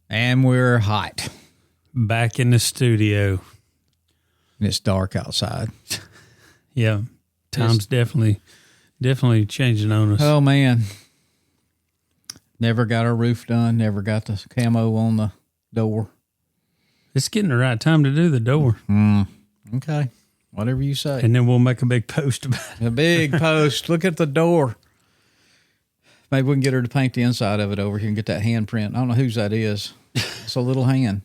And we're hot. Back in the studio. And it's dark outside. Yeah. Time's definitely changing on us. Oh, man. Never got our roof done. Never got the camo on the door. It's getting the right time to do the door. Okay. Whatever you say. And then we'll make a big post about it. A big post. Look at the door. Maybe we can get her to paint the inside of it over here and get that handprint. I don't know whose that is. It's a little hand.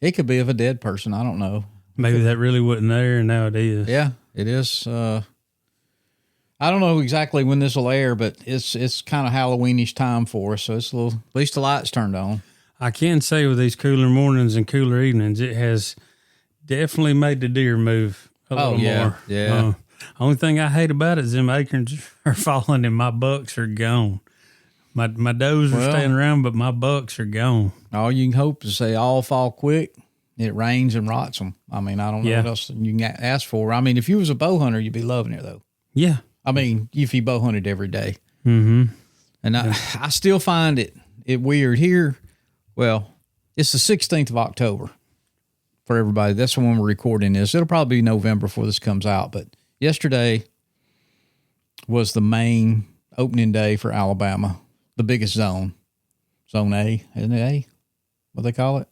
It could be of a dead person. I don't know. Maybe that really wasn't there, and now it is. Yeah, it is. I don't know exactly when this will air, but it's kind of Halloweenish time for us. So it's a little. At least the lights turned on. I can say with these cooler mornings and cooler evenings, it has definitely made the deer move a little more. Yeah. Only thing I hate about it is them acorns are falling and my bucks are gone. My does are staying around, but my bucks are gone. All you can hope is they all fall quick. It rains and rots them. I mean, I don't know what else you can ask for. I mean, if you was a bow hunter, you'd be loving it, though. Yeah. I mean, if you bow hunted every day. Mm-hmm. And I still find it weird here. Well, it's the 16th of October for everybody. That's when we're recording this. It'll probably be November before this comes out, but yesterday was the main opening day for Alabama, the biggest zone. Zone A, isn't it A? What they call it?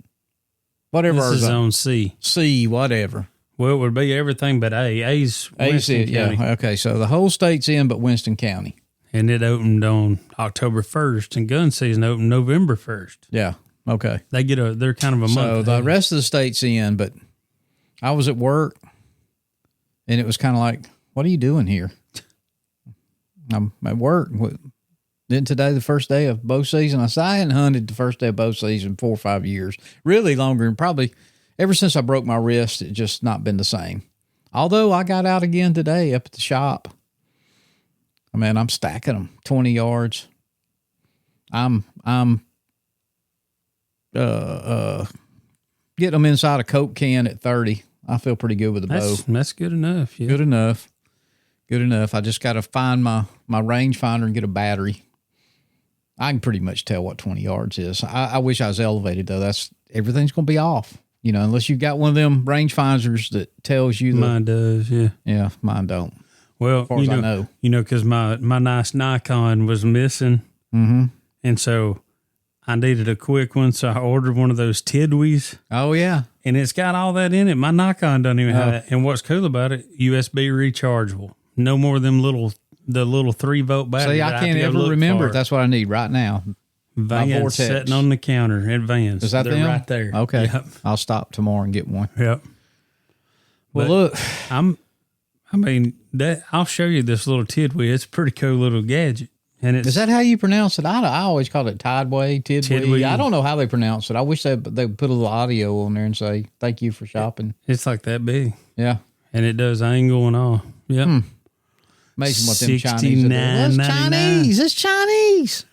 Whatever. This is zone C. C, whatever. Well, it would be everything but A. A's Winston County. Yeah, okay. So the whole state's in but Winston County. And it opened on October 1st, and gun season opened November 1st. Yeah, okay. They're kind of a month. So the rest of the state's in, but I was at work, and it was kind of like, what are you doing here? I'm at work. Then today, the first day of bow season, I said, I hadn't hunted the first day of bow season 4 or 5 years, really longer, and probably ever since I broke my wrist, it's just not been the same. Although I got out again today up at the shop. I mean, I'm stacking them 20 yards. I'm getting them inside a Coke can at 30. I feel pretty good with the bow. That's good enough. Yeah. Good enough. I just got to find my rangefinder and get a battery. I can pretty much tell what 20 yards is. I wish I was elevated, though. Everything's going to be off, unless you've got one of them rangefinders that tells you. Mine does, yeah. Yeah, mine don't. Well, as far as I know. Because my nice Nikon was missing. Mm-hmm. And so I needed a quick one, so I ordered one of those Tidwies. Oh, yeah. And it's got all that in it. My Nikon doesn't even have that. And what's cool about it, USB rechargeable. No more of them the little 3-volt battery. See, I can't ever remember it. That's what I need right now. Vans sitting on the counter at Vans. Is that They're them? right there. Okay. Yep. I'll stop tomorrow and get one. Yep. Well, look. I'll show you this little Tidwee. It's a pretty cool little gadget. And is that how you pronounce it? I always call it Tideway, Tidwee. I don't know how they pronounce it. I wish they would put a little audio on there and say, thank you for shopping. It's like that big. Yeah. And it does angle and all. Yep. Amazing what them Chinese are doing. It's Chinese.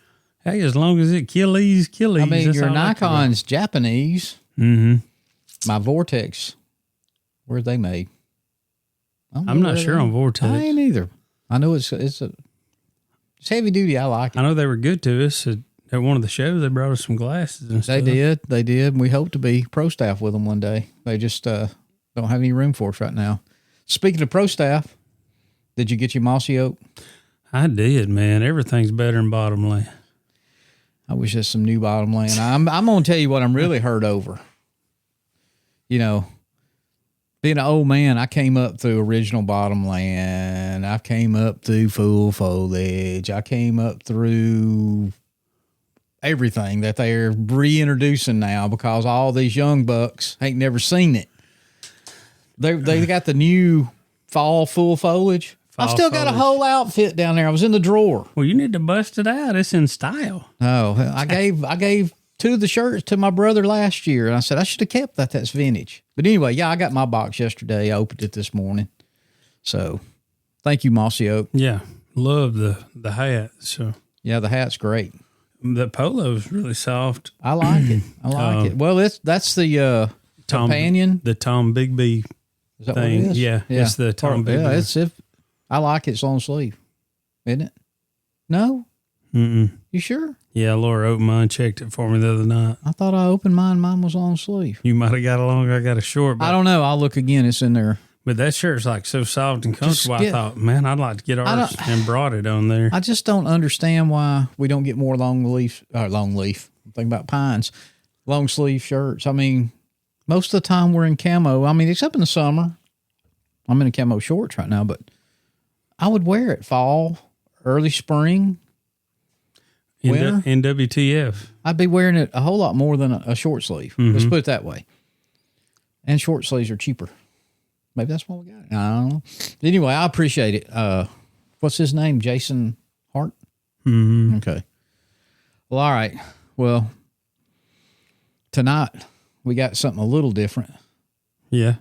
Hey, as long as it killies. I mean, your Nikon's Japanese. Mm-hmm. My Vortex, where are they made? I'm not sure on Vortex. I ain't either. I know it's heavy duty. I like it. I know they were good to us at one of the shows. They brought us some glasses and stuff. They did. We hope to be pro staff with them one day. They just don't have any room for us right now. Speaking of pro staff, did you get your mossy oak? I did, man. Everything's better in bottomland. I wish there's some new bottomland. I'm going to tell you what I'm really hurt over. Being an old man, I came up through original bottomland. I came up through full foliage. I came up through everything that they're reintroducing now because all these young bucks ain't never seen it. They got the new fall full foliage. I've still got a whole outfit down there. I was in the drawer. Well, you need to bust it out. It's in style. Oh, I gave 2 of the shirts to my brother last year, and I said I should have kept that. That's vintage. But anyway, yeah, I got my box yesterday. I opened it this morning. So, thank you, Mossy Oak. Yeah, love the hat. So yeah, the hat's great. The polo's really soft. I like it. Well, that's the companion, the Tom Bigby is that thing. What it is? Yeah, it's the Tom Bigby. Yeah, I like it. It's long sleeve, isn't it? No, Mm-mm. You sure? Yeah, Laura opened mine, checked it for me the other night. I thought I opened mine. Mine was long sleeve. You might have got a long, I got a short. I don't know. I'll look again. It's in there. But that shirt's like so soft and comfortable. I thought, man, I'd like to get ours embroidered on there. I just don't understand why we don't get more long leaf. I'm thinking about pines. Long sleeve shirts. I mean, most of the time we're in camo. I mean, except in the summer. I'm in camo shorts right now, but I would wear it fall, early spring. Winter, WTF. I'd be wearing it a whole lot more than a short sleeve. Mm-hmm. Let's put it that way. And short sleeves are cheaper. Maybe that's why we got it. I don't know. Anyway, I appreciate it. What's his name? Jason Hart? Mm-hmm. Okay. Well, all right. Well, tonight we got something a little different. Yeah.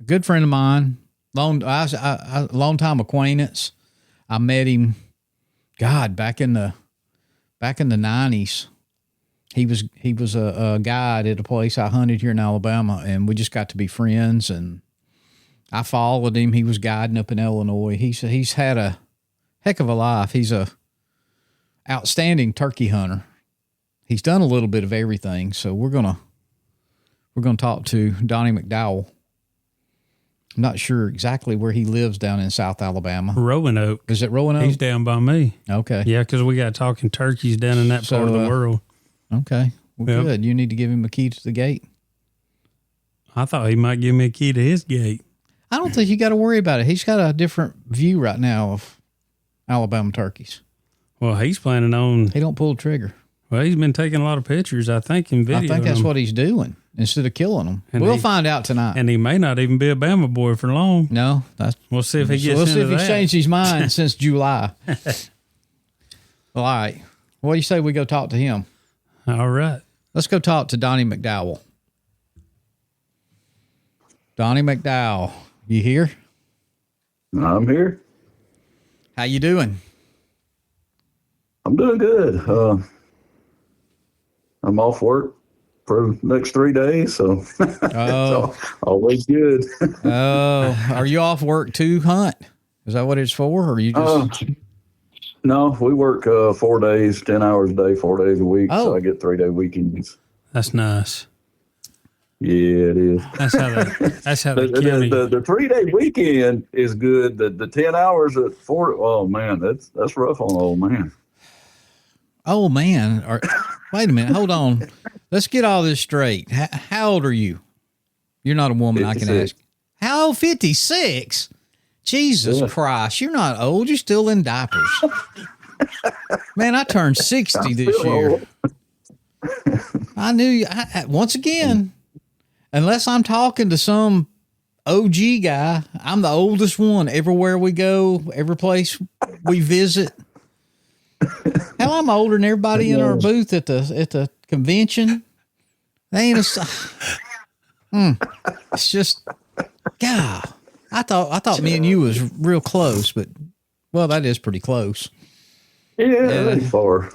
Good friend of mine, long time acquaintance. I met him, back in the 90s. He was a guide at a place I hunted here in Alabama, and we just got to be friends, and I followed him. He was guiding up in Illinois. He's had a heck of a life. He's a outstanding turkey hunter. He's done a little bit of everything. So we're gonna talk to Donnie McDowell. I'm not sure exactly where he lives down in South Alabama. Roanoke. Is it Roanoke? He's down by me. Okay. Yeah, because we got talking turkeys down in that part of the world. Okay. Well, good. You need to give him a key to the gate. I thought he might give me a key to his gate. I don't think you got to worry about it. He's got a different view right now of Alabama turkeys. Well, he's planning on... He don't pull the trigger. Well, he's been taking a lot of pictures, I think, and videos. I think that's what he's doing instead of killing them. And we'll find out tonight. And he may not even be a Bama boy for long. No. We'll see if he gets We'll see if that. he's changed his mind since July. Well, all right. What do you say we go talk to him? All right. Let's go talk to Donnie McDowell. Donnie McDowell, you here? I'm here. How you doing? I'm doing good. I'm off work for the next 3 days, so it's always good. Are you off work to hunt? Is that what it's for, or are you just... No, we work 4 days, 10 hours a day, 4 days a week, so I get 3 day weekends. That's nice. Yeah, it is. That's how the 3 day weekend is good. The 10 hours at 4, oh man, that's rough on old man. Oh man, wait a minute, hold on. Let's get all this straight. How old are you? You're not a woman 56. I can ask. How old? 56? Jesus Christ, you're not old. You're still in diapers. Man, I turned 60 this year. I knew you. Once again, unless I'm talking to some OG guy, I'm the oldest one everywhere we go, every place we visit. Hell, I'm older than everybody in our booth at the convention. They ain't it's just, God. I thought me and you was real close, but well, that is pretty close. Yeah, that's far.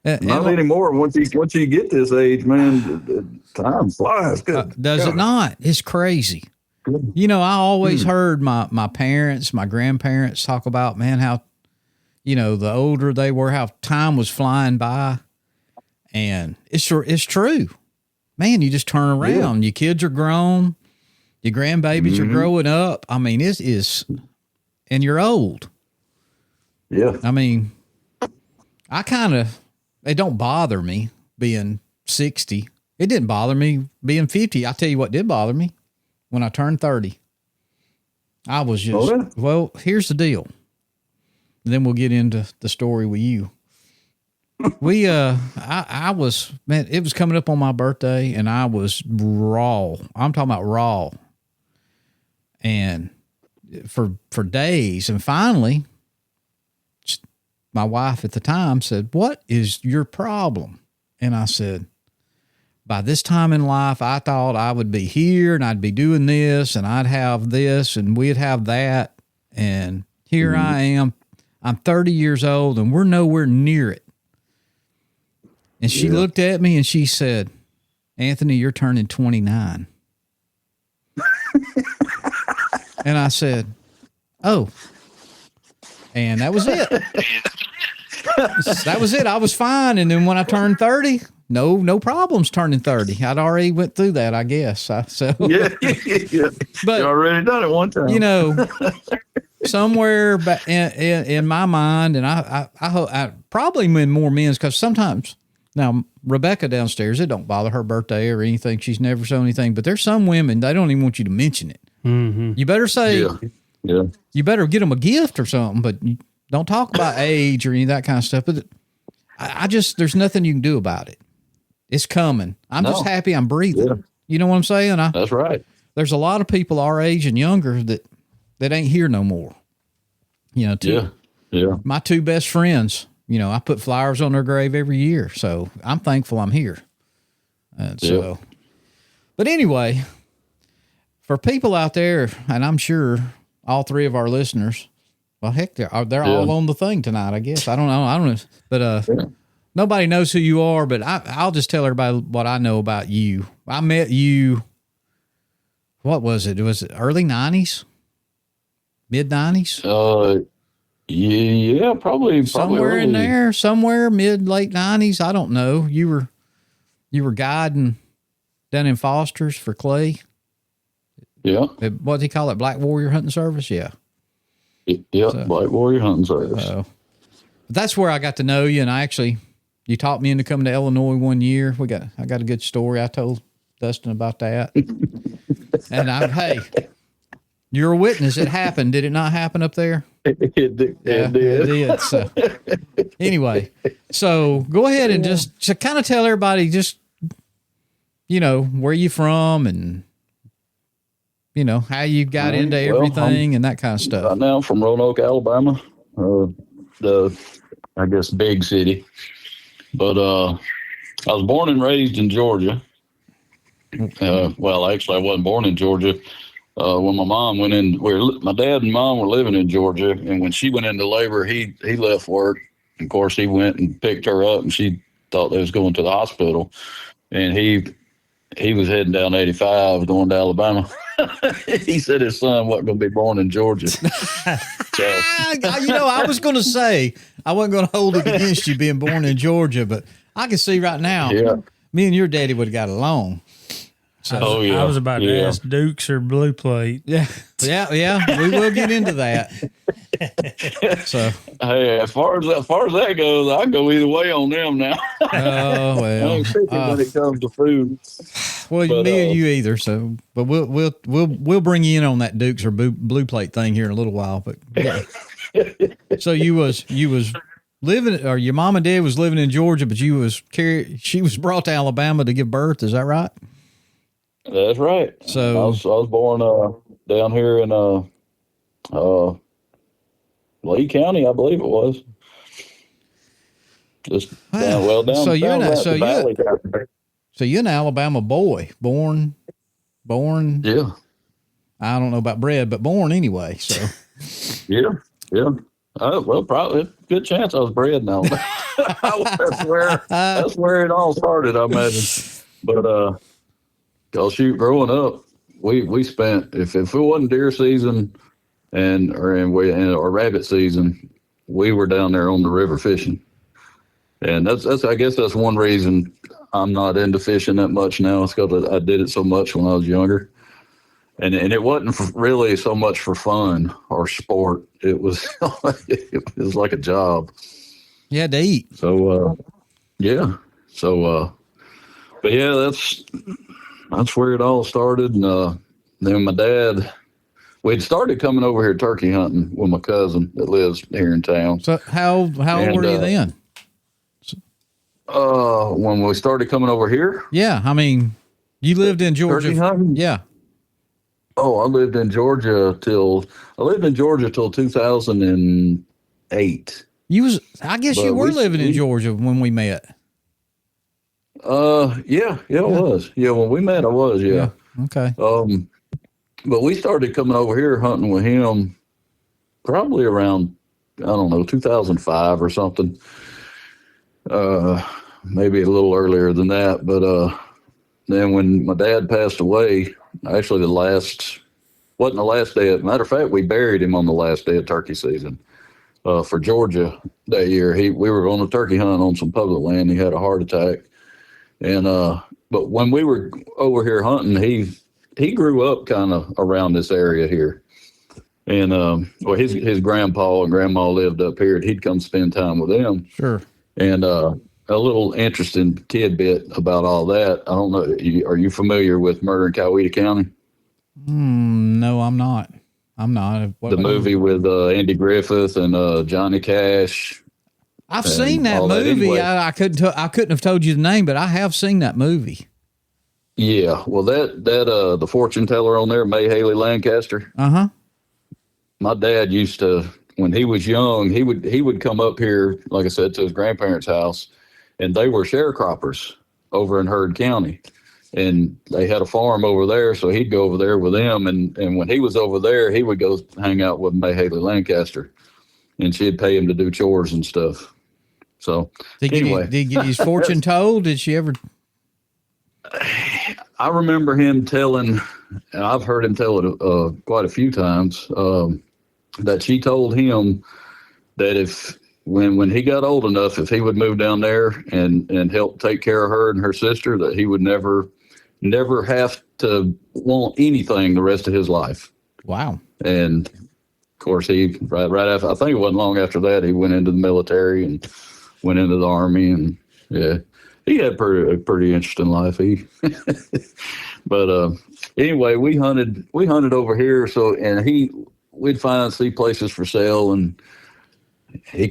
Not anymore. Once you get this age, man, time flies. Does it not? It's crazy. Good. You know, I always heard my parents, my grandparents talk about, man, how, you know, the older they were, how time was flying by. And it's true. Man, you just turn around. Your kids are grown. Your grandbabies are growing up. I mean, it is, and you're old. Yeah. I mean, it don't bother me being 60. It didn't bother me being 50. I'll tell you what did bother me when I turned 30. I was just, well, here's the deal. Then we'll get into the story with you. I was, man, it was coming up on my birthday and I was raw. I'm talking about raw. And for days. And finally, my wife at the time said, "What is your problem?" And I said, by this time in life, I thought I would be here and I'd be doing this and I'd have this and we'd have that. And here I am. I'm 30 years old and we're nowhere near it. And she looked at me and she said, "Anthony, you're turning 29. And I said, "Oh." And that was it. That was it. I was fine. And then when I turned 30, no problems turning 30. I'd already went through that, I guess. Yeah. But you already done it one time. Somewhere in my mind, and I hope probably when more men's, because sometimes now Rebecca downstairs, it don't bother her birthday or anything. She's never shown anything, but there's some women, they don't even want you to mention it. Mm-hmm. You better say, yeah. You better get them a gift or something, but don't talk about age or any of that kind of stuff. But I just, there's nothing you can do about it. It's coming. I'm just happy I'm breathing. Yeah. You know what I'm saying? That's right. There's a lot of people our age and younger that ain't here no more. Yeah. My two best friends, I put flowers on their grave every year. So I'm thankful I'm here. But anyway, for people out there, and I'm sure all three of our listeners, well, heck, they're all on the thing tonight, I guess. I don't know. But nobody knows who you are, but I'll just tell everybody what I know about you. I met you, what was it? Was it early 90s? Mid 90s? Yeah, probably somewhere early. In there, somewhere late 90s. I don't know. You were guiding down in Foster's for Clay. Yeah. What do you call it? Black Warrior Hunting Service? Yeah. Yeah, so, Black Warrior Hunting Service. That's where I got to know you, and you taught me into coming to Illinois one year. I got a good story. I told Dustin about that. And hey, you're a witness. It happened. Did it not happen up there? It did. It did. So anyway, so go ahead and just kind of tell everybody just, where you from and, how you got into everything and that kind of stuff. Right now I'm from Roanoke, Alabama, I guess big city. But I was born and raised in Georgia. Well, actually, I wasn't born in Georgia. When my mom went in, my dad and mom were living in Georgia, and when she went into labor, he left work. Of course, he went and picked her up, and she thought they was going to the hospital, and he was heading down 85 going to Alabama. He said his son wasn't going to be born in Georgia. So, I was going to say I wasn't going to hold it against you being born in Georgia, but I can see right now, me and your daddy would have got along. So, I was about to ask Dukes or Blue Plate. Yeah. We will get into that. So, hey, as far as that goes, I go either way on them now. Oh well, I ain't picky when it comes to food. Well, me or you either. So, but we'll bring you in on that Dukes or Blue Plate thing here in a little while. But yeah. So you was living, or your mom and dad was living in Georgia, but she was brought to Alabama to give birth. Is that right? That's right. So I was born down here in Lee County, I believe it was. Just down. So you're So you're an Alabama boy, born. Yeah. I don't know about bred, but born anyway. So. Yeah. Well, probably a good chance I was bred now. That's where it all started, I imagine. But growing up, we spent if it wasn't deer season or rabbit season, we were down there on the river fishing, and that's I guess that's one reason I'm not into fishing that much now. It's because I did it so much when I was younger, and it wasn't really so much for fun or sport. It was it was like a job. You had to eat. So but yeah, that's where it all started. And then my dad, we'd started coming over here turkey hunting with my cousin that lives here in town. So how old were you then? When we started coming over here? Yeah, I mean, you lived in Georgia. Turkey hunting? Yeah. Oh, I lived in Georgia till 2008. I guess you were living in Georgia when we met. Yeah, it was. Yeah, when we met, I was, yeah. Okay. But we started coming over here hunting with him probably around, I don't know, 2005 or something. Maybe a little earlier than that. But then when my dad passed away, actually wasn't the last day. Matter of fact, we buried him on the last day of turkey season. for Georgia that year. We were on a turkey hunt on some public land. He had a heart attack, and but when we were over here hunting, he grew up kind of around this area here, and well, his grandpa and grandma lived up here, and he'd come spend time with them. Sure. And a little interesting tidbit about all that. I don't know. Are you familiar with Murder in Coweta County? No, I'm not. The movie with Andy Griffith and Johnny Cash. I've seen that movie. Anyway, I couldn't have told you the name, but I have seen that movie. Yeah. Well, that the fortune teller on there, May Haley Lancaster. Uh-huh. My dad used to, when he was young, he would come up here, like I said, to his grandparents' house, and they were sharecroppers over in Heard County. And they had a farm over there, so he'd go over there with them. And when he was over there, he would go hang out with May Haley Lancaster, and she'd pay him to do chores and stuff. So did he get his fortune told? Did she ever? I remember him telling, and I've heard him tell it quite a few times, that she told him that if when he got old enough, if he would move down there and help take care of her and her sister, that he would never have to want anything the rest of his life. Wow. And of course, he right after, I think it wasn't long after that, he went into the military and went into the Army, and yeah, he had a pretty interesting life. But anyway, we hunted over here. So, and we'd see places for sale, and by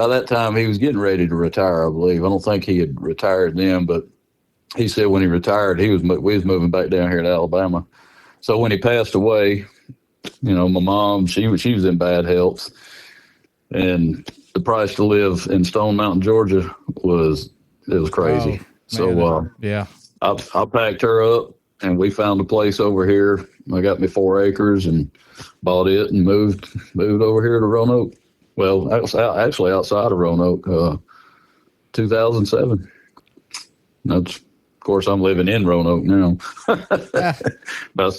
that time he was getting ready to retire, I believe. I don't think he had retired then, but he said when he retired, we was moving back down here to Alabama. So when he passed away, my mom, she was in bad health, and the price to live in Stone Mountain, Georgia was crazy. Yeah, I packed her up, and we found a place over here. I got me 4 acres and bought it and moved over here to Roanoke. Well, actually outside of Roanoke, 2007. That's, of course, I'm living in Roanoke now. But I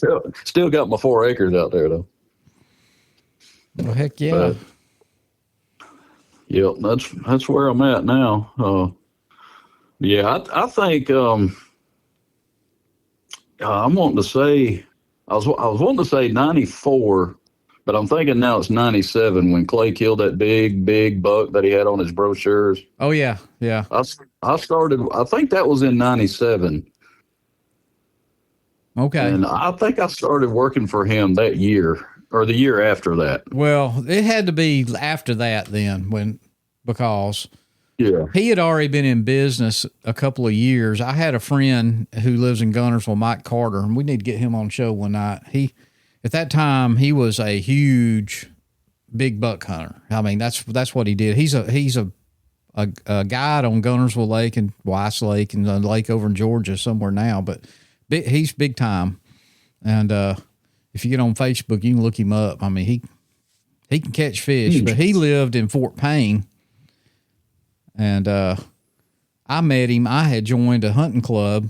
still got my 4 acres out there, though. Well, heck yeah. Yep, that's where I'm at now. Yeah, I think I'm wanting to say I was wanting to say 94, but I'm thinking now it's 97 when Clay killed that big buck that he had on his brochures. Oh yeah. I started. I think that was in 97. Okay. And I think I started working for him that year or the year after that. Well, it had to be after that then, because yeah, he had already been in business a couple of years. I had a friend who lives in Gunnersville, Mike Carter, and we need to get him on the show one night. At that time, he was a huge big buck hunter. I mean, that's what he did. He's a guide on Gunnersville Lake and Weiss Lake and a lake over in Georgia somewhere now, but he's big time. And if you get on Facebook, you can look him up. I mean, he can catch fish, but he lived in Fort Payne. And I met him. I had joined a hunting club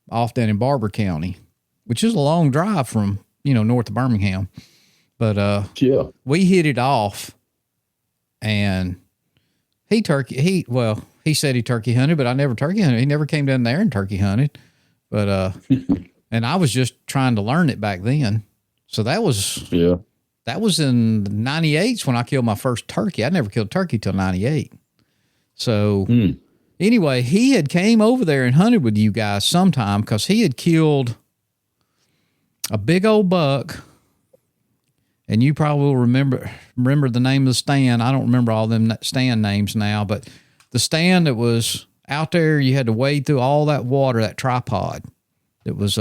off down in Barber County, which is a long drive from, north of Birmingham. But we hit it off, and he said he turkey hunted, but I never turkey hunted. He never came down there and turkey hunted. But and I was just trying to learn it back then. So that was in the 98s when I killed my first turkey. I never killed turkey till 98. So anyway, he had came over there and hunted with you guys sometime because he had killed a big old buck. And you probably will remember the name of the stand. I don't remember all them stand names now, but the stand that was out there, you had to wade through all that water, that tripod. It was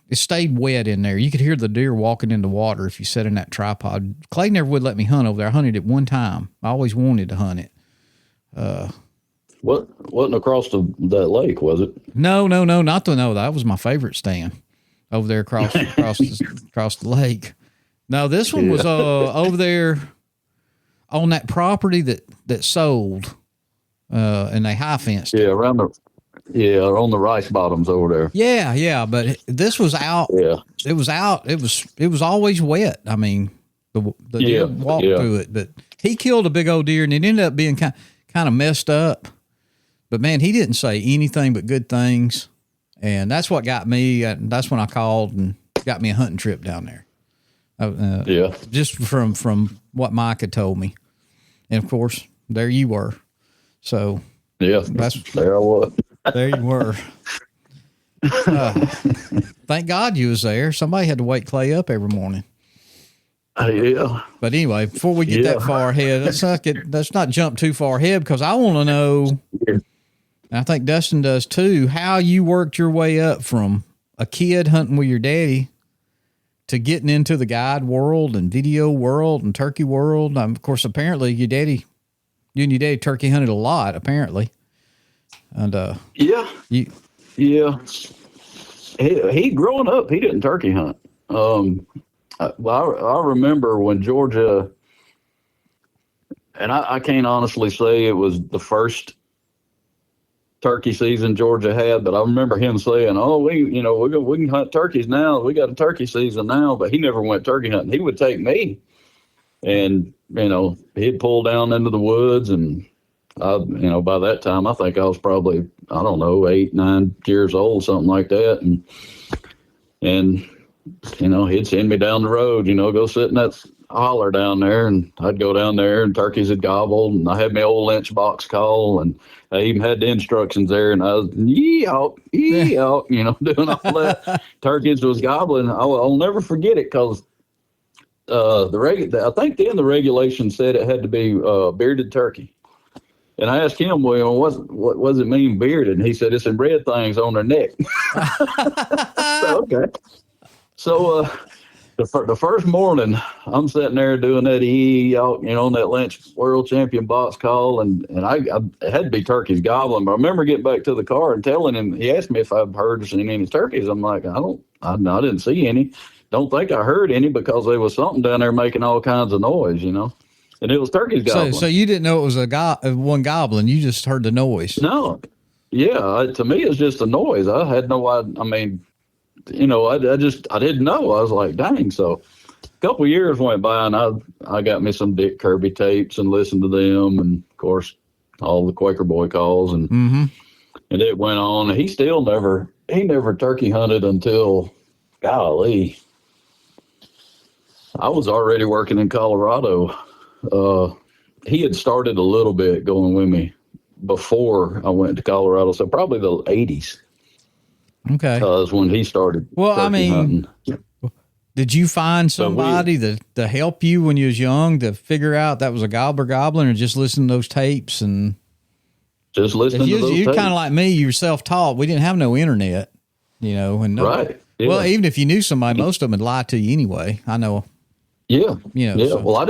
it stayed wet in there. You could hear the deer walking in the water if you sat in that tripod. Clay never would let me hunt over there. I hunted it one time. I always wanted to hunt it. Wasn't across that lake, was it? No, that was my favorite stand over there across the lake. No, this one was over there on that property that sold, and they high fenced. Yeah, on the rice bottoms over there. Yeah, but this was out. Yeah, it was out. It was always wet. I mean, The deer walked through it, but he killed a big old deer, and it ended up being kind of messed up. But man, he didn't say anything but good things, and that's what got me. That's when I called and got me a hunting trip down there. Just from what Mike had told me, and of course there you were. So there I was. There you were. Thank God you was there. Somebody had to wake Clay up every morning. Yeah. But anyway, before we get that far ahead, let's not jump too far ahead, because I want to know, and I think Dustin does too, how you worked your way up from a kid hunting with your daddy to getting into the guide world and video world and turkey world. Of course, apparently you and your daddy turkey hunted a lot, apparently. And he growing up, he didn't turkey hunt. I remember when Georgia, and I can't honestly say it was the first turkey season Georgia had, but I remember him saying, "Oh, we can hunt turkeys now. We got a turkey season now." But he never went turkey hunting. He would take me, and he'd pull down into the woods, and by that time I think I was probably 8, 9 years old, something like that, and he'd send me down the road, go sit in that holler down there, and I'd go down there and turkeys had gobbled, and I had my old lynch box call, and I even had the instructions there, and I was yee-out, doing all that. Turkeys was gobbling. I'll never forget it, because I think then the regulation said it had to be bearded turkey. And I asked him, well, what does it mean bearded? And he said, it's in red things on their neck. So, okay. So the first morning, I'm sitting there doing that on that Lynch World Champion box call, and I it had to be turkeys gobbling. But I remember getting back to the car and telling him. He asked me if I've heard or seen any turkeys. I'm like, I didn't see any. Don't think I heard any, because there was something down there making all kinds of noise, and it was turkeys gobbling. So you didn't know it was one gobbling. You just heard the noise. No, yeah. To me, it's just a noise. I had no idea. I mean, I didn't know. I was like, dang. So a couple of years went by, and I got me some Dick Kirby tapes and listened to them, and of course all the Quaker Boy calls, and and it went on. He still never turkey hunted until, golly, I was already working in Colorado. He had started a little bit going with me before I went to Colorado, so probably the 80s. Okay. Because when he started. Well, I mean, hunting. Did you find somebody to help you when you was young to figure out that was a gobbling, or just listen to those tapes and just listen to those tapes? You're kind of like me. You were self-taught. We didn't have no internet, and right. Yeah. Well, even if you knew somebody, most of them would lie to you anyway. I know. Yeah. Yeah. So. Well,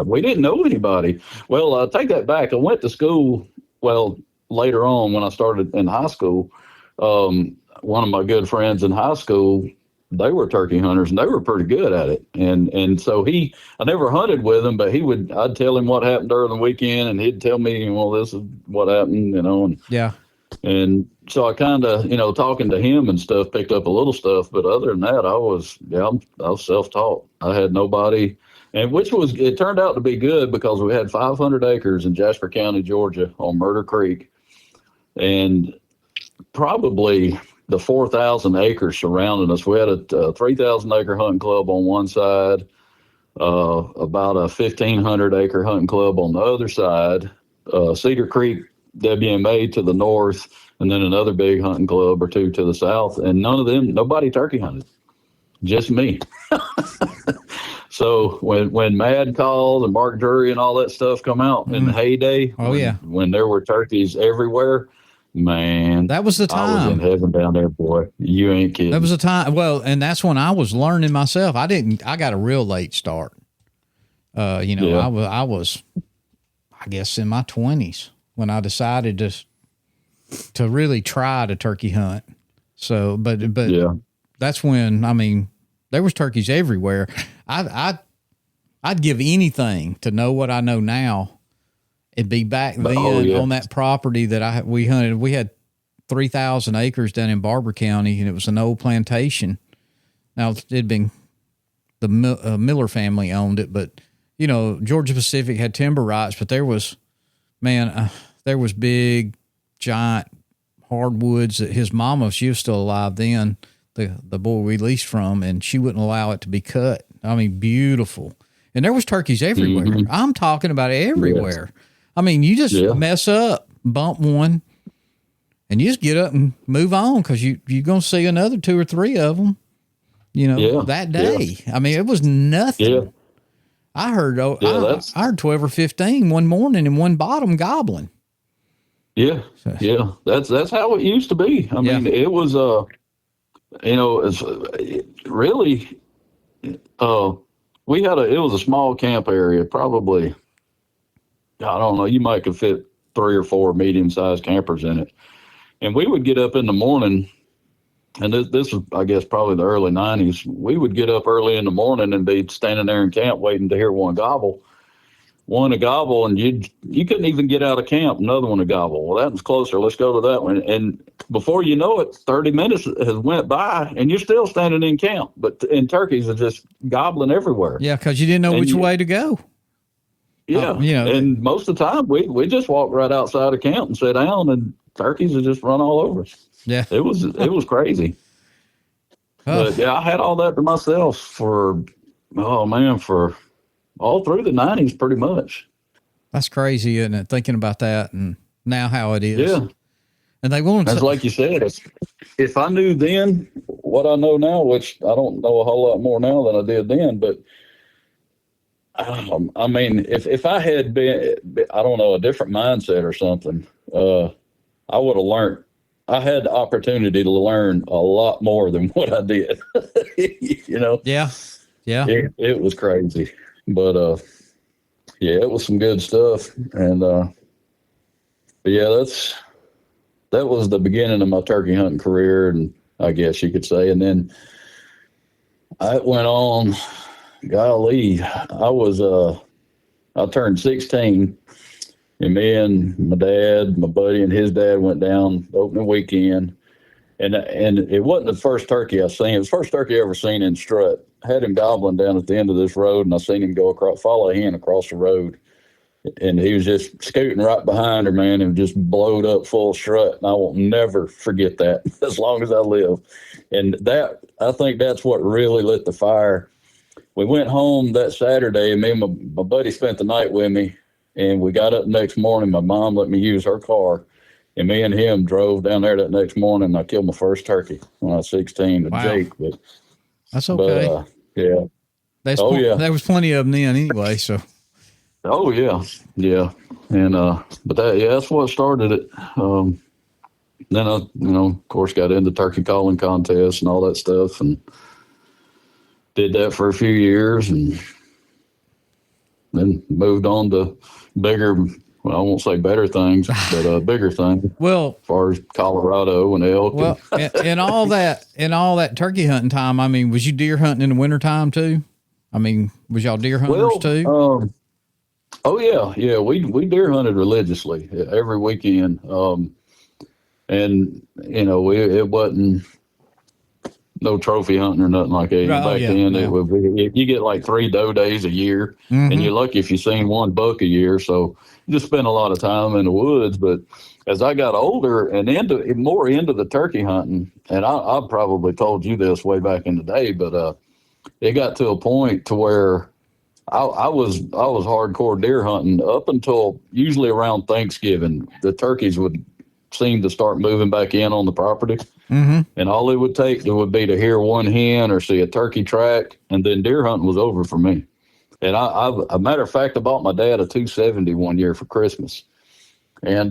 we didn't know anybody. Well, I take that back. I went to school. Well, later on when I started in high school, one of my good friends in high school, they were turkey hunters, and they were pretty good at it. And so I never hunted with him, but I'd tell him what happened during the weekend, and he'd tell me, this is what happened, and yeah. And so I kind of, talking to him and stuff, picked up a little stuff. But other than that, I was self-taught. I had nobody, and it turned out to be good, because we had 500 acres in Jasper County, Georgia, on Murder Creek, and probably the 4,000 acres surrounding us. We had a 3,000 acre hunting club on one side, about a 1,500 acre hunting club on the other side, Cedar Creek WMA to the north, and then another big hunting club or two to the south. And nobody turkey hunted, just me. So when Mad Calls and Mark Drury and all that stuff come out in the heyday, when there were turkeys everywhere, man, that was the time. I was in heaven down there, boy. You ain't kidding. That was the time. Well, and that's when I was learning myself. I got a real late start. I was, I guess, in my 20s when I decided to really try to turkey hunt. So, but that's when, there was turkeys everywhere. I'd give anything to know what I know now. It'd be back then on that property that we hunted. We had 3,000 acres down in Barber County, and it was an old plantation. Now, it'd been Miller family owned it, but you know, Georgia Pacific had timber rights, but there was big, giant hardwoods that his mama, she was still alive then, the boy we leased from, and she wouldn't allow it to be cut. I mean, beautiful. And there was turkeys everywhere. Mm-hmm. I'm talking about everywhere. Yes. I mean, you just mess up, bump one, and you just get up and move on because you're going to see another 2 or 3 of them, you know, that day. Yeah. I mean, it was nothing. Yeah. I heard I heard 12 or 15 one morning and one bottom gobbling. Yeah, yeah, that's how it used to be. I mean, it was you know, it's really it was a small camp area, probably. I don't know, you might could fit 3 or 4 medium-sized campers in it, and we would get up in the morning. And this was, I guess, probably the early 90s. We would get up early in the morning and be standing there in camp waiting to hear one a gobble, and you couldn't even get out of camp. Another one to gobble. Well, that one's closer. Let's go to that one. And before you know it, 30 minutes has went by, and you're still standing in camp. And turkeys are just gobbling everywhere. Yeah, because you didn't know which way to go. Yeah, and most of the time we just walked right outside of camp and sat down, and turkeys would just run all over us. Yeah, it was crazy. But yeah, I had all that to myself for all through the 90s, pretty much. That's crazy, isn't it? Thinking about that and now how it is. Yeah, and they won't. That's like you said. If I knew then what I know now, which I don't know a whole lot more now than I did then, but I mean, if I had been, I don't know, a different mindset or something, I would have learned. I had the opportunity to learn a lot more than what I did. You know? Yeah. Yeah. It was crazy. But it was some good stuff. And but yeah, that was the beginning of my turkey hunting career, and I guess you could say. And then I went on, golly, I turned 16. And me and my dad, my buddy, and his dad went down opening weekend. And it wasn't the first turkey I seen. It was the first turkey I ever seen in strut. I had him gobbling down at the end of this road, and I seen him follow a hen across the road. And he was just scooting right behind her, man, and just blowed up full strut. And I will never forget that as long as I live. And I think that's what really lit the fire. We went home that Saturday, and me and my buddy spent the night with me. And we got up next morning. My mom let me use her car, and me and him drove down there that next morning. And I killed my first turkey when I was 16 with Jake. But that's okay. But, yeah. There was plenty of them then anyway. So. Oh yeah, yeah. And but that's what started it. Then I, of course, got into turkey calling contests and all that stuff, and did that for a few years, and then moved on to bigger, well, I won't say better things, but bigger things. Well, as far as Colorado and elk. Well, and all that turkey hunting time, I mean, was you deer hunting in the wintertime too? I mean, was y'all deer hunters too? Oh yeah. We deer hunted religiously every weekend. And it wasn't no trophy hunting or nothing like that. Back then, you get like 3 doe days a year, and you're lucky if you seen one buck a year. So you just spend a lot of time in the woods. But as I got older and more into the turkey hunting, and I probably told you this way back in the day, but it got to a point to where I was hardcore deer hunting up until usually around Thanksgiving. The turkeys would seem to start moving back in on the property. And all it would take would be to hear one hen or see a turkey track, and then deer hunting was over for me. And a matter of fact, I bought my dad a 270 one year for Christmas, and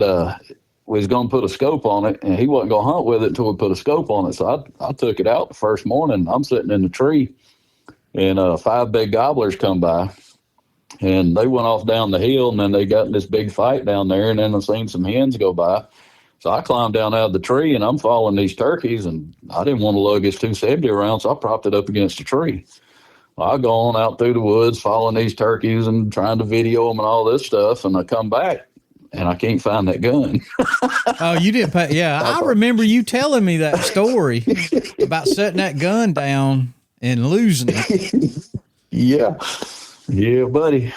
we was going to put a scope on it, and he wasn't going to hunt with it until we put a scope on it. So I took it out the first morning. I'm sitting in the tree, and 5 big gobblers come by, and they went off down the hill, and then they got in this big fight down there, and then I seen some hens go by. So I climbed down out of the tree, and I'm following these turkeys, and I didn't want to lug his 270 around, so I propped it up against the tree. I go on out through the woods, following these turkeys and trying to video them and all this stuff, and I come back, and I can't find that gun. Oh, you didn't pay? Yeah, I remember you telling me that story about setting that gun down and losing it. Yeah, yeah, buddy.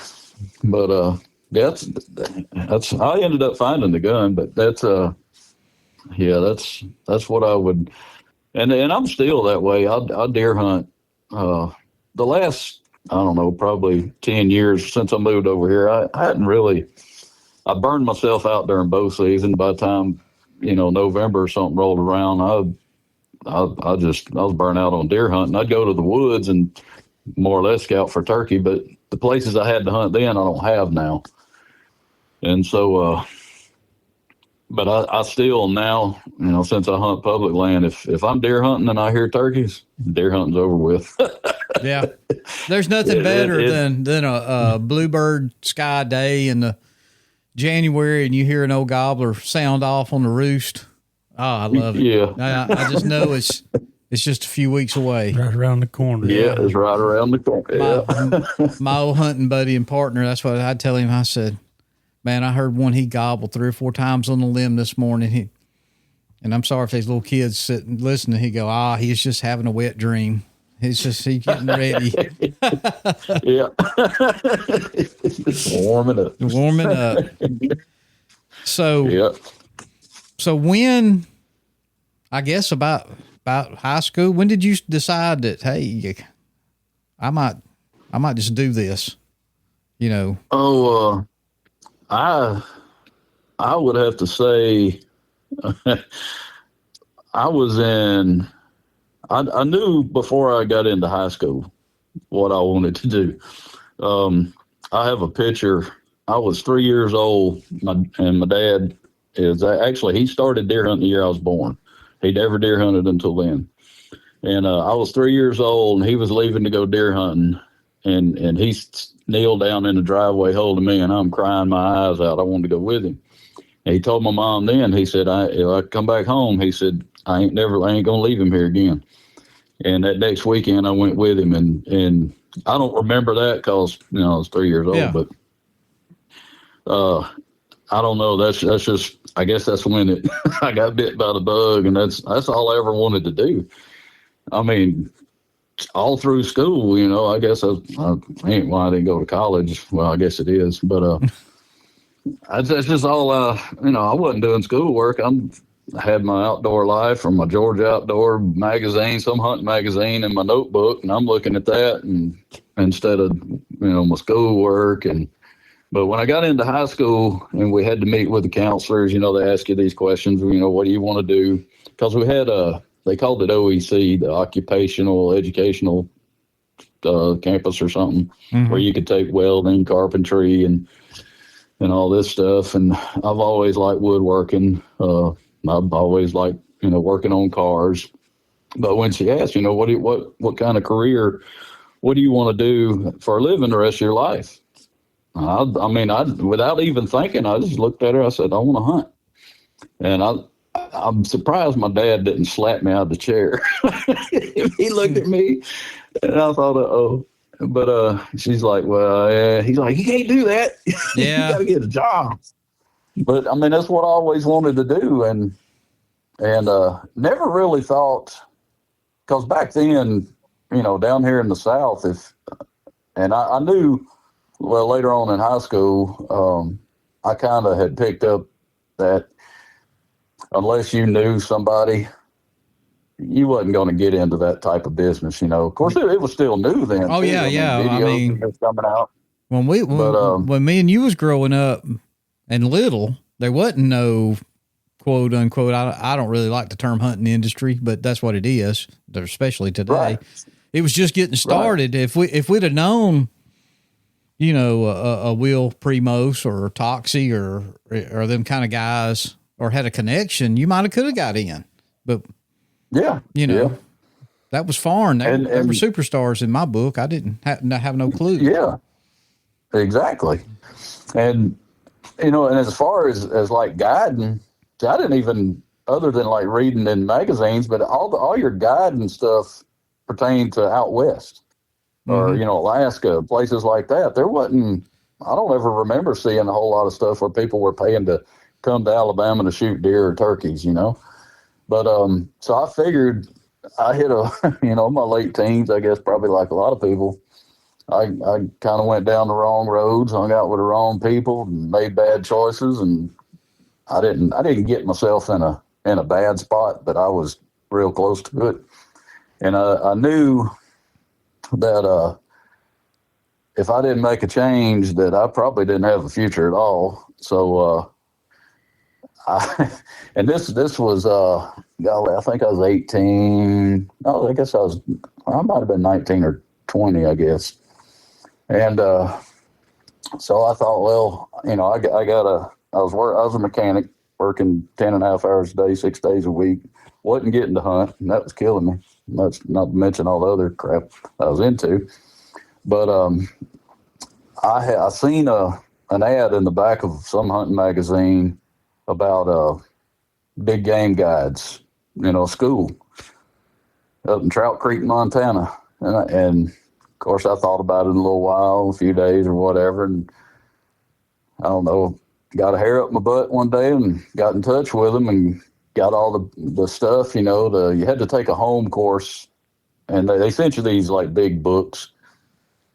But that's I ended up finding the gun, but yeah, that's what I would, and I'm still that way. I deer hunt. The last, I don't know, probably 10 years since I moved over here, I hadn't really. I burned myself out during bow season. By the time November or something rolled around, I was burnt out on deer hunting. I'd go to the woods and more or less scout for turkey, but the places I had to hunt then I don't have now. And so, but I still now, since I hunt public land, if I'm deer hunting and I hear turkeys, deer hunting's over with. Yeah. There's nothing better than a bluebird sky day in the January and you hear an old gobbler sound off on the roost. Oh, I love it. Yeah. I just know it's just a few weeks away. Right around the corner. Yeah, it's right around the corner. Yeah. My old hunting buddy and partner, that's what I'd tell him. I said, man, I heard one he gobbled 3 or 4 times on the limb this morning. And I'm sorry if there's little kids sitting listening. He go, he's just having a wet dream. He's getting ready. Yeah. Warming up. Warming up. So, yeah. So when, I guess about high school, when did you decide that, hey, I might just do this, Oh, I would have to say I was in, I knew before I got into high school what I wanted to do. I have a picture. I was 3 years old, and my dad is actually, he started deer hunting the year I was born. He never deer hunted until then. And I was 3 years old, and he was leaving to go deer hunting, and he kneeled down in the driveway holding me, and I'm crying my eyes out. I wanted to go with him. And he told my mom then, he said, if I come back home, he said, I ain't going to leave him here again. And that next weekend I went with him, and I don't remember that because, I was 3 years old, but I don't know. That's just, I guess that's when I got bit by the bug, and that's all I ever wanted to do. I mean, all through school, I guess I ain't why I didn't go to college. Well, I guess it is, but that's just all. I wasn't doing schoolwork. I had my outdoor life from my Georgia Outdoor magazine, some hunting magazine, in my notebook, and I'm looking at that, and instead of my schoolwork. But when I got into high school and we had to meet with the counselors, they ask you these questions. What do you want to do? Because we had they called it OEC, the Occupational Educational Campus or something, where you could take welding, carpentry, and all this stuff. And I've always liked woodworking. I've always liked, working on cars. But when she asked, what kind of career, what do you want to do for a living the rest of your life? I without even thinking, I just looked at her. I said, I want to hunt. And I'm surprised my dad didn't slap me out of the chair. He looked at me, and I thought, but she's like, well, yeah. He's like, you can't do that. Yeah. You got to get a job. But that's what I always wanted to do, and never really thought, because back then, down here in the South, and I knew. Well, later on in high school, I kind of had picked up that unless you knew somebody, you wasn't going to get into that type of business. Of course, it was still new then. Oh, too. yeah, yeah. Videos were coming out. When me and you was growing up and little, there wasn't no quote unquote. I don't really like the term hunting industry, but that's what it is, especially today. Right. It was just getting started. Right. If we'd have known, a Will Primos or Toxie or them kind of guys, or had a connection, you might have could have got in. But that was foreign. They were superstars in my book. I didn't have no clue. Yeah, exactly. And and as far as like guiding, I didn't even, other than like reading in magazines, but all your guiding stuff pertained to out west. Or, Alaska, places like that. There wasn't, I don't ever remember seeing a whole lot of stuff where people were paying to come to Alabama to shoot deer or turkeys, But, so I figured I hit my late teens, I guess, probably like a lot of people. I kind of went down the wrong roads, hung out with the wrong people, made bad choices, and I didn't get myself in a bad spot, but I was real close to it. And I knew that if I didn't make a change, that I probably didn't have a future at all. So and this was golly, I think I was 18. No, I guess I might have been 19 or 20, I guess. And so I thought, well, I was a mechanic working 10.5 hours a day, 6 days a week. Wasn't getting to hunt, and that was killing me. That's not to mention all the other crap I was into. But I seen an ad in the back of some hunting magazine about big game guides, school up in Trout Creek, Montana. And of course, I thought about it in a little while, a few days or whatever. And I don't know, got a hair up my butt one day and got in touch with them and got all the stuff, you had to take a home course. And they sent you these like big books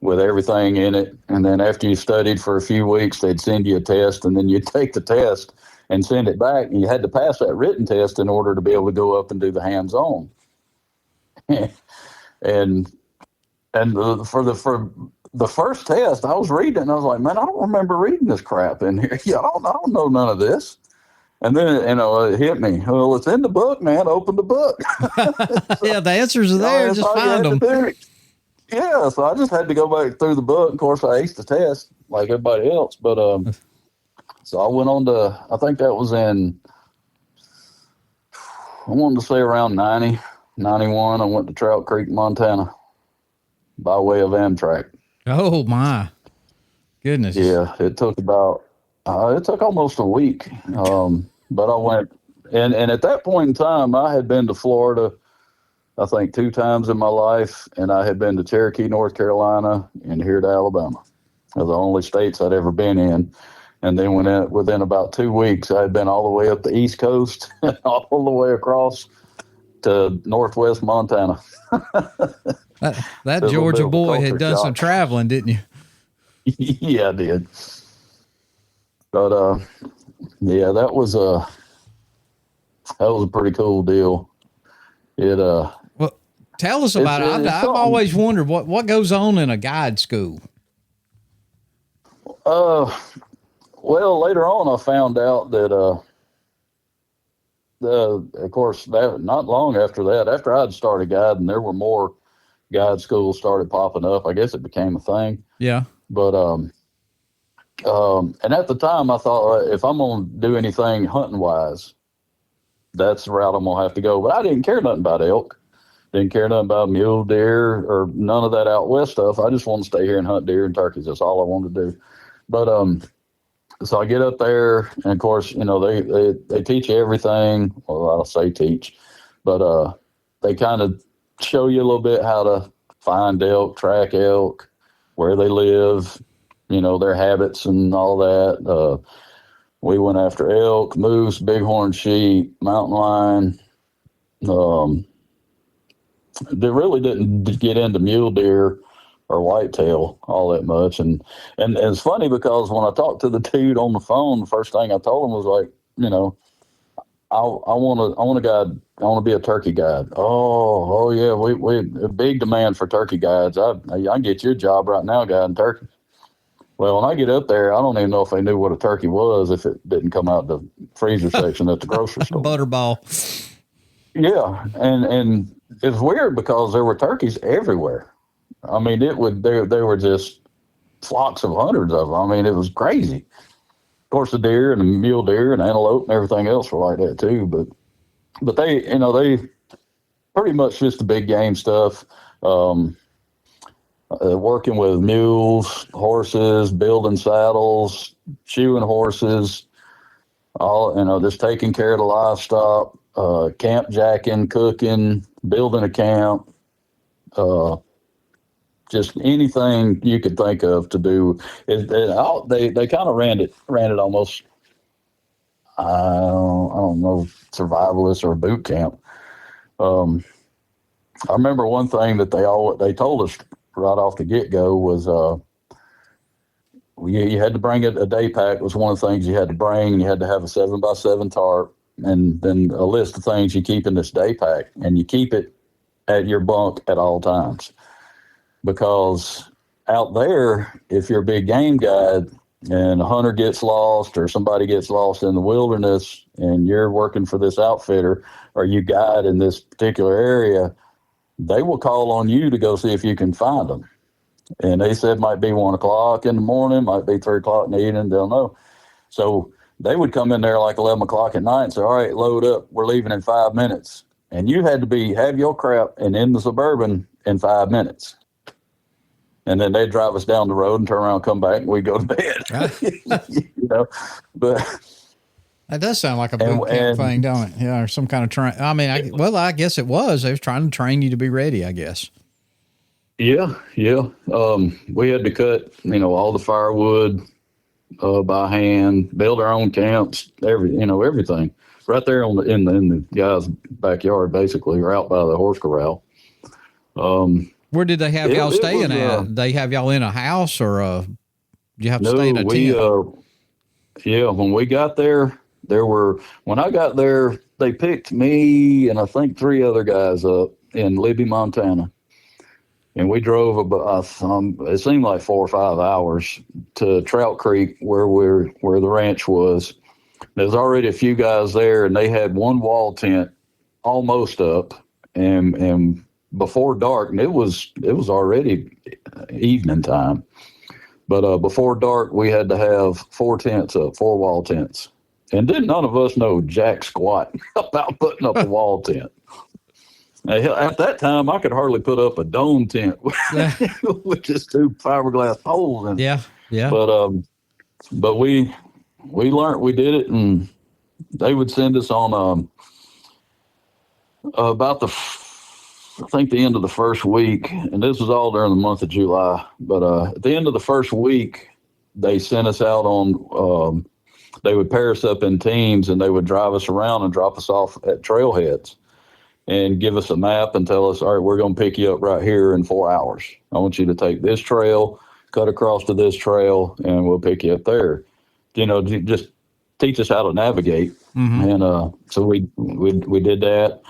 with everything in it. And then after you studied for a few weeks, they'd send you a test, and then you'd take the test and send it back. And you had to pass that written test in order to be able to go up and do the hands-on. and for the first test, I was reading, and I was like, man, I don't remember reading this crap in here. Yeah, I don't know none of this. And then, it hit me. Well, it's in the book, man. Open the book. Yeah, the answers are there. Just find them. Yeah, so I just had to go back through the book. Of course, I aced the test like everybody else. But so I went on to, I think that was I wanted to say around 90, 91. I went to Trout Creek, Montana by way of Amtrak. Oh, my goodness. Yeah, it took almost a week. But I went, and at that point in time, I had been to Florida, I think 2 times in my life, and I had been to Cherokee, North Carolina, and here to Alabama. They're the only states I'd ever been in. And then within about 2 weeks, I had been all the way up the East Coast, all the way across to Northwest Montana. That Georgia boy had done some traveling, didn't you? Yeah, I did. But yeah, that was a pretty cool deal. Well, tell us about it. I've always wondered what goes on in a guide school. Well, later on, I found out that of course, that not long after that, after I'd started guiding, there were more guide schools started popping up. I guess it became a thing. Yeah. But and at the time, I thought if I'm gonna do anything hunting wise, that's the route I'm gonna have to go. But I didn't care nothing about elk, didn't care nothing about mule deer or none of that out west stuff. I just wanted to stay here and hunt deer and turkeys. That's all I wanted to do. But so I get up there, and of course, they teach you everything. Well, I'll say teach, but they kind of show you a little bit how to find elk, track elk, where they live, their habits and all that. We went after elk, moose, bighorn sheep, mountain lion. They really didn't get into mule deer or whitetail all that much. And it's funny because when I talked to the dude on the phone, the first thing I told him was like, I want to be a turkey guide. Oh yeah. We a big demand for turkey guides. I can get you a job right now guiding turkey. Well, when I get up there, I don't even know if they knew what a turkey was if it didn't come out the freezer section at the grocery store. Butterball. Yeah. And it's weird because there were turkeys everywhere. I mean, they were just flocks of hundreds of them. I mean, it was crazy. Of course, the deer and the mule deer and antelope and everything else were like that too. But they pretty much just the big game stuff. Working with mules, horses, building saddles, shoeing horses, all, just taking care of the livestock, camp jacking, cooking, building a camp, just anything you could think of to do. They kind of ran it almost, I don't know, survivalist or boot camp. I remember one thing that they told us right off the get go was you had to bring a day pack was one of the things you had to bring. You had to have a 7x7 tarp, and then a list of things you keep in this day pack, and you keep it at your bunk at all times, because out there, if you're a big game guide and a hunter gets lost or somebody gets lost in the wilderness and you're working for this outfitter or you guide in this particular area, they will call on you to go see if you can find them. And they said might be 1 o'clock in the morning, might be 3 o'clock in the evening, they'll know. So they would come in there like 11 o'clock at night and say, all right, load up, we're leaving in 5 minutes. And you had to have your crap and in the Suburban in 5 minutes. And then they'd drive us down the road and turn around, come back, and we'd go to bed. You know, but that does sound like a boot camp thing, don't it? Yeah, or some kind of train. I mean, I guess it was. They was trying to train you to be ready, I guess. Yeah. We had to cut, all the firewood by hand, build our own camps, everything right there in the guy's backyard, basically, or out by the horse corral. Where did they have y'all staying at? They have y'all in a house, or did you have to stay in a tent? When we got there, when I got there, they picked me and I think 3 other guys up in Libby, Montana. And we drove about, it seemed like 4 or 5 hours to Trout Creek, where the ranch was. There's already a few guys there, and they had one wall tent almost up, and before dark, and it was already evening time. But before dark, we had to have 4 tents up, 4 wall tents. And then none of us know jack squat about putting up a wall tent. At that time, I could hardly put up a dome tent with just 2 fiberglass poles in it. Yeah. But we learned, we did it, and they would send us on about I think the end of the first week, and this was all during the month of July. But at the end of the first week, they sent us out on. They would pair us up in teams, and they would drive us around and drop us off at trailheads, and give us a map and tell us, all right, we're going to pick you up right here in 4 hours. I want you to take this trail, cut across to this trail, and we'll pick you up there. Just teach us how to navigate. Mm-hmm. And so we did that.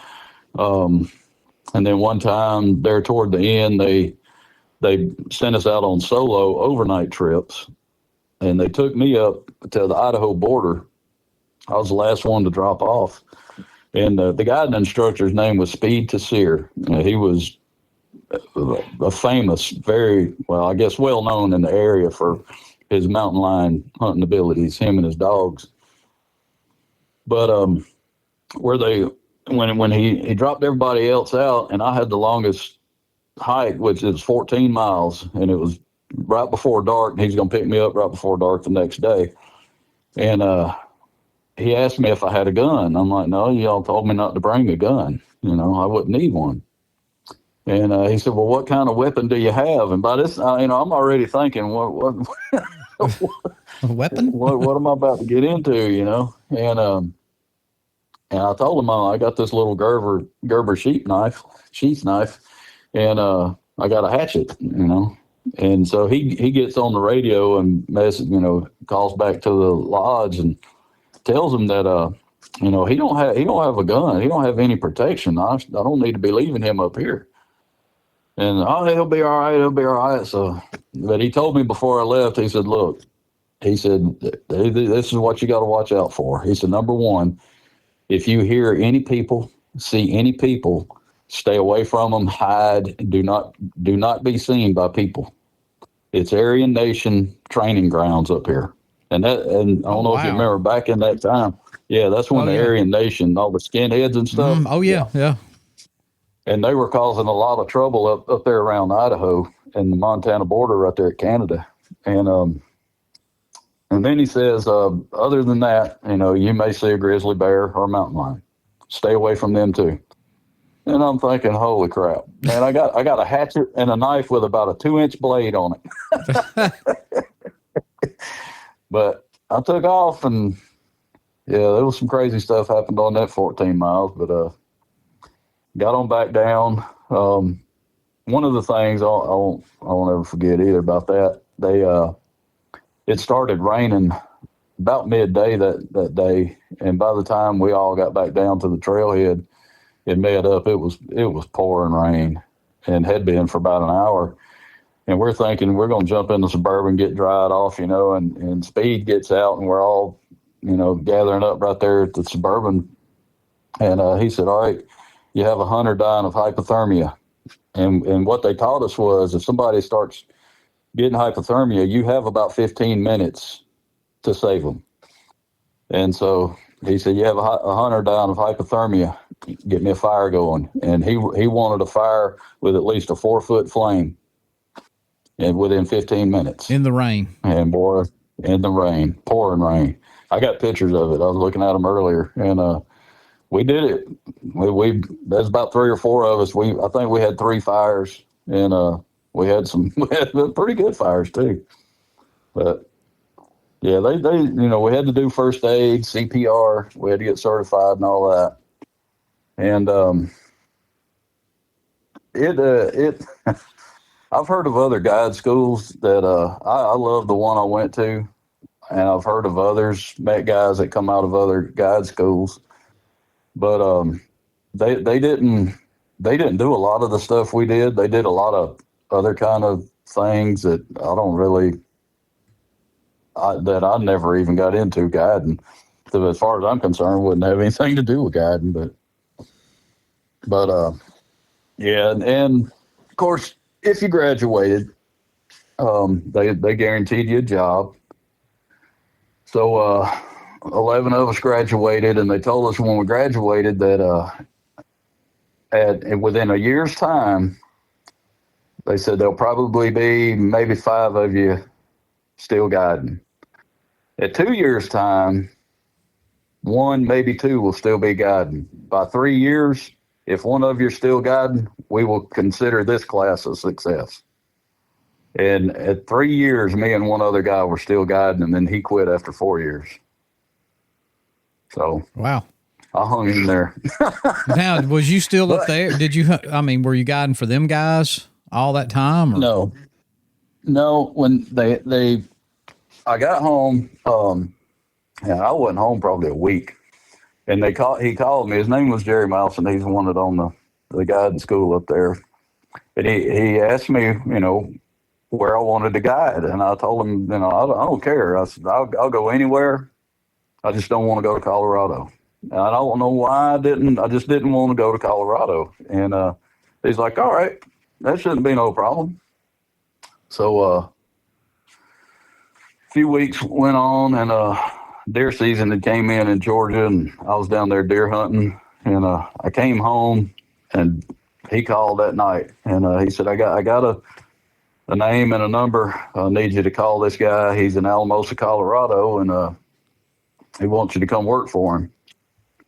And then one time there toward the end, they sent us out on solo overnight trips, and they took me up to the Idaho border. I was the last one to drop off. And the guiding instructor's name was Speed to Sear. He was a famous, very, I guess well known in the area for his mountain lion hunting abilities, him and his dogs. But when he dropped everybody else out, and I had the longest hike, which is 14 miles, and it was right before dark, and he's going to pick me up right before dark the next day. And he asked me if I had a gun. I'm like, no, y'all told me not to bring a gun. I wouldn't need one. And he said, well, what kind of weapon do you have? And by this, I'm already thinking, what a weapon? What am I about to get into? And I told him, I got this little Gerber sheath knife, and I got a hatchet. And so he gets on the radio and calls back to the lodge and tells him that he don't have a gun, he don't have any protection. I don't need to be leaving him up here. And he'll be all right. So, but he told me before I left, he said, look, this is what you got to watch out for. He said, number one, if you hear any people, see any people, stay away from them, hide, do not be seen by people. It's Aryan Nation training grounds up here. And I don't know if you remember back in that time. Yeah, that's when the Aryan Nation, all the skinheads and stuff. Yeah. And they were causing a lot of trouble up there around Idaho and the Montana border right there at Canada. And then he says, other than that, you may see a grizzly bear or a mountain lion. Stay away from them too. And I'm thinking, holy crap, man, I got a hatchet and a knife with about a 2-inch blade on it. But I took off, and there was some crazy stuff happened on that 14 miles, but got on back down. And one of the things I won't ever forget either about that. It started raining about midday that day, and by the time we all got back down to the trailhead and met up, it was pouring rain, and had been for about an hour. And we're thinking we're going to jump in the Suburban, get dried off, and Speed gets out, and we're all, gathering up right there at the Suburban. And he said, "All right, you have a hunter dying of hypothermia." And what they taught us was, if somebody starts getting hypothermia, you have about 15 minutes to save them. And so he said, "You have a hunter dying of hypothermia. Get me a fire going." And he wanted a fire with at least a 4-foot flame, and within 15 minutes. In the rain. And boy, in the rain, pouring rain. I got pictures of it. I was looking at them earlier, and we did it. We there's about 3 or 4 of us. I think we had 3 fires, and we had pretty good fires too. But yeah, they we had to do first aid, CPR. We had to get certified and all that. And it I've heard of other guide schools that I love the one I went to, and I've heard of others, met guys that come out of other guide schools, but they didn't do a lot of the stuff we did. They did a lot of other kind of things that I never even got into guiding. So as far as I'm concerned, wouldn't have anything to do with guiding, but yeah, and of course, if you graduated, they guaranteed you a job. So 11 of us graduated, and they told us when we graduated that within a year's time, they said there'll probably be maybe 5 of you still guiding. At 2 years' time, 1, maybe 2 will still be guiding. By 3 years, if 1 of you are still guiding, we will consider this class a success. And at 3 years, me and 1 other guy were still guiding, and then he quit after 4 years. So wow, I hung in there. Now, was you still up there? Did you? I mean, were you guiding for them guys all that time? Or? No. When I got home, and I wasn't home probably a week, and he called me. His name was Jerry Mouse, and he's the one that owned the guiding school up there. And he asked me, where I wanted to guide, and I told him, I don't care. I said, I'll go anywhere. I just don't want to go to Colorado. And I don't know why I didn't. I just didn't want to go to Colorado. And he's like, "All right, that shouldn't be no problem." So a few weeks went on, and deer season had came in Georgia, and I was down there deer hunting. And I came home, and he called that night, and he said, I got a name and a number. I need you to call this guy. He's in Alamosa, Colorado, and he wants you to come work for him.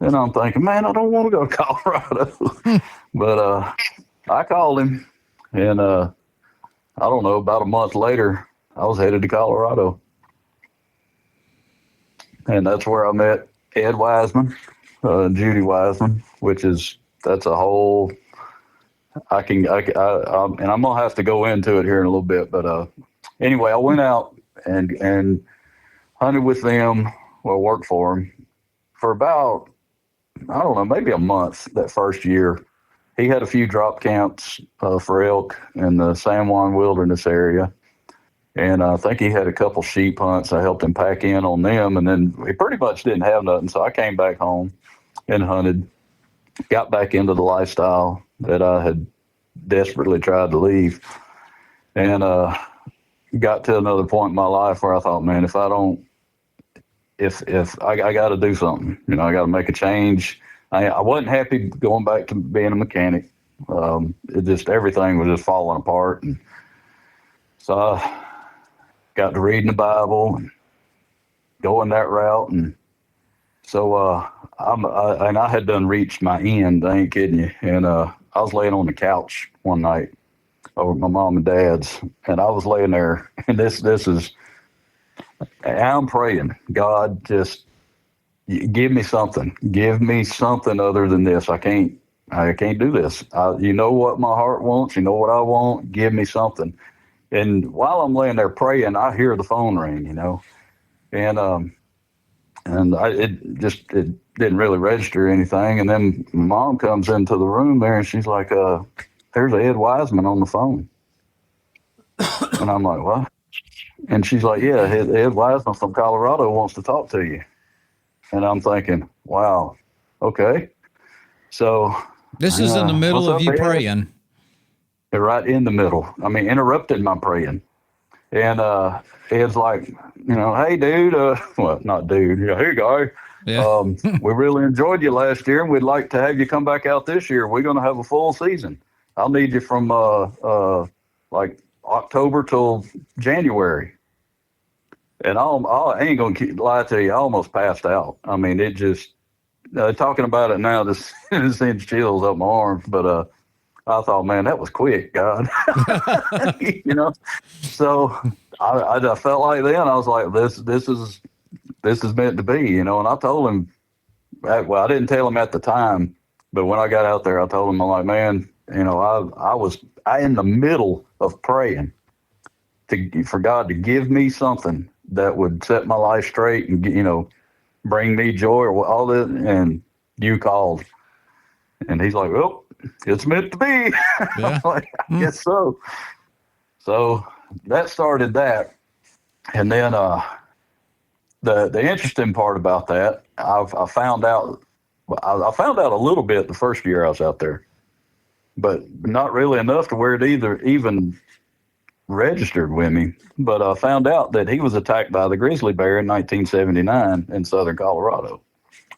And I'm thinking, man, I don't want to go to Colorado. But I called him, and I don't know, about a month later, I was headed to Colorado. And that's where I met Ed Wiseman, Judy Wiseman, that's a whole, and I'm going to have to go into it here in a little bit. But anyway, I went out and hunted with them, worked for them for about, I don't know, maybe a month that first year. He had a few drop camps for elk in the San Juan Wilderness area. And I think he had a couple sheep hunts. I helped him pack in on them. And then he pretty much didn't have nothing. So I came back home and hunted, got back into the lifestyle that I had desperately tried to leave. And got to another point in my life where I thought, man, if I got to do something, I got to make a change. I wasn't happy going back to being a mechanic. Everything was just falling apart. And so I got to reading the Bible and going that route. And so I had done reached my end. I ain't kidding you. And I was laying on the couch one night over at my mom and dad's, and I was laying there, and I'm praying, God, just give me something other than this. I can't I can't do this. You know what my heart wants. You know what I want. Give me something. And while I'm laying there praying, I hear the phone ring, it didn't really register anything. And then Mom comes into the room there, and she's like, "There's Ed Wiseman on the phone." And I'm like, "What?" And she's like, "Yeah, Ed Wiseman from Colorado wants to talk to you." And I'm thinking, "Wow, okay." So this is in the middle of you praying. Right in the middle. I mean, interrupted my praying. And Ed's like, "Hey, dude." Well, not dude. "Hey, guy. Yeah. We really enjoyed you last year, and we'd like to have you come back out this year. We're going to have a full season. I'll need you from like October till January." And I ain't going to lie to you. I almost passed out. I mean, it just talking about it now, this sends chills up my arms. But I thought, man, that was quick, God. So I felt like then I was like, this is meant to be, And I told him, well, I didn't tell him at the time, but when I got out there, I told him, I'm like, man, I was in the middle of praying for God to give me something that would set my life straight and bring me joy or all that, and you called, and he's like, well, it's meant to be. Yeah. Like, I guess so. So that started that. And then the interesting part about that, I found out a little bit the first year I was out there, but not really enough to where it even registered with me. But I found out that he was attacked by the grizzly bear in 1979 in southern Colorado,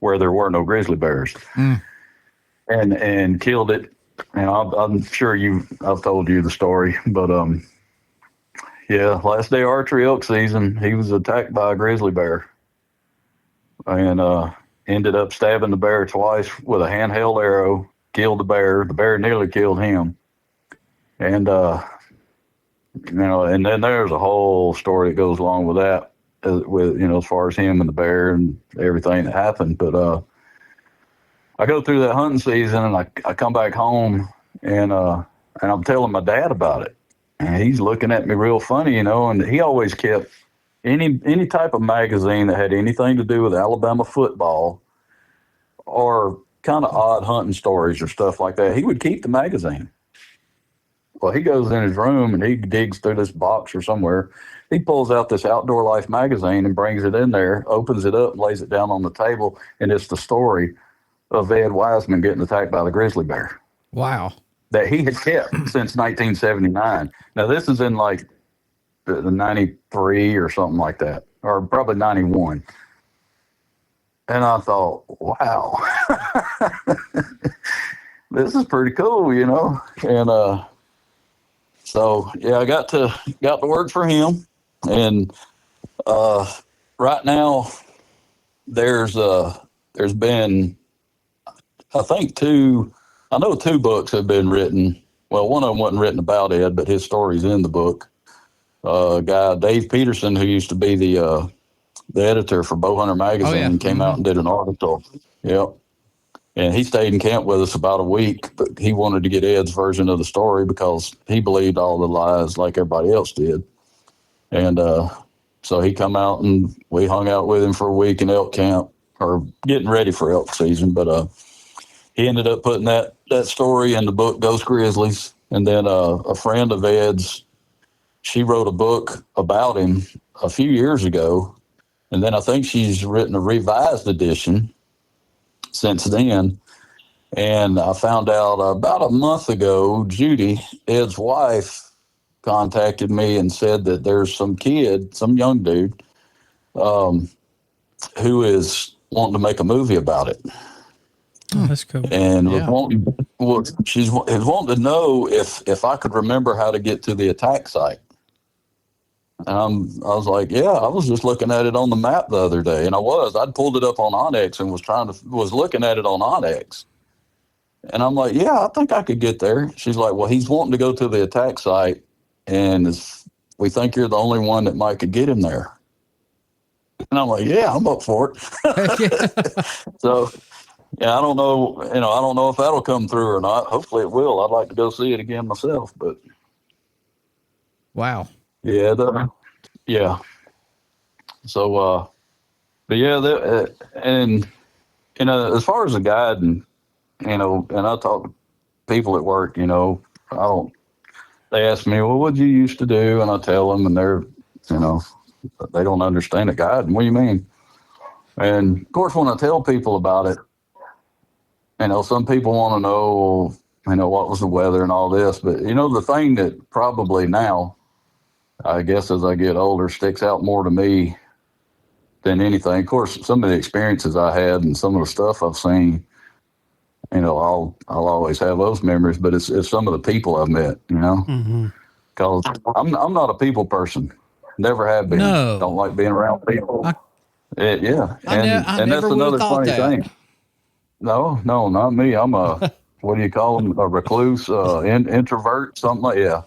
where there were no grizzly bears, and killed it. And I'm sure I've told you the story, but yeah, last day of archery elk season, he was attacked by a grizzly bear, and ended up stabbing the bear twice with a handheld arrow. Killed the bear. The bear nearly killed him, and and then there's a whole story that goes along with that, with as far as him and the bear and everything that happened. But I go through that hunting season, and I come back home, and I'm telling my dad about it, and he's looking at me real funny, and he always kept any type of magazine that had anything to do with Alabama football or kind of odd hunting stories or stuff like that. He would keep the magazine. Well, he goes in his room and he digs through this box or somewhere. He pulls out this Outdoor Life magazine and brings it in there, opens it up, and lays it down on the table, and it's the story of Ed Wiseman getting attacked by the grizzly bear. Wow. That he had kept since 1979. Now, this is in like the 93 or something like that, or probably 91. And I thought, wow, this is pretty cool, And so yeah, I got to work for him, and right now there's been, I think two books have been written. Well, one of them wasn't written about Ed, but his story's in the book. Guy Dave Peterson, who used to be the editor for Bowhunter magazine, came out and did an article. Yep. And he stayed in camp with us about a week, but he wanted to get Ed's version of the story because he believed all the lies like everybody else did. And so he come out and we hung out with him for a week in elk camp, or getting ready for elk season. But he ended up putting that story in the book Ghost Grizzlies. And then a friend of Ed's, she wrote a book about him a few years ago. And then I think she's written a revised edition since then. And I found out about a month ago, Judy, Ed's wife, contacted me and said that there's some young dude, who is wanting to make a movie about it. Oh, that's cool. And she's wanting to know if I could remember how to get to the attack site. And I was like, yeah, I was just looking at it on the map the other day. And I'd pulled it up on Onyx and was looking at it on Onyx. And I'm like, yeah, I think I could get there. She's like, well, he's wanting to go to the attack site, and we think you're the only one that might could get him there. And I'm like, yeah, I'm up for it. So Yeah, I don't know. I don't know if that'll come through or not. Hopefully it will. I'd like to go see it again myself. But Wow. yeah, yeah. So, but yeah, and as far as the guide, and and I talk to people at work. I don't. They ask me, well, what did you used to do? And I tell them, and you know, they don't understand a guide. What do you mean? And of course, when I tell people about it, some people want to know, what was the weather and all this. But the thing that probably now, I guess, as I get older, sticks out more to me than anything. Of course, some of the experiences I had and some of the stuff I've seen, I'll always have those memories. But it's some of the people I've met, Mm-hmm. because I'm not a people person. Never have been. Don't No. like being around people. Yeah, I and that's never would have another thought funny that. thing. No, not me. I'm a what do you call them? A recluse, introvert, something like. Yeah.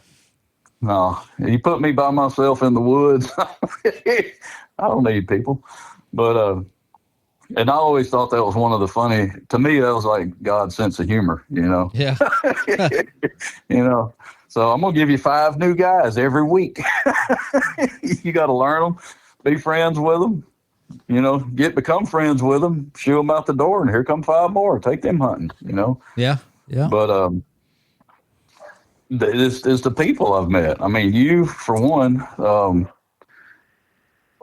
No, you put me by myself in the woods. I don't need people. But and I always thought that was one of the funny. To me, that was like God's sense of humor. Yeah. You know. So I'm gonna give you 5 new guys every week. You got to learn them, be friends with them. Become friends with them, shoo them out the door, and here come 5 more. Take them hunting. Yeah. Yeah. But it's the people I've met. I mean, you for one.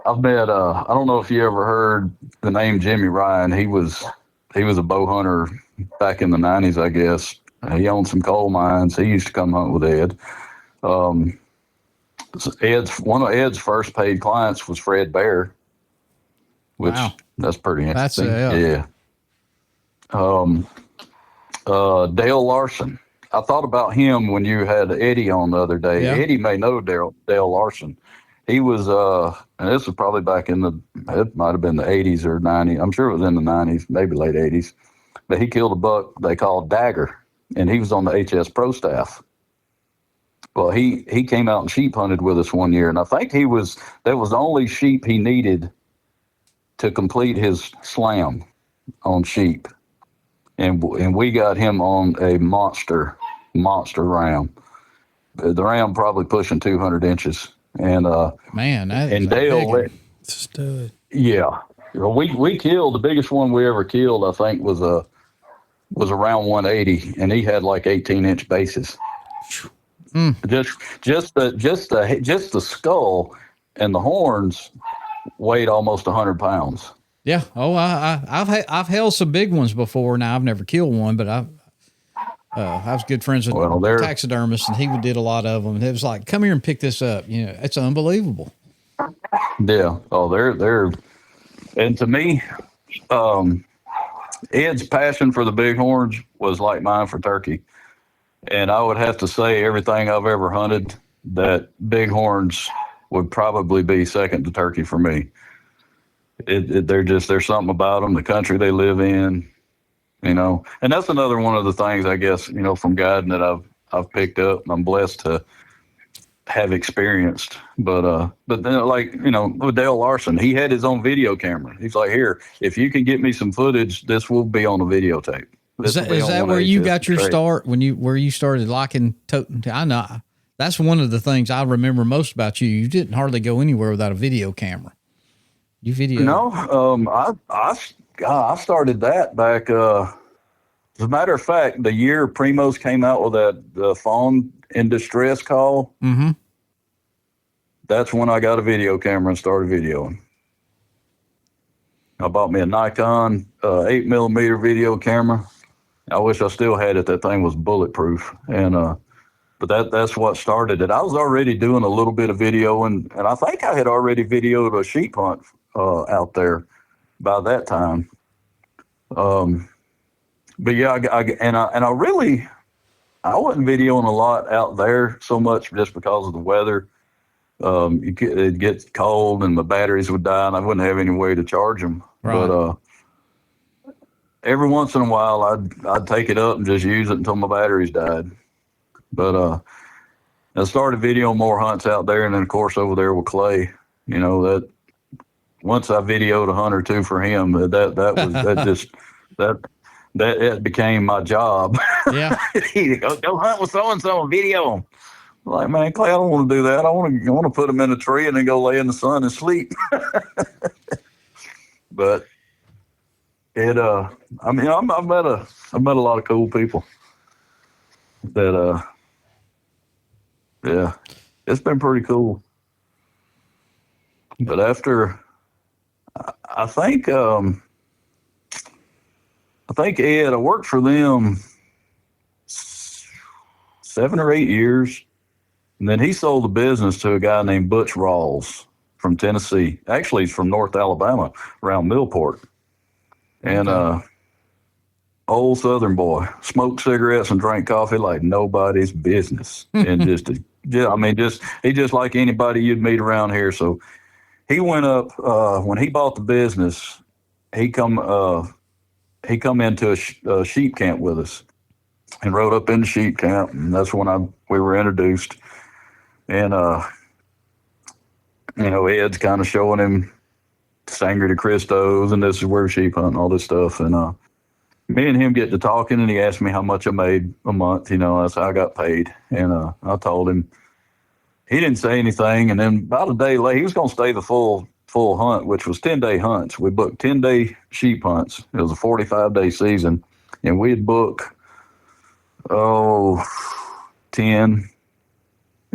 I've met. I don't know if you ever heard the name Jimmy Ryan. He was a bow hunter back in the '90s, I guess. He owned some coal mines. He used to come hunt with Ed. Um, one of Ed's first paid clients was Fred Bear, which Wow. that's pretty That's interesting. yeah. Yeah. Um, Dale Larson. I thought about him when you had Eddie on the other day. Yeah. Eddie may know Dale Larson. He was, and this was probably back it might have been the 80s or 90s. I'm sure it was in the 90s, maybe late 80s. But he killed a buck they called Dagger, and he was on the HS Pro staff. Well, he came out and sheep hunted with us one year, and I think that was the only sheep he needed to complete his slam on sheep. And we got him on a monster ram. The ram probably pushing 200 inches. And Man, that is and a big Dale, one. Stud. yeah, we killed the biggest one we ever killed. I think was around 180, and he had like 18-inch bases. Mm. Just the skull and the horns weighed almost 100 pounds. Yeah. Oh, I've held some big ones before. Now I've never killed one, but I was good friends with They're taxidermist, and he did a lot of them. And it was like, come here and pick this up. It's unbelievable. yeah. Oh, they're and to me, Ed's passion for the bighorns was like mine for turkey. And I would have to say, everything I've ever hunted, that bighorns would probably be second to turkey for me. There's something about them, the country they live in, and that's another one of the things, I guess, from guiding that I've picked up and I'm blessed to have experienced. But then, like, with Dale Larson, he had his own video camera. He's like, here, if you can get me some footage, this will be on the videotape. Is that where you got your start where you started liking toting? I know that's one of the things I remember most about you. You didn't hardly go anywhere without a video camera. You video? No, I started that back. As a matter of fact, the year Primos came out with the phone in distress call. Mm-hmm. That's when I got a video camera and started videoing. I bought me a Nikon 8mm video camera. I wish I still had it. That thing was bulletproof, and but that's what started it. I was already doing a little bit of video, and I think I had already videoed a sheep hunt out there by that time. But yeah, I really wasn't videoing a lot out there so much just because of the weather. It'd get cold and my batteries would die, and I wouldn't have any way to charge them. Right. But every once in a while, I'd take it up and just use it until my batteries died. But I started videoing more hunts out there, and then of course over there with Clay, that once I videoed a hunt or two for him, that that it became my job. Yeah. go hunt with so and so and video them. Like, man, Clay, I don't want to do that. I want to put them in a tree and then go lay in the sun and sleep. But I mean, I've met a lot of cool people that yeah, it's been pretty cool. But after, I think Ed, I worked for them 7 or 8 years, and then he sold the business to a guy named Butch Rawls from Tennessee. Actually, he's from North Alabama, around Millport, and old Southern boy, smoked cigarettes and drank coffee like nobody's business, and he's just like anybody you'd meet around here. So he went up when he bought the business. He come into a sheep camp with us, and rode up in the sheep camp, and that's when we were introduced. And Ed's kind of showing him Sangre de Cristos, and this is where sheep hunt and all this stuff. And me and him get to talking, and he asked me how much I made a month. That's how I got paid. And I told him. He didn't say anything, and then about a day later, he was going to stay the full hunt, which was 10-day hunts. We booked 10-day sheep hunts. It was a 45-day season, and we'd book 10,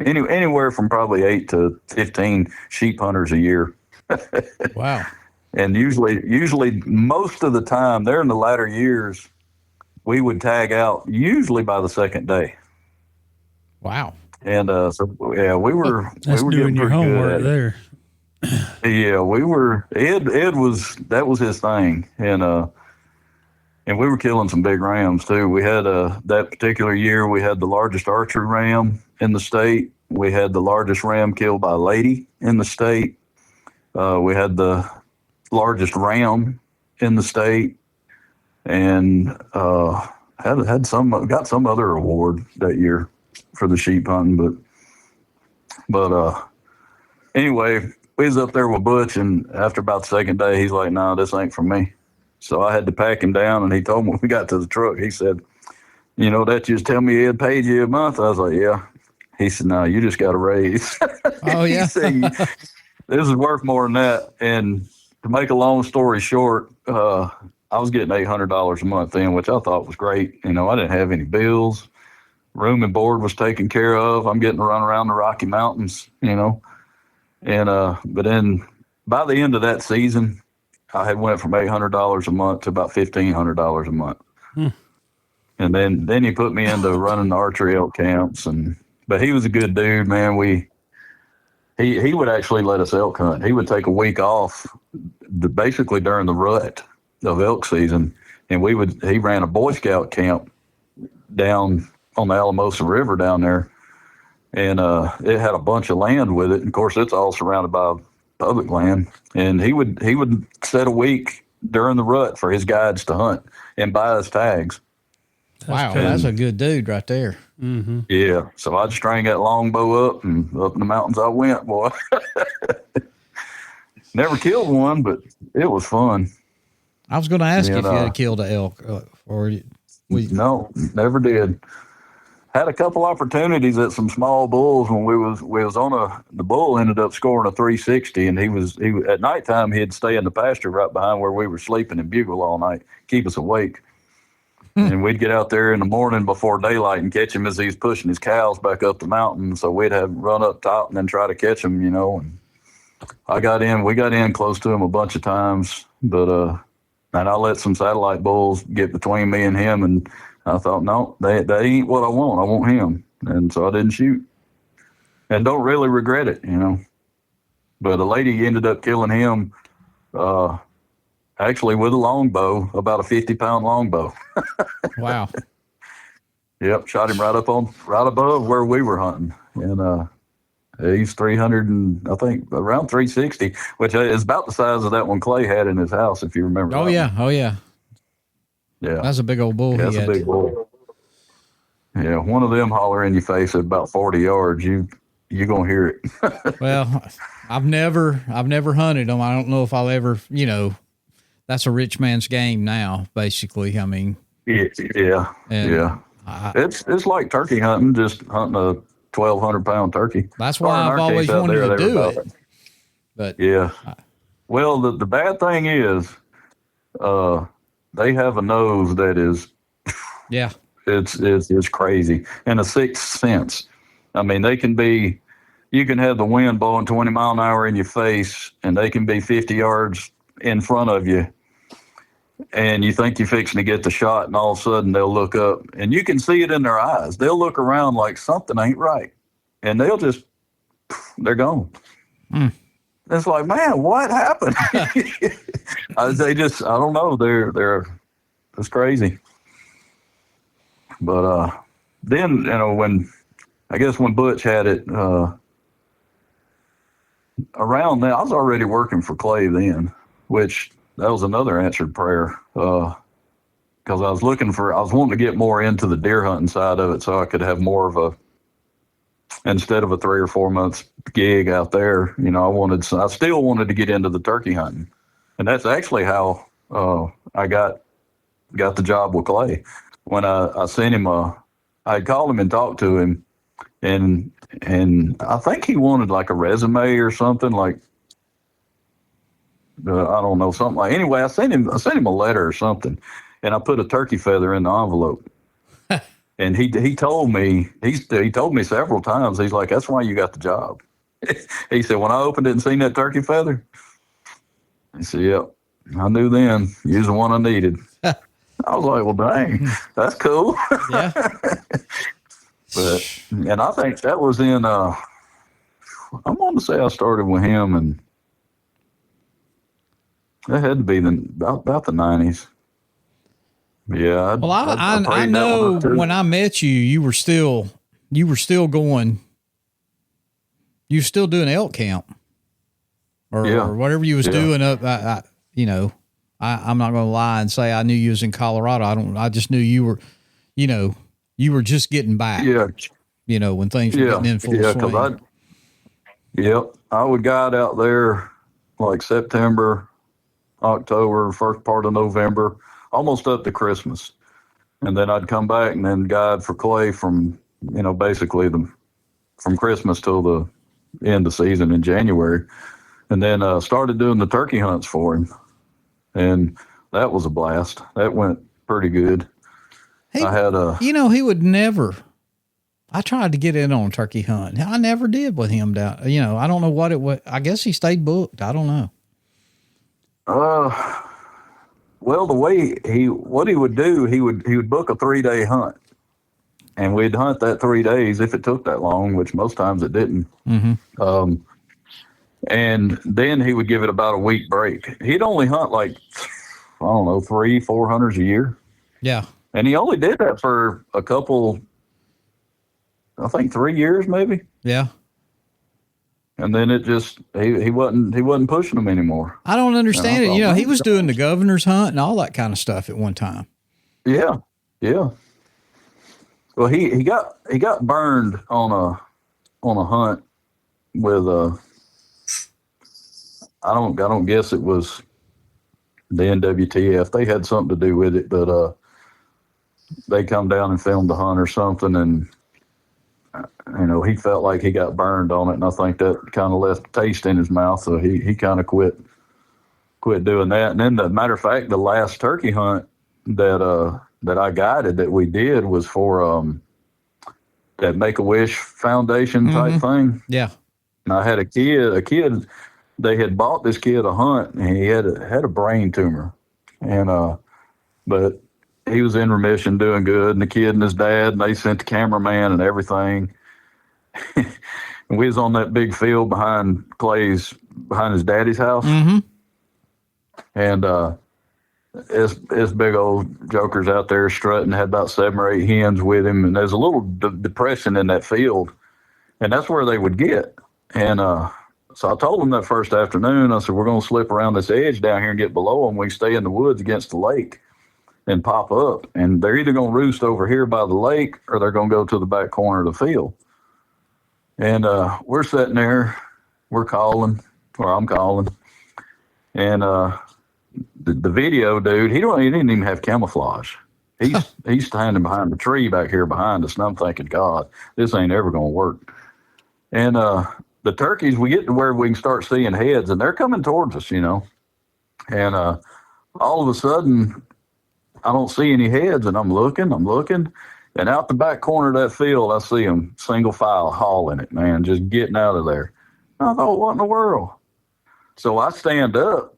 anywhere from probably 8 to 15 sheep hunters a year. Wow. And usually most of the time, there in the latter years, we would tag out usually by the second day. Wow. And so yeah, we were doing your homework there. Yeah, we were. Ed that was his thing, and we were killing some big rams too. We had that particular year we had the largest archery ram in the state. We had the largest ram killed by a lady in the state. We had the largest ram in the state, and got some other award that year for the sheep hunting. But anyway, we was up there with Butch, and after about the second day, he's like, "No, this ain't for me." So I had to pack him down, and he told me when we got to the truck, he said, "That just tell me Ed paid you a month." I was like, "Yeah." He said, "No, you just got a raise." Oh, yeah. He said, "This is worth more than that." And to make a long story short, I was getting $800 a month in, which I thought was great. I didn't have any bills. Room and board was taken care of. I'm getting to run around the Rocky Mountains, And but then by the end of that season, I had went from $800 a month to about $1,500 a month. And then he put me into running the archery elk camps, but he was a good dude, man. He would actually let us elk hunt. He would take a week off, basically during the rut of elk season, and he ran a Boy Scout camp down on the Alamosa River down there, and it had a bunch of land with it. And of course, it's all surrounded by public land. And he would set a week during the rut for his guides to hunt and buy us tags. Wow, that's a good dude right there. Mm-hmm. Yeah, so I'd string that longbow up, and up in the mountains I went, boy. Never killed one, but it was fun. I was going to ask you if you had killed an elk, No, never did. Had a couple opportunities at some small bulls when we was on the bull ended up scoring a 360, and he at nighttime he'd stay in the pasture right behind where we were sleeping and bugle all night, keep us awake. And we'd get out there in the morning before daylight and catch him as he's pushing his cows back up the mountain. So we'd have run up top and then try to catch him, and we got in close to him a bunch of times, but and I let some satellite bulls get between me and him, and I thought, no, that ain't what I want. I want him. And so I didn't shoot. And don't really regret it, But a lady ended up killing him, actually with a longbow, about a 50-pound longbow. Wow. Yep, shot him right above where we were hunting. And he's 300 and I think around 360, which is about the size of that one Clay had in his house, if you remember. Oh, yeah. Oh, yeah. Yeah. That's a big old bull. Yeah, that's a big bull. Yeah, one of them holler in your face at about 40 yards, you're going to hear it. Well, I've never hunted them. I don't know if I'll ever, that's a rich man's game now, basically. I mean, Yeah. And Yeah. It's like turkey hunting, just hunting a 1,200-pound turkey. that's Or why in I've our always case out wanted there, to they were do about it. But Yeah. Well, the bad thing is, they have a nose that is yeah, it's crazy, and a sixth sense. I mean, they can be. You can have the wind blowing 20 mile an hour in your face, and they can be 50 yards in front of you, and you think you're fixing to get the shot, and all of a sudden they'll look up, and you can see it in their eyes. They'll look around like something ain't right, and they're gone. Mm. It's like, man, what happened? I don't know. It's crazy. But then, when Butch had it, around then, I was already working for Clay then, which that was another answered prayer. Because I was wanting to get more into the deer hunting side of it, so I could have more of instead of a 3 or 4 months gig out there. I still wanted to get into the turkey hunting, and that's actually how I got the job with Clay. When I sent him I called him and talked to him, and I think he wanted like a resume or something, like I don't know, something like. Anyway, I sent him a letter or something, and I put a turkey feather in the envelope. And he told me he told me several times, he's like, that's why you got the job. He said, when I opened it and seen that turkey feather, he said, yep, I knew then you was the one I needed. I was like, well, dang, that's cool. yeah. And I think that was in I'm going to say I started with him, and that had to be about the 90s. Yeah. Well, I know when I met you, you were still going. You were still doing elk camp, or whatever you was doing up. I'm not going to lie and say I knew you was in Colorado. I just knew you were, you were just getting back. Yeah. When things were getting in full swing. I would guide out there like September, October, first part of November, almost up to Christmas. And then I'd come back and then guide for Clay from, basically from Christmas till the end of season in January. And then started doing the turkey hunts for him. And that was a blast. That went pretty good. I had he would never. I tried to get in on a turkey hunt. I never did with him down. I don't know what it was. I guess he stayed booked. I don't know. Well, the way what he would do, he would book a 3-day hunt, and we'd hunt that 3 days if it took that long, which most times it didn't. Mm-hmm. And then he would give it about a week break. He'd only hunt like, I don't know, 300-400 a year. Yeah. And he only did that for a couple, I think 3 years maybe. Yeah. And then it just he wasn't pushing them anymore. I don't understand it. He was doing the governor's hunt and all that kind of stuff at one time. Yeah. Yeah. Well, he got burned on a hunt with I don't guess it was the NWTF. They had something to do with it, but they come down and filmed the hunt or something, and he felt like he got burned on it, and I think that kind of left a taste in his mouth, so he kind of quit doing that. And then, the matter of fact, the last turkey hunt that I guided that we did was for that Make-A-Wish Foundation type thing. Yeah. And I had a kid. They had bought this kid a hunt, and he had a brain tumor, and but he was in remission, doing good. And the kid and his dad, and they sent the cameraman and everything. And we was on that big field behind his daddy's house. Mm-hmm. And this big old joker's out there strutting, had about 7 or 8 hens with him. And there's a little depression in that field, and that's where they would get. And so I told them that first afternoon, I said, we're going to slip around this edge down here and get below them. We stay in the woods against the lake and pop up. And they're either going to roost over here by the lake, or they're going to go to the back corner of the field. And we're sitting there, we're calling, or I'm calling. And the video dude, he didn't even have camouflage. He's standing behind the tree back here behind us, and I'm thinking, God, this ain't ever gonna work. And the turkeys, we get to where we can start seeing heads, and they're coming towards us, And all of a sudden, I don't see any heads, and I'm looking, and out the back corner of that field, I see them single file hauling it, man, just getting out of there. I thought, what in the world? So I stand up,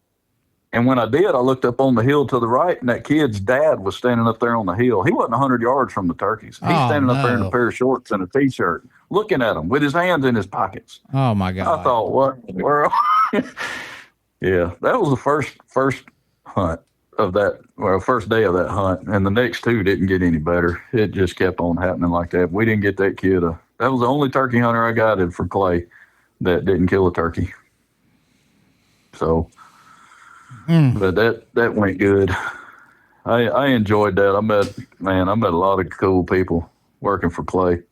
and when I did, I looked up on the hill to the right, and that kid's dad was standing up there on the hill. He wasn't 100 yards from the turkeys. He's standing up there in a pair of shorts and a T-shirt, looking at them with his hands in his pockets. Oh, my God. I thought, what in the world? Yeah, that was the first hunt of that, first day of that hunt, and the next two didn't get any better. It just kept on happening like that. We didn't get that kid. That was the only turkey hunter I got for Clay that didn't kill a turkey. So, but that went good. I enjoyed that. I met a lot of cool people working for Clay.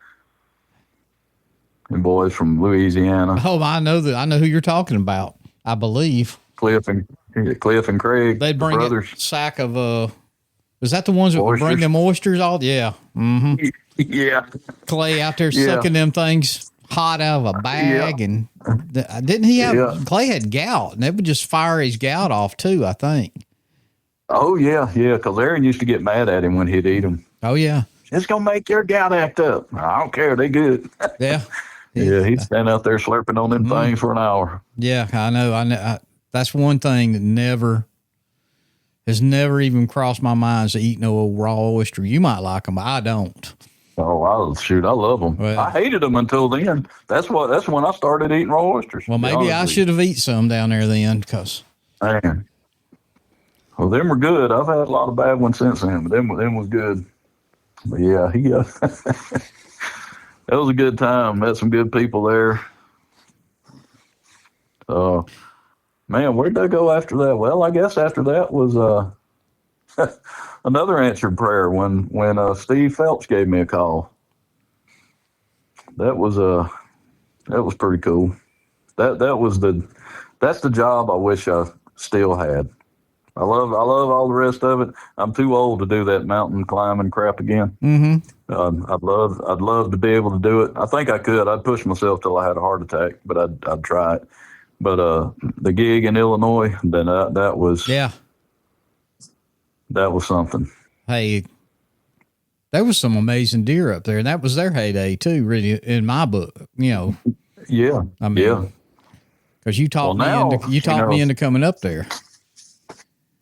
And boys from Louisiana. Oh, I know who you're talking about. I believe Cliff and Craig. They'd bring a sack of was that the ones that would bring them oysters all? Yeah. Mm-hmm. Yeah. Clay out there sucking them things hot out of a bag, and didn't he have Clay had gout, and they would just fire his gout off too, I think. Oh yeah, because Aaron used to get mad at him when he'd eat them. Oh yeah, it's gonna make your gout act up. I don't care, they good. Yeah. Yeah, he'd stand out there slurping on them things for an hour. Yeah, I know. That's one thing that has never even crossed my mind is to eat no old raw oyster. You might like them, but I don't. Oh, I love them. Well, I hated them until then. That's when I started eating raw oysters. Well, maybe I should have eaten some down there then, because. Man. Well, them were good. I've had a lot of bad ones since then, but them was good. But yeah, that was a good time. Met some good people there. Man, where'd they go after that? Well, I guess after that was another answered prayer when Steve Phelps gave me a call. That was pretty cool. That's the job I wish I still had. I love all the rest of it. I'm too old to do that mountain climbing crap again. Mm-hmm. I'd love to be able to do it. I think I could. I'd push myself till I had a heart attack, but I'd try it. But the gig in Illinois, then that was something. Hey, there was some amazing deer up there, and that was their heyday too. Really, in my book, Yeah, I mean, because you talked me into coming up there.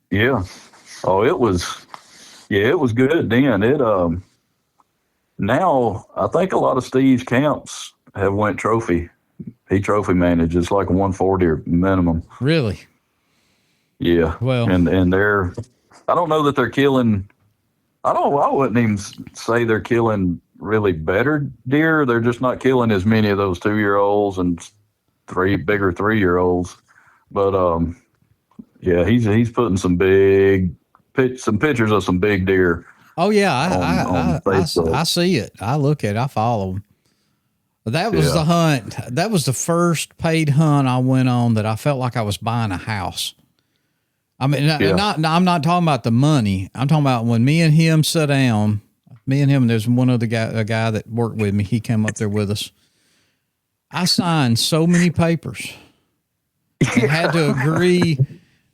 Yeah. Oh, it was good then. Now I think a lot of Steve's camps have went trophy. He trophy manages like a 140 or minimum. Really? Yeah. Well, and they're, I don't know that they're killing. I wouldn't even say they're killing really better deer. They're just not killing as many of those 2-year-olds and bigger 3-year-olds. But yeah, he's putting some pictures of some big deer. Oh yeah, I see it. I look at it. I follow them. That was the hunt. That was the first paid hunt I went on that I felt like I was buying a house. I mean, I'm not talking about the money. I'm talking about when me and him sat down. Me and him, there's one other guy, a guy that worked with me. He came up there with us. I signed so many papers. I had to agree,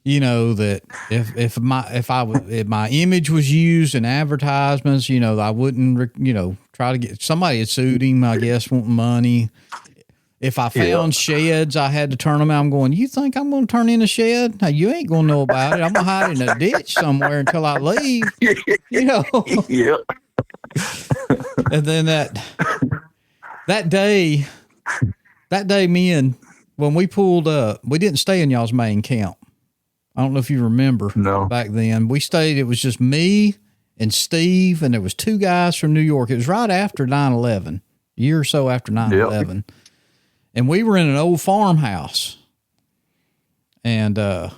that if my image was used in advertisements, I wouldn't, try to get somebody had sued him, I guess, wanting money. If I found sheds, I had to turn them out. I'm going, you think I'm going to turn in a shed? Now, you ain't going to know about it. I'm going to hide in a ditch somewhere until I leave, Yeah. And then that day, when we pulled up, we didn't stay in y'all's main camp. I don't know if you remember. No. Back then. We stayed, it was just me and Steve, and there was 2 guys from New York. It was right after 9/11, a year or so after 9/11. Yep. And we were in an old farmhouse. And now,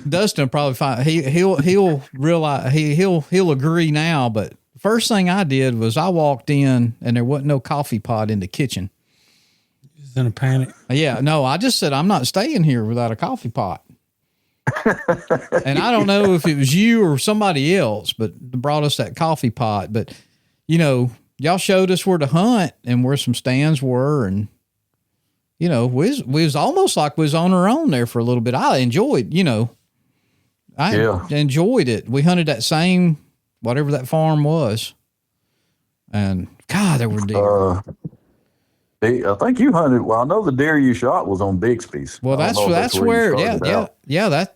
Dustin will probably find he'll realize he'll agree now, but the first thing I did was I walked in and there wasn't no coffee pot in the kitchen. He's in a panic. Yeah, no, I just said I'm not staying here without a coffee pot. And I don't know if it was you or somebody else, but brought us that coffee pot. But, y'all showed us where to hunt and where some stands were. And, we was almost like we was on our own there for a little bit. I enjoyed, I enjoyed it. We hunted that same, whatever that farm was. And, God, there were deer. I think you hunted. Well, I know the deer you shot was on Bixby's. Well, that's where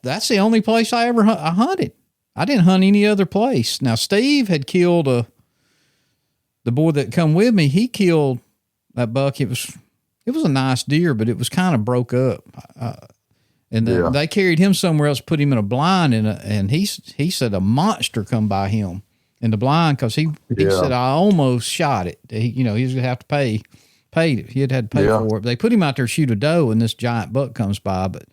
that's the only place I ever hunted. I didn't hunt any other place. Now, Steve had killed the boy that come with me. He killed that buck. It was a nice deer, but it was kind of broke up. And then they carried him somewhere else, put him in a blind, and he said a monster come by him in the blind because he said I almost shot it. He was gonna have to pay. He had to pay for it. They put him out there to shoot a doe, and this giant buck comes by. But,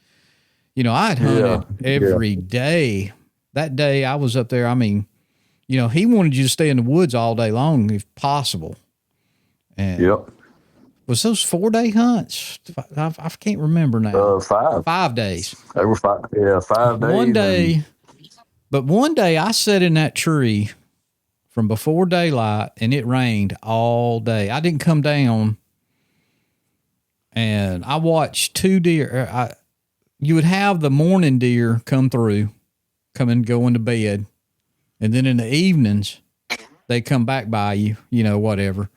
I had hunted every day. That day I was up there, I mean, he wanted you to stay in the woods all day long if possible. And was those 4-day hunts? I can't remember now. 5. 5 days. They were 5. Yeah, 5 days. One day I sat in that tree from before daylight, and it rained all day. I didn't come down. And I watched 2 deer. You would have the morning deer come and go into bed. And then in the evenings, they come back by you, whatever.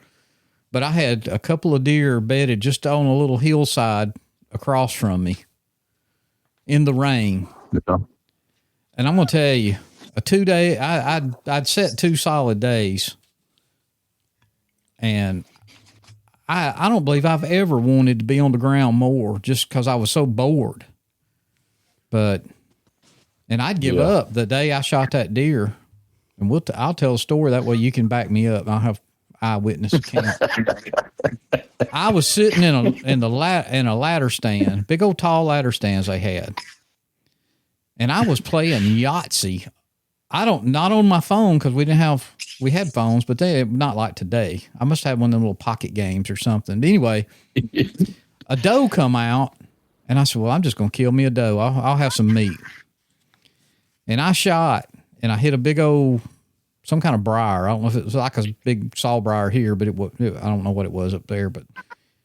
But I had a couple of deer bedded just on a little hillside across from me in the rain. Yeah. And I'm going to tell you, a 2-day, I'd set 2 solid days. And I don't believe I've ever wanted to be on the ground more just because I was so bored. And I'd give up the day I shot that deer. And I'll tell a story that way you can back me up. I'll have eyewitness account. I was sitting in a ladder stand, big old tall ladder stands they had, and I was playing Yahtzee. Not on my phone because we had phones, but they not like today. I must have one of them little pocket games or something. But anyway, a doe come out, and I said, well, I'm just going to kill me a doe. I'll have some meat. And I shot, and I hit a big old, some kind of briar. I don't know if it was like a big sawbriar here, but I don't know what it was up there. But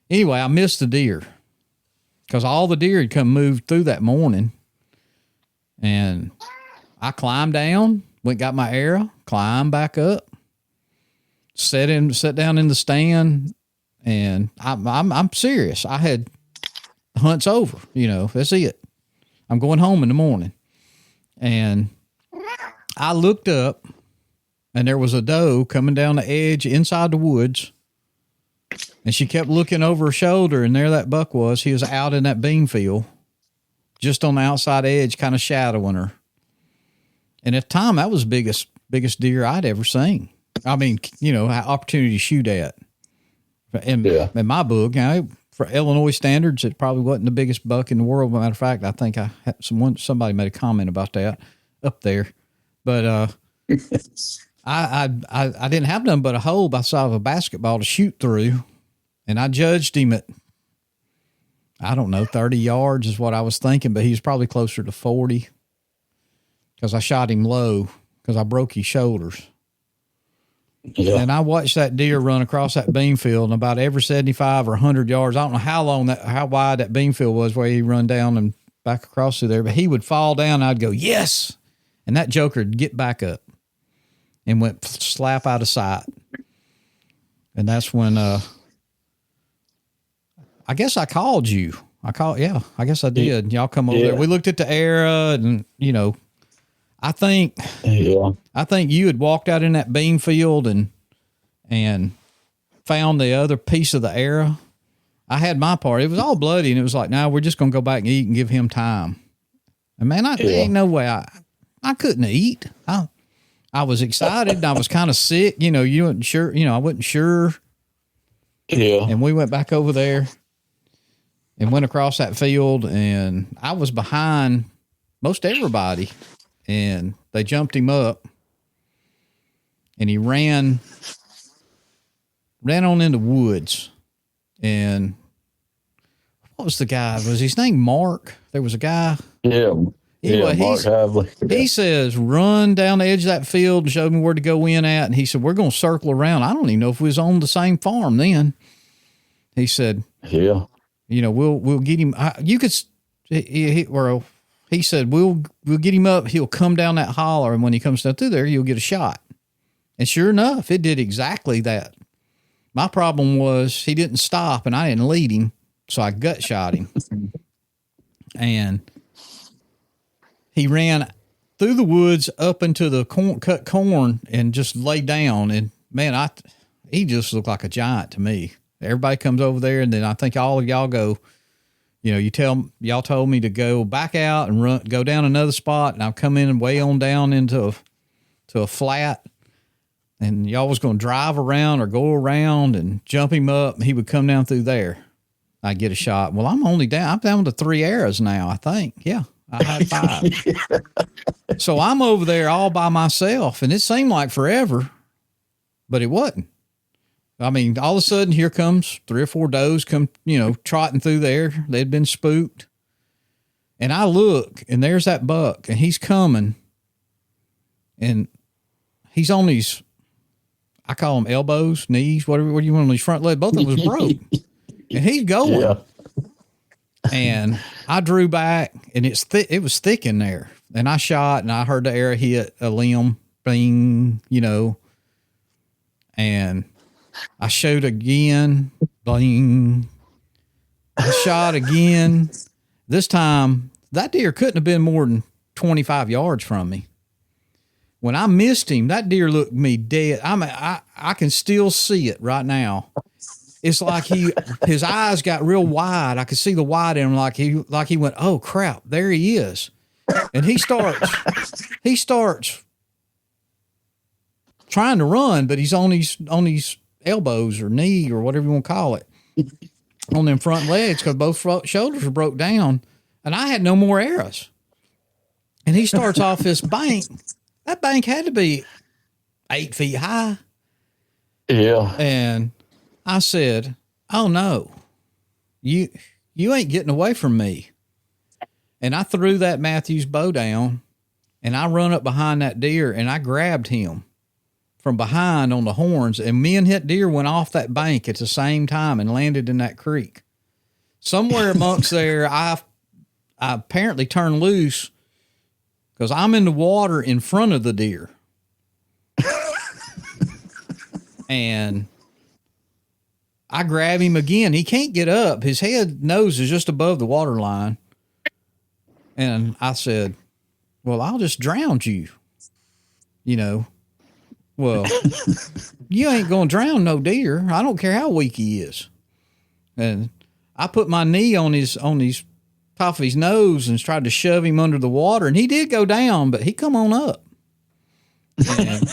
anyway, I missed the deer because all the deer had moved through that morning. And I climbed down, got my arrow, climbed back up, sat down in the stand, and I'm serious. I had hunts over, that's it. I'm going home in the morning. And I looked up, and there was a doe coming down the edge inside the woods, and she kept looking over her shoulder, and there that buck was. He was out in that bean field, just on the outside edge, kind of shadowing her. And at the time, that was the biggest deer I'd ever seen. I mean, opportunity to shoot at. In my book, for Illinois standards, it probably wasn't the biggest buck in the world. Matter of fact, I think I had somebody made a comment about that up there. But I didn't have nothing but a hole by the side of a basketball to shoot through, and I judged him at, I don't know, 30 yards is what I was thinking, but he was probably closer to 40 because I shot him low because I broke his shoulders. Yeah. And I watched that deer run across that bean field, and about every 75 or 100 yards, I don't know how wide that bean field was where he run down and back across through there, but he would fall down, and I'd go, yes! And that joker would get back up and went slap out of sight. And that's when I guess I called you. I guess I did. Y'all come over there. We looked at the era, and I think you had walked out in that bean field and found the other piece of the era. I had my part. It was all bloody, and it was like, no, we're just gonna go back and eat and give him time. And man, there ain't no way I couldn't eat. I was excited, and I was kind of sick. You weren't sure. I wasn't sure. Yeah. And we went back over there and went across that field, and I was behind most everybody, and they jumped him up, and he ran on into woods. And what was the guy? Was his name Mark? There was a guy. Yeah. Anyway, Mark Havley. he says, run down the edge of that field and showed me where to go in at. And he said, we're going to circle around. I don't even know if we was on the same farm then. He said, Yeah. you know, we'll get him. You could, he said, we'll get him up. He'll come down that holler. And when he comes down through there, you'll get a shot. And sure enough, it did exactly that. My problem was he didn't stop and I didn't lead him. So I gut shot him. And he ran through the woods up into the cut corn and just lay down. And man, he just looked like a giant to me. Everybody comes over there, and then I think all of y'all go, you know, y'all told me to go back out and go down another spot, and I'll come in and way on down into a flat, and y'all was going to drive around or go around and jump him up, and he would come down through there. I get a shot. Well, I'm down to 3 arrows now, I think. Yeah, I had 5. So I'm over there all by myself, and it seemed like forever, but it wasn't. I mean, all of a sudden, here comes 3 or 4 does come, you know, trotting through there. They'd been spooked. And I look, and there's that buck, and he's coming. And he's on these, I call them elbows, knees, whatever you want on his front leg. Both of them was broke. And he's going. Yeah. And I drew back, and it was thick in there. And I shot, and I heard the arrow hit a limb, bing, you know. And I showed again, bling. I shot again. This time, that deer couldn't have been more than 25 yards from me. When I missed him, that deer looked me dead. I can still see it right now. It's like his eyes got real wide. I could see the white in him, like he went, oh crap, there he is. And he starts trying to run, but he's on these elbows or knee or whatever you want to call it on them front legs, because both shoulders were broke down, and I had no more arrows. And he starts off this bank. That bank had to be 8 feet high. Yeah. And I said, oh no, you ain't getting away from me. And I threw that Matthews bow down, and I run up behind that deer, and I grabbed him from behind on the horns, and me and that deer went off that bank at the same time and landed in that creek. Somewhere amongst there, I apparently turned loose because I'm in the water in front of the deer. And I grab him again. He can't get up. His nose is just above the water line. And I said, well, I'll just drown you, you know. Well, you ain't going to drown no deer. I don't care how weak he is. And I put my knee on his top of his nose and tried to shove him under the water, and he did go down, but he come on up. And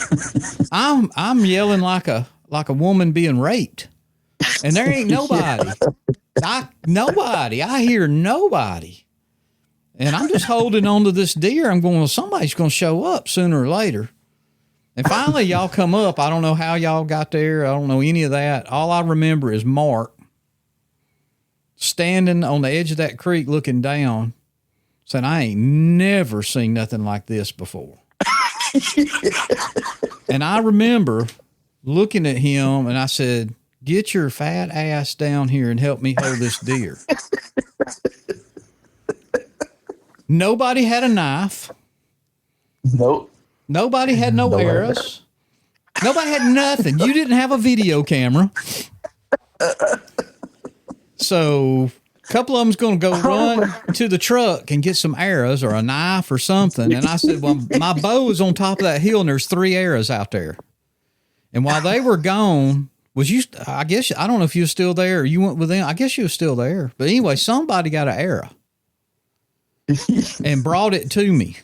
I'm yelling like a woman being raped, and there ain't nobody. I hear nobody. And I'm just holding on to this deer. I'm going, well, somebody's going to show up sooner or later. And finally, y'all come up. I don't know how y'all got there. I don't know any of that. All I remember is Mark standing on the edge of that creek looking down, saying, I ain't never seen nothing like this before. And I remember looking at him, and I said, get your fat ass down here and help me hold this deer. Nobody had a knife. Nope. Nobody had no arrows. Nobody had nothing. You didn't have a video camera. So a couple of them's going to go run to the truck and get some arrows or a knife or something. And I said, well, my bow is on top of that hill, and there's 3 arrows out there. And while they were gone, I guess, I don't know if you were still there or you went with them. I guess you were still there. But anyway, somebody got an arrow and brought it to me.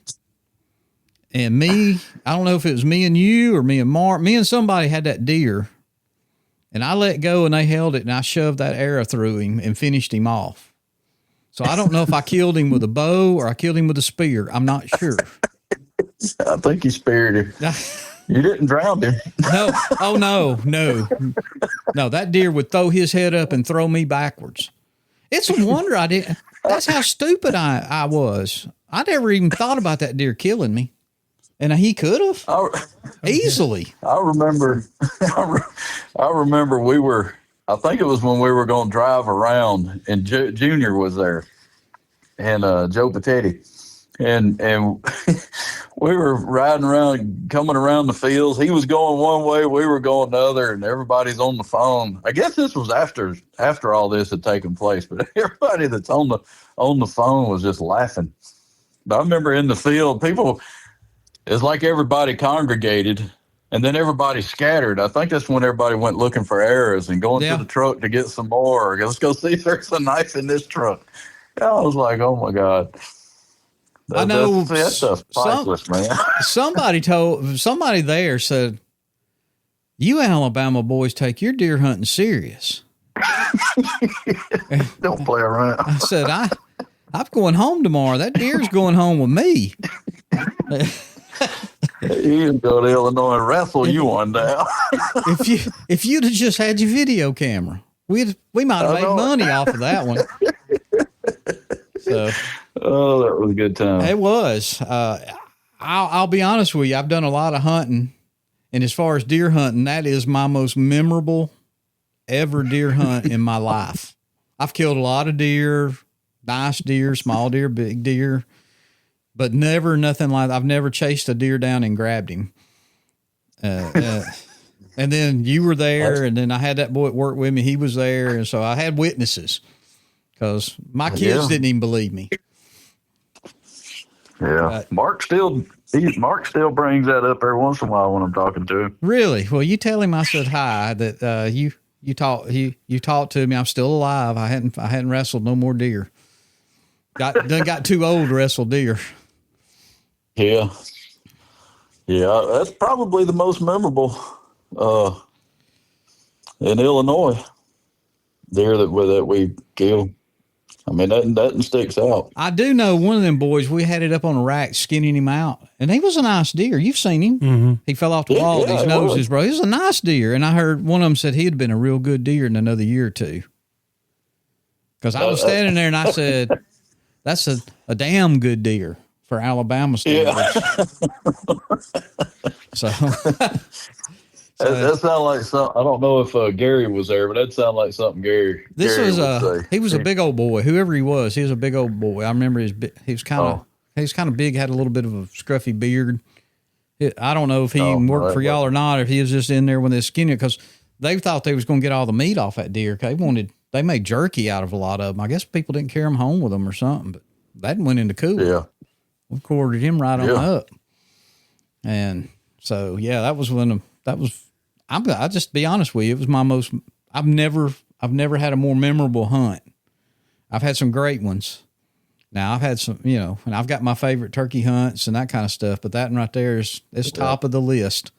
And me, I don't know if it was me and you or me and Mark, me and somebody had that deer, and I let go and they held it, and I shoved that arrow through him and finished him off. So I don't know if I killed him with a bow or I killed him with a spear. I'm not sure. I think you spared him. You didn't drown him. No. Oh, no. No, that deer would throw his head up and throw me backwards. It's a wonder I didn't. That's how stupid I was. I never even thought about that deer killing me. And he could have easily. I remember, I remember I think it was when we were going to drive around and Junior was there and Joe Patetti. And we were riding around, coming around the fields. He was going one way, we were going the other, and everybody's on the phone. I guess this was after all this had taken place, but everybody that's on the phone was just laughing. But I remember in the field, it's like everybody congregated, and then everybody scattered. I think that's when everybody went looking for arrows and going to the truck to get some more. Let's go see if there's a knife in this truck. I was like, oh my God. I know that stuff's priceless, man. Somebody there said, you Alabama boys take your deer hunting serious. Don't play around. I said, I'm going home tomorrow. That deer's going home with me. You can go to Illinois and wrestle you one down. if you'd have just had your video camera, we might have made money off of that one. So, oh, that was a good time. It was. I'll be honest with you. I've done a lot of hunting, and as far as deer hunting, that is my most memorable ever deer hunt in my life. I've killed a lot of deer, nice deer, small deer, big deer, but never nothing like. I've never chased a deer down and grabbed him. And then you were there, and then I had that boy at work with me. He was there, and so I had witnesses. Because my kids didn't even believe me. Yeah, Mark still brings that up every once in a while when I'm talking to him. Really? Well, you tell him I said hi. That you talked to me. I'm still alive. I hadn't wrestled no more deer. Got too old to wrestle deer. Yeah, that's probably the most memorable in Illinois deer that we killed. I mean, that sticks out. I do know one of them boys, we had it up on a rack skinning him out, and he was a nice deer. You've seen him. Mm-hmm. He fell off the wall with his noses, bro. He was a nice deer. And I heard one of them said he'd been a real good deer in another year or two. Because I was standing there and I said, that's a damn good deer for Alabama standards. Yeah. That sounded like something. I don't know if Gary was there, but that sounded like something Gary. He was a big old boy. Whoever he was a big old boy. I remember he was kind of big, had a little bit of a scruffy beard. I don't know if he even worked for y'all or not, or if he was just in there when they were skinning it, because they thought they was going to get all the meat off that deer. They made jerky out of a lot of them. I guess people didn't carry them home with them or something, but that went into cooler. Yeah, we quartered him right on up, and so that was when that was. I'll just be honest with you. It was my most. I've never had a more memorable hunt. I've had some great ones. Now I've had some, and I've got my favorite turkey hunts and that kind of stuff. But that one right there is top of the list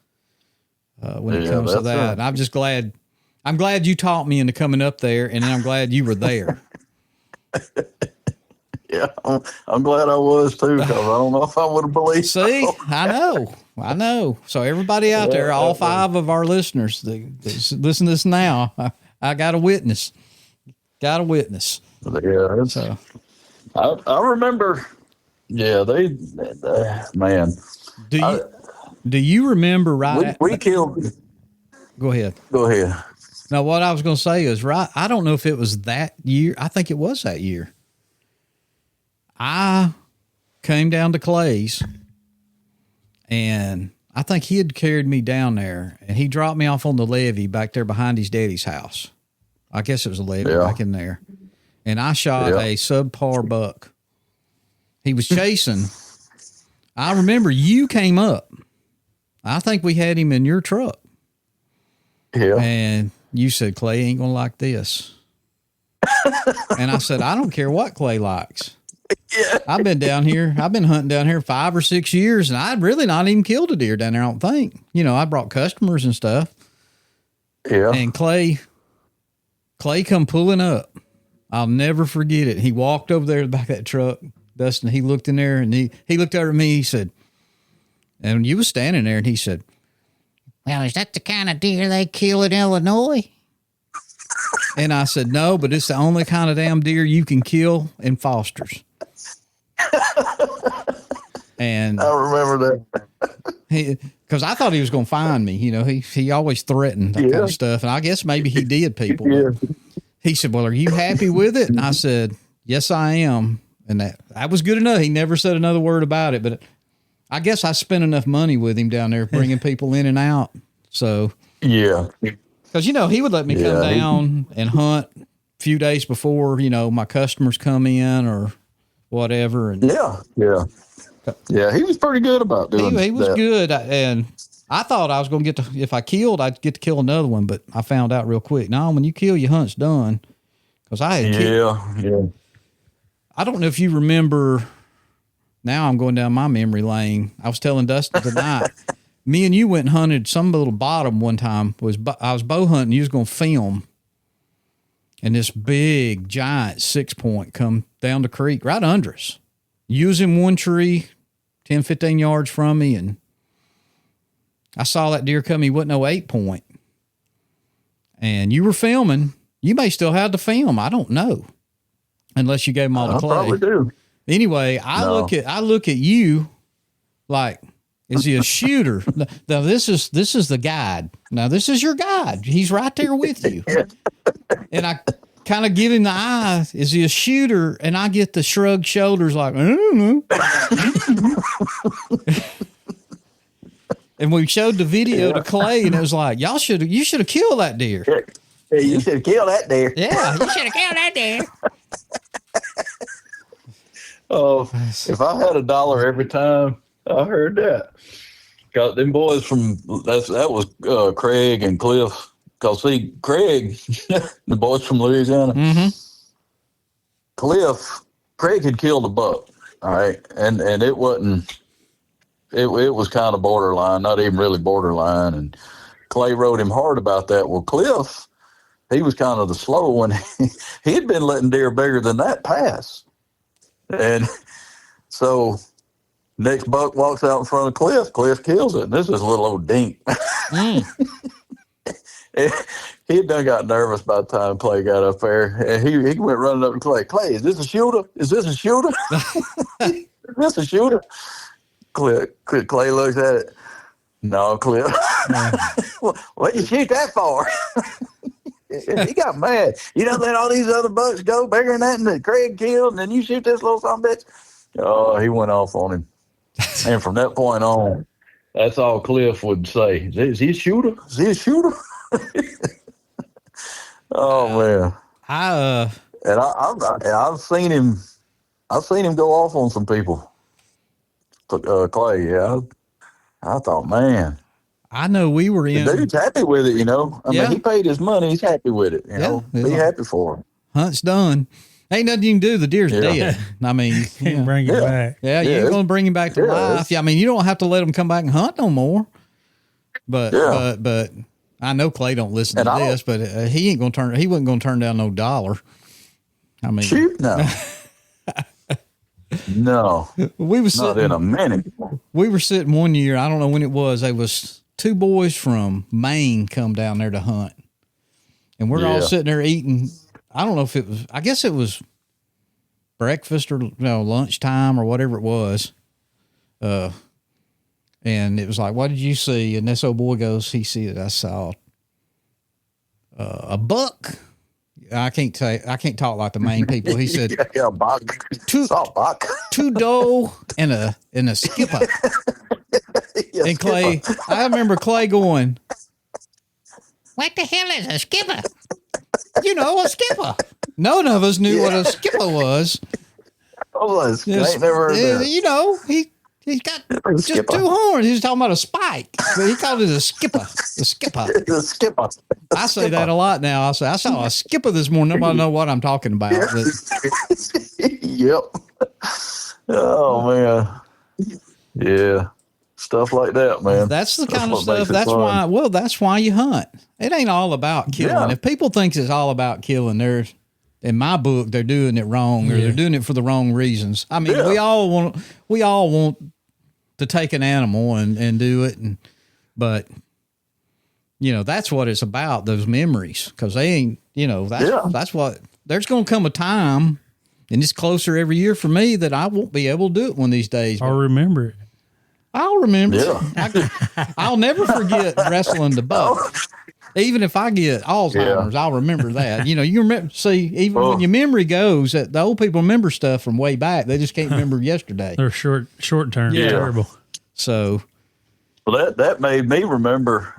when it comes to that. And I'm just glad. I'm glad you taught me into coming up there, and then I'm glad you were there. Yeah, I'm glad I was too, because I don't know if I would have believed. See, I know. So everybody out there, all 5 of our listeners that listen to this now, I got a witness. Yeah. So I remember. Yeah, they man. Do you remember we killed? Go ahead. Now, what I was going to say is I don't know if it was that year. I think it was that year. I came down to Clay's, and I think he had carried me down there, and he dropped me off on the levee back there behind his daddy's house. I guess it was a levee back in there. And I shot a subpar buck. He was chasing. I remember you came up. I think we had him in your truck. Yeah. And you said, Clay ain't going to like this. And I said, I don't care what Clay likes. Yeah. I've been hunting down here 5 or 6 years, and I'd really not even killed a deer down there, I don't think. I brought customers and stuff. Yeah. And Clay come pulling up. I'll never forget it. He walked over there to the back of that truck, Dustin. He looked in there, and he looked over at me. He said, and you was standing there, and he said, well, is that the kind of deer they kill in Illinois? And I said, no, but it's the only kind of damn deer you can kill in Foster's. And I remember that. Because I thought he was going to find me. You know, he always threatened that kind of stuff. And I guess maybe he did, people. Yeah. He said, well, are you happy with it? And I said, yes, I am. And that was good enough. He never said another word about it. But I guess I spent enough money with him down there bringing people in and out. So, yeah. Because, you know, he would let me come down and hunt a few days before, you know, my customers come in or whatever. And yeah, he was pretty good about doing he was that. good. And I thought I was going to if I killed, I'd get to kill another one. But I found out real quick, no, when you kill, your hunt's done. Because I had killed. I don't know if you remember. Now I'm going down my memory lane. I was telling Dustin tonight, me and you went and hunted some little bottom one time. I was bow hunting. You was going to film. And this big, giant 6-point come down the creek right under us. Using one tree, 10, 15 yards from me. And I saw that deer come. He wasn't no 8-point. And you were filming. You may still have the film. I don't know. Unless you gave him all the clay. I probably do. Anyway, I look at you like, is he a shooter? Now this is the guide. Now this is your guide. He's right there with you. And I kind of give him the eye. Is he a shooter? And I get the shrugged shoulders like, I don't know. And we showed the video to Clay, and it was like, you should have killed that deer. Yeah, you should have killed that deer. Yeah, you should have killed that deer. Oh, if I had $1 every time I heard that, got them boys from that was Craig and Cliff. Cause see, Craig, the boys from Louisiana, Craig had killed a buck, all right, and it wasn't. It was kind of borderline, not even really borderline, and Clay rode him hard about that. Well, Cliff, he was kind of the slow one. He had been letting deer bigger than that pass. And so next buck walks out in front of Cliff. Cliff kills it. And this is a little old dink. He had done got nervous by the time Clay got up there. And he went running up to Clay. Clay, is this a shooter? Is this a shooter? Is this a shooter? Clay looks at it. No, Cliff. What you shoot that for? He got mad. You don't let all these other bucks go bigger than that and that Craig killed, and then you shoot this little son of a bitch. Oh, he went off on him. And from that point on, that's all Cliff would say. Is he a shooter? Is he a shooter? Oh man. I've seen him go off on some people. Clay, yeah. I thought, man. I know we were in. The dude's happy with it, you know. I mean, he paid his money. He's happy with it. You know, be happy for him. Hunt's done. Ain't nothing you can do. The deer's dead. I mean, you can't bring him back. Yeah, you ain't going to bring him back to life. Yeah, I mean, you don't have to let him come back and hunt no more. But I know Clay don't listen to this, but he wasn't going to turn down no $1. I mean, shoot, no. No, we was not in a minute. We were sitting one year. I don't know when it was. There was 2 boys from Maine come down there to hunt, and we're all sitting there eating. I don't know if it was. I guess it was breakfast or lunchtime or whatever it was. And it was like, "What did you see?" And this old boy goes, "He see it. I saw a buck." I can't talk like the Maine people. He said, buck. Buck. 2 doe and a skipper. And Clay, I remember Clay going, "What the hell is a skipper?" You know, a skipper. None of us knew what a skipper was. I ain't never heard that. You know, he's got just 2 horns. He was talking about a spike, but he called it a skipper. The skipper. The skipper. I say that a lot now. I say, I saw a skipper this morning. Nobody know what I'm talking about. Yep. Oh, man. Yeah. Stuff like that, man. That's the kind of stuff. That's why you hunt. It ain't all about killing. Yeah. If people think it's all about killing, in my book, they're doing it wrong, or they're doing it for the wrong reasons. I mean, we all want to take an animal and do it, but that's what it's about, those memories. Because they ain't, that's what, there's going to come a time, and it's closer every year for me, that I won't be able to do it one of these days. I'll remember it. I'll remember. Yeah. I'll never forget wrestling the buck. Even if I get Alzheimer's, I'll remember that. You remember, even when your memory goes, the old people remember stuff from way back. They just can't remember yesterday. They're short term. Yeah. Terrible. So. Well, that made me remember,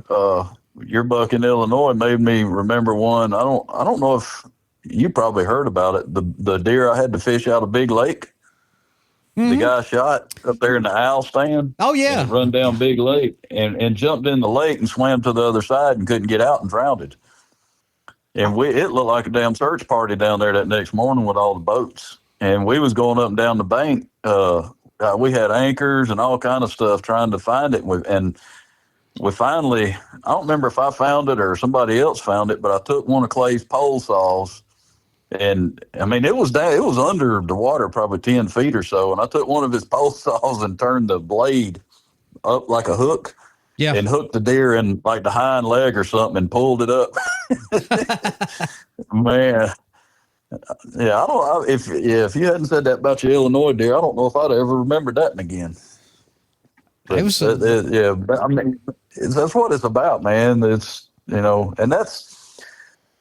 your buck in Illinois made me remember one. I don't know if you probably heard about it. The deer I had to fish out of Big Lake. Mm-hmm. The guy shot up there in the owl stand. Oh, yeah. Run down Big Lake and jumped in the lake and swam to the other side and couldn't get out and drowned. And it looked like a damn search party down there that next morning with all the boats. And we was going up and down the bank. We had anchors and all kind of stuff trying to find it. And we finally, I don't remember if I found it or somebody else found it, but I took one of Clay's pole saws. And I mean, it was under the water, probably 10 feet or so. And I took one of his pole saws and turned the blade up like a hook, and hooked the deer in like the hind leg or something and pulled it up. Man, yeah, if you hadn't said that about your Illinois deer, I don't know if I'd ever remembered that again. But it was, I mean, that's what it's about, man. It's and that's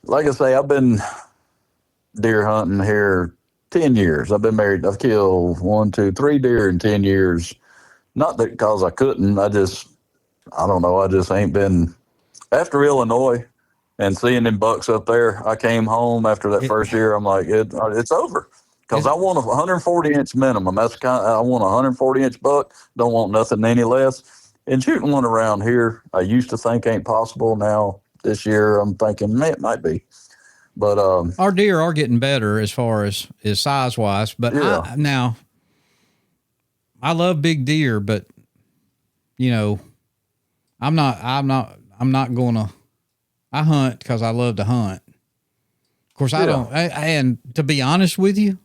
like I say, I've been deer hunting here 10 years. I've been married. I've killed 1, 2, 3 deer in 10 years. Not that because I couldn't. I don't know. I just ain't been after Illinois and seeing them bucks up there. I came home after that first year. I'm like, it's over because I want a 140 inch minimum. I want a 140 inch buck. Don't want nothing any less. And shooting one around here, I used to think ain't possible. Now this year, I'm thinking, man, it might be. But our deer are getting better as far as size wise. But now I love big deer, but I'm not gonna. I hunt because I love to hunt. Of course, I don't. And to be honest with you,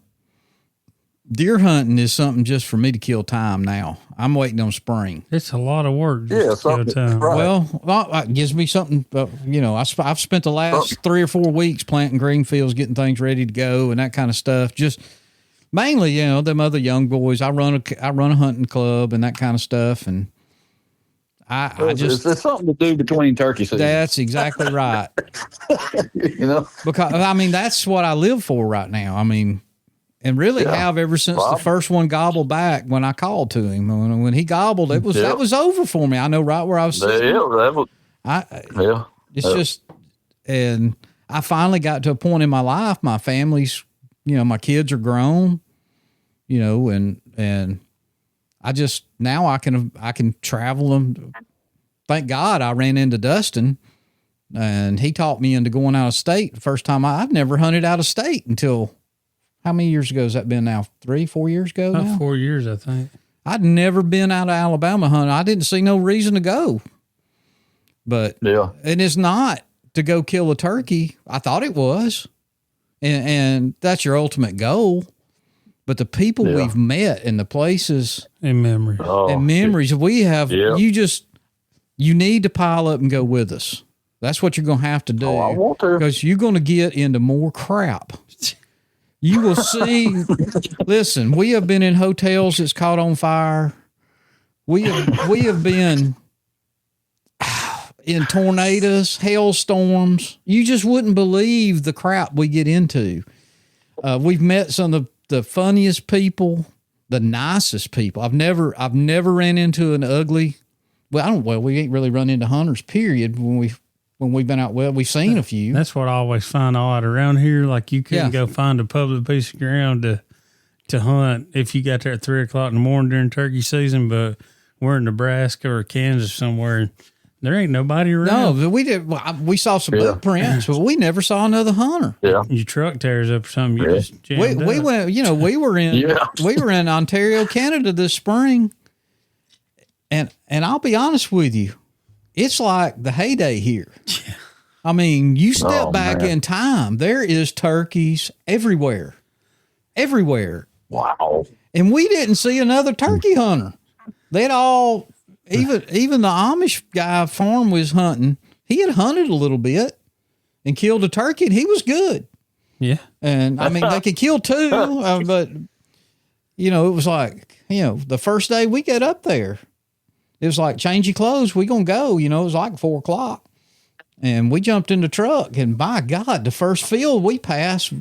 deer hunting is something just for me to kill time. Now I'm waiting on spring. It's a lot of work. Just to kill time. Right. Well, it gives me something. I've spent the last 3 or 4 weeks planting green fields, getting things ready to go, and that kind of stuff. Just mainly, them other young boys. I run a hunting club and that kind of stuff, and it's something to do between turkey seasons. That's exactly right. Because I mean that's what I live for right now. I mean. And really have ever since the first one gobbled back when I called to him. When he gobbled, that was over for me. I know right where I was sitting. It's just, and I finally got to a point in my life. My family's, my kids are grown, and I just now I can travel them. Thank God I ran into Dustin, and he taught me into going out of state. The first time I've never hunted out of state until. How many years ago has that been now? 3, 4 years ago now? About 4 years, I think. I'd never been out of Alabama hunting. I didn't see no reason to go. But, and it's not to go kill a turkey. I thought it was. And that's your ultimate goal. But the people we've met and the places. And memories. We have, you need to pile up and go with us. That's what you're going to have to do. I want to. Because you're going to get into more crap. You will see. Listen, we have been in hotels that's caught on fire. We have been in tornadoes, hailstorms. You just wouldn't believe the crap we get into. We've met some of the funniest people, the nicest people. I've never ran into an ugly. Well, we ain't really run into hunters. Period. When we've been out, we've seen a few. That's what I always find odd around here. Like you couldn't go find a public piece of ground to hunt if you got there at 3:00 in the morning during turkey season. But we're in Nebraska or Kansas somewhere, and there ain't nobody around. No, we did. We saw some footprints, but we never saw another hunter. Yeah, your truck tears up or something. You just jammed we went. We were in Ontario, Canada this spring, and I'll be honest with you. It's like the heyday here. Yeah. I mean, you step back in time, there is turkeys everywhere. Everywhere. Wow. And we didn't see another turkey hunter. They'd all, even the Amish guy farm was hunting. He had hunted a little bit and killed a turkey, and he was good. Yeah. And I mean, they could kill two, but you know, it was like, you know, the first day we get up there, it was like, change your clothes. We gonna go, you know, it was like 4:00 and we jumped in the truck, and by God, the first field we passed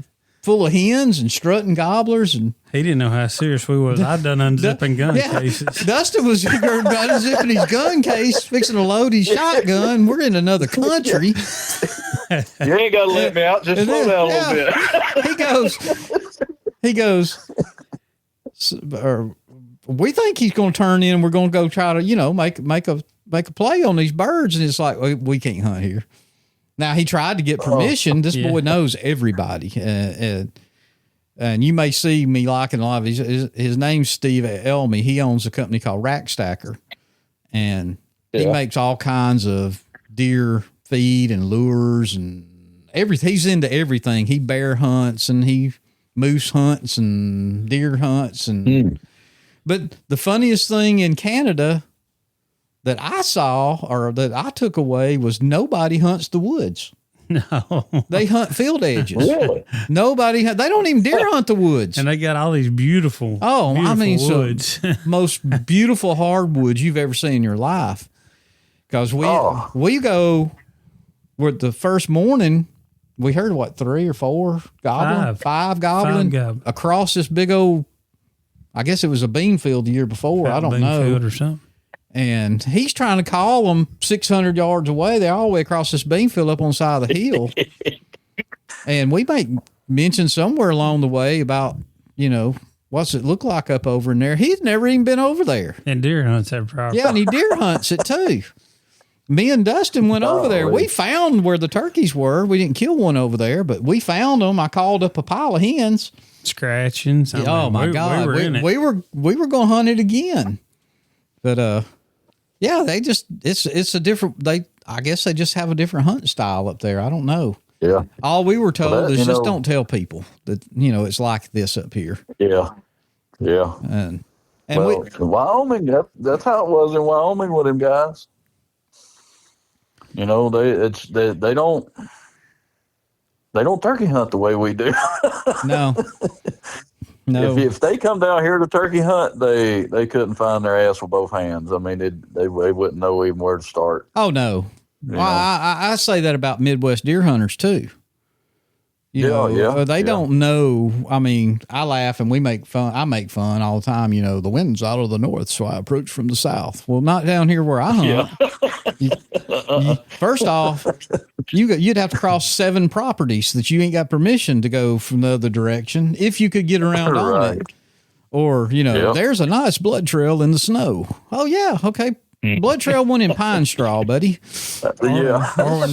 full of hens and strutting gobblers. And he didn't know how serious we was. I'd done unzipping gun cases. Dustin was unzipping his gun case, fixing to load his shotgun. We're in another country. You ain't got to let me out. Just slow down a little bit. He goes, we think he's going to turn in. We're going to go try to, you know, make a play on these birds. And it's like, we can't hunt here. Now, he tried to get permission. This boy knows everybody. And you may see me liking a lot of his name's Steve Elmy. He owns a company called Rack Stacker. And he makes all kinds of deer feed and lures and everything. He's into everything. He bear hunts and he moose hunts and deer hunts. But the funniest thing in Canada that I saw or that I took away was nobody hunts the woods. No. They hunt field edges. Really? They don't even deer hunt the woods. And they got all these beautiful woods. Most beautiful hardwoods you've ever seen in your life. Because we go with the first morning, we heard 3 or 4 gobbling? Five gobbling across this big old, I guess it was a bean field the year before. I don't know. Field or something. And he's trying to call them 600 yards away. They're all the way across this bean field up on the side of the hill. And we make mention somewhere along the way about, you know, what's it look like up over in there. He's never even been over there. And deer hunts that property. Yeah, and he deer hunts it too. Me and Dustin went over there. We found where the turkeys were. We didn't kill one over there, but we found them. I called up a pile of hens. Scratching. Oh my God. We were going to hunt it again. But, yeah, they just, it's a different, I guess they just have a different hunting style up there. I don't know. Yeah. All we were told is just don't tell people that, you know, it's like this up here. Yeah. Yeah. And Wyoming, that's how it was in Wyoming with them guys. You know, they don't turkey hunt the way we do. No. If they come down here to turkey hunt, they couldn't find their ass with both hands. I mean, they wouldn't know even where to start. Oh no. Well, I say that about Midwest deer hunters too. You know, they don't know. I mean, I laugh and we make fun. I make fun all the time. You know, the wind's out of the north, so I approach from the south. Well, not down here where I hunt. First off, you'd have to cross 7 properties that you ain't got permission to go from the other direction if you could get around on it. Or, you know, there's a nice blood trail in the snow. Oh yeah, okay. Blood trail one in pine straw, buddy. Or when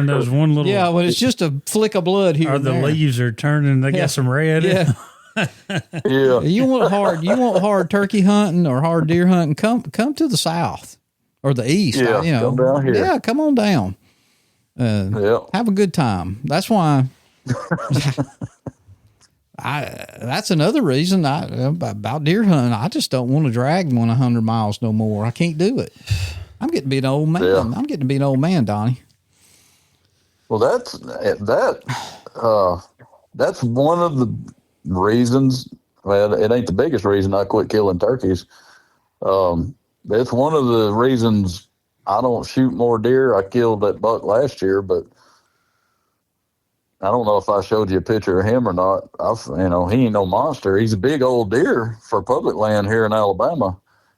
those one little. Yeah, when it's just a flick of blood here. Or the leaves are turning, they got some red. Yeah. You want hard turkey hunting or hard deer hunting? Come to the south or the east. Yeah, you know, come down here. Yeah, come on down. Have a good time. That's why. That's another reason about deer hunting. I just don't want to drag 100 miles no more. I can't do it. I'm getting to be an old man. Yeah. I'm getting to be an old man, Donnie. Well, that's one of the reasons. Well, it ain't the biggest reason I quit killing turkeys. It's one of the reasons I don't shoot more deer. I killed that buck last year, but I don't know if I showed you a picture of him or not. He ain't no monster. He's a big old deer for public land here in Alabama,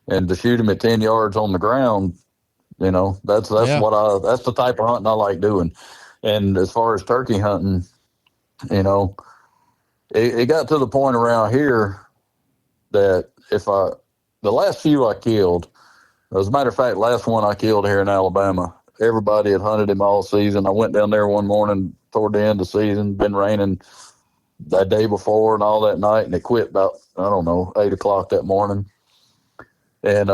and to shoot him at 10 yards on the ground, you know, that's the type of hunting I like doing. And as far as turkey hunting, you know, it got to the point around here that the last few I killed, as a matter of fact, last one I killed here in Alabama, everybody had hunted him all season. I went down there one morning toward the end of the season, been raining that day before and all that night, and it quit about, 8:00 that morning. And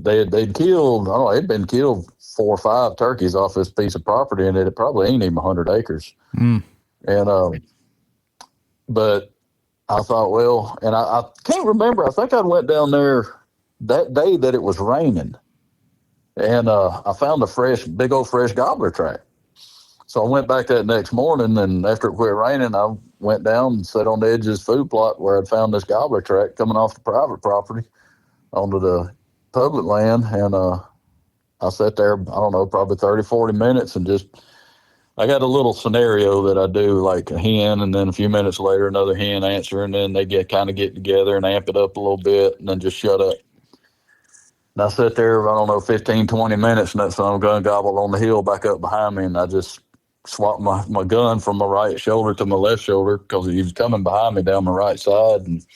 they'd killed, it'd been killed 4 or 5 turkeys off this piece of property, and it probably ain't even 100 acres. And but I thought, well, and I can't remember. I think I went down there that day that it was raining. And I found a big old fresh gobbler track. So I went back that next morning, and after it quit raining, I went down and sat on the edge of this food plot where I'd found this gobbler track coming off the private property onto the public land. And I sat there, I don't know, probably 30, 40 minutes and I got a little scenario that I do, like a hen, and then a few minutes later, another hen answer, and then they get together and amp it up a little bit and then just shut up. And I sat there, I don't know, 15, 20 minutes, and that son of a gun gobbled on the hill back up behind me, and I just swapped my gun from my right shoulder to my left shoulder because he was coming behind me down my right side. And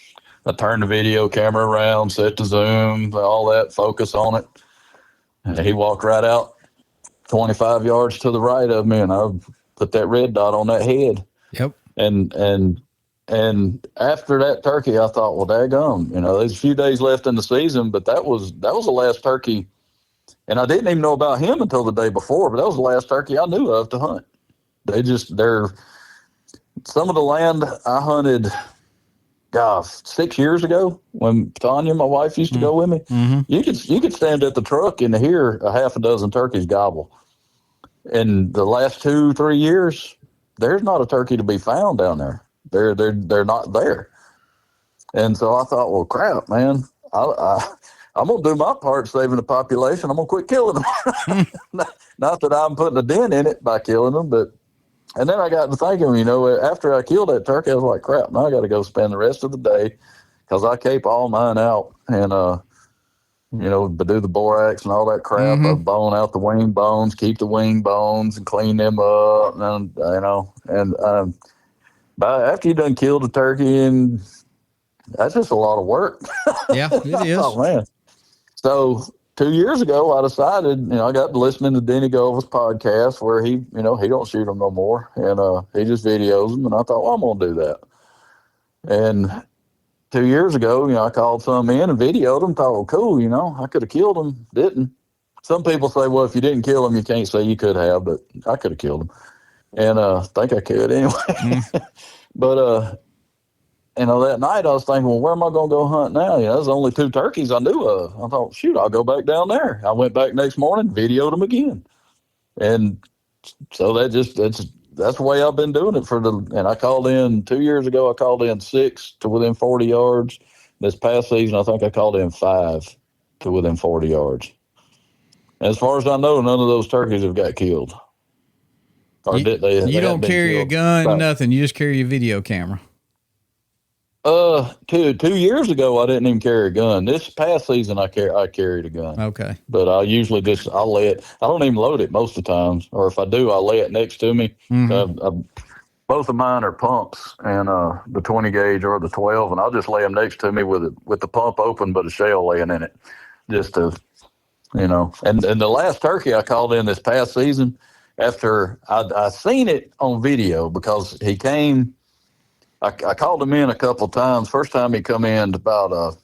I turned the video camera around, set the zoom, all that, focus on it. And he walked right out 25 yards to the right of me, and I put that red dot on that head. Yep. And after that turkey, I thought, well, daggone, there's a few days left in the season, but that was the last turkey. And I didn't even know about him until the day before, but that was the last turkey I knew of to hunt. Some of the land I hunted, 6 years ago when Tanya, my wife, used to go with me. Mm-hmm. You could stand at the truck and hear a half a dozen turkeys gobble. In the last 2-3 years, there's not a turkey to be found down there. They're not there. And so I thought, well, crap, man, I'm going to do my part saving the population. I'm going to quit killing them. Not that I'm putting a dent in it by killing them, and then I got to thinking, after I killed that turkey, I was like, crap, now I got to go spend the rest of the day because I keep all mine out and, do the borax and all that crap. Mm-hmm. I bone out the wing bones, keep the wing bones and clean them up. After you done killed the turkey, and that's just a lot of work. Yeah, it is. Oh, man. So 2 years ago, I decided, I got to listening to Denny Gova's podcast where he don't shoot them no more. And he just videos them. And I thought, well, I'm going to do that. And 2 years ago, I called some in and videoed them. Thought, well, cool, I could have killed them. Didn't. Some people say, well, if you didn't kill them, you can't say you could have, but I could have killed them. And I think I could anyway. But, that night I was thinking, well, where am I going to go hunt now? There's only 2 turkeys I knew of. I thought, shoot, I'll go back down there. I went back next morning, videoed them again. And so that's the way I've been doing it and I called in 2 years ago, I called in 6 to within 40 yards. This past season, I think I called in 5 to within 40 yards. As far as I know, none of those turkeys have got killed. Or you don't carry a gun, nothing. You just carry your video camera. 2 years ago, I didn't even carry a gun. This past season, I carried a gun. Okay. But I usually I'll lay it. I don't even load it most of the times. Or if I do, I'll lay it next to me. Mm-hmm. Both of mine are pumps, and the 20 gauge or the 12, and I'll just lay them next to me with the pump open, but a shell laying in it, just to, And the last turkey I called in this past season, after I seen it on video because he came. I called him in a couple of times. First time he come in about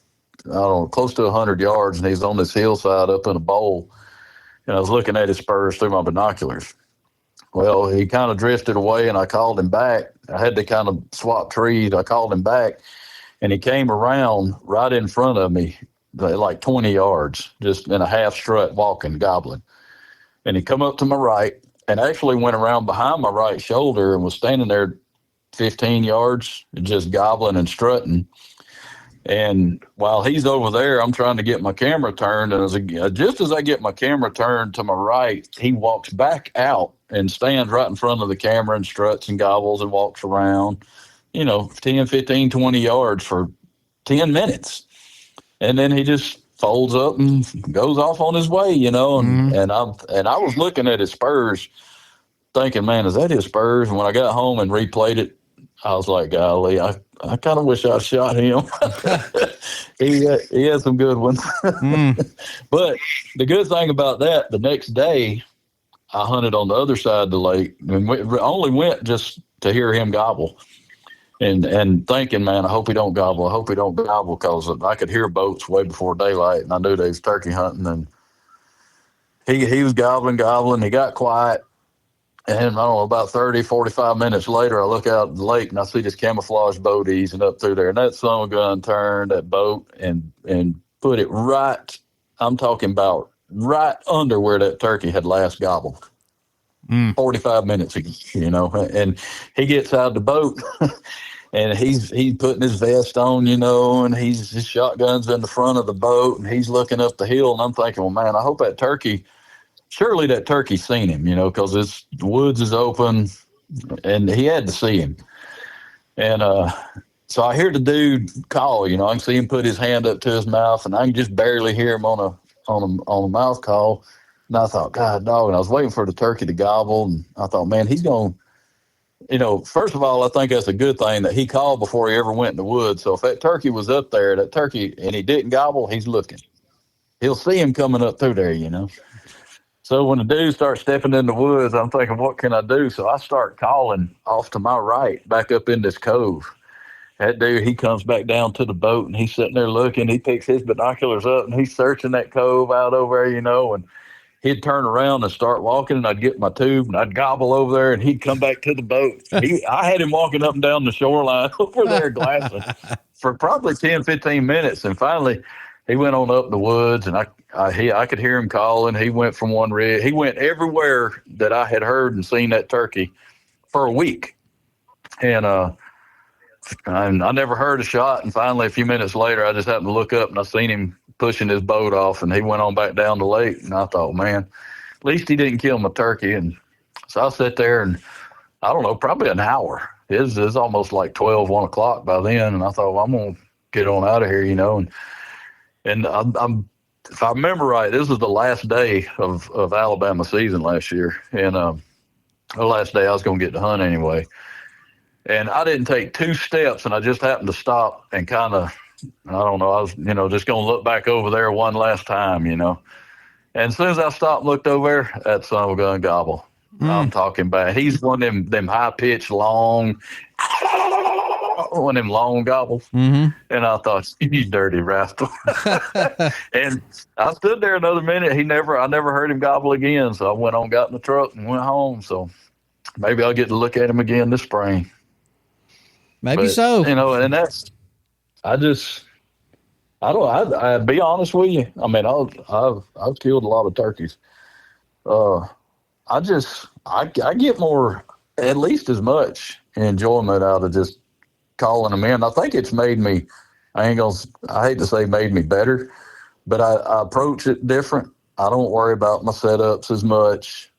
close to 100 yards, and he's on this hillside up in a bowl, and I was looking at his spurs through my binoculars. Well, he kind of drifted away, and I called him back. I had to kind of swap trees. I called him back, and he came around right in front of me, like 20 yards, just in a half strut walking, gobbling. And he come up to my right and actually went around behind my right shoulder and was standing there 15 yards, just gobbling and strutting. And while he's over there, I'm trying to get my camera turned. And just as I get my camera turned to my right, he walks back out and stands right in front of the camera and struts and gobbles and walks around, 10, 15, 20 yards for 10 minutes. And then he just folds up and goes off on his way, and I was looking at his spurs thinking, man, is that his spurs? And when I got home and replayed it, I was like, golly, I kind of wish I'd shot him. He had some good ones. But the good thing about that, the next day, I hunted on the other side of the lake and only went just to hear him gobble. And thinking, man, I hope he don't gobble. I hope he don't gobble, because I could hear boats way before daylight, and I knew they was turkey hunting. And he was gobbling. He got quiet. And I don't know, about 30, 45 minutes later, I look out at the lake, and I see this camouflage boat easing up through there. And that son of a gun turned that boat and put it right, I'm talking about right under where that turkey had last gobbled. 45 minutes ago, you know, and he gets out of the boat and he's putting his vest on, you know, and his shotgun's in the front of the boat and he's looking up the hill. And I'm thinking, well, man, I hope surely that turkey's seen him, you know, because the woods is open and he had to see him. And so I hear the dude call, you know, I can see him put his hand up to his mouth and I can just barely hear him on a mouth call. And I thought, God, dog, and I was waiting for the turkey to gobble. And I thought, man, he's going, you know, first of all, I think that's a good thing that he called before he ever went in the woods. So if that turkey was up there, and he didn't gobble, he's looking. He'll see him coming up through there, you know. So when the dude starts stepping in the woods, I'm thinking, what can I do? So I start calling off to my right, back up in this cove. That dude, he comes back down to the boat and he's sitting there looking. He picks his binoculars up and he's searching that cove out over there, you know, and he'd turn around and start walking, and I'd get my tube and I'd gobble over there, and he'd come back to the boat. I had him walking up and down the shoreline over there glassing for probably 10, 15 minutes. And finally, he went on up the woods, and I could hear him calling. He went from one rig. He went everywhere that I had heard and seen that turkey for a week. And I never heard a shot. And finally, a few minutes later, I just happened to look up, and I seen him pushing his boat off, and he went on back down the lake. And I thought, man, at least he didn't kill my turkey. And so I sat there, and I don't know, probably an hour. It was almost like 1 o'clock by then. And I thought, well, I'm going to get on out of here, you know. And I'm if I remember right, this was the last day of Alabama season last year. And the last day I was going to get to hunt anyway. And I didn't take 2 steps, and I just happened to stop and kind of, I don't know, I was, you know, just going to look back over there one last time, you know. And as soon as I stopped and looked over there, that son was going to gobble. I'm talking about, he's one of them high-pitched, one of them long gobbles. And I thought, you dirty rascal. And I stood there another minute. I never heard him gobble again. So I went on, got in the truck, and went home. So maybe I'll get to look at him again this spring. Maybe so. You know, and that's, I be honest with you. I mean, I've killed a lot of turkeys. I get more, at least as much enjoyment out of just calling them in. I think it's made me, I hate to say made me better, but I approach it different. I don't worry about my setups as much,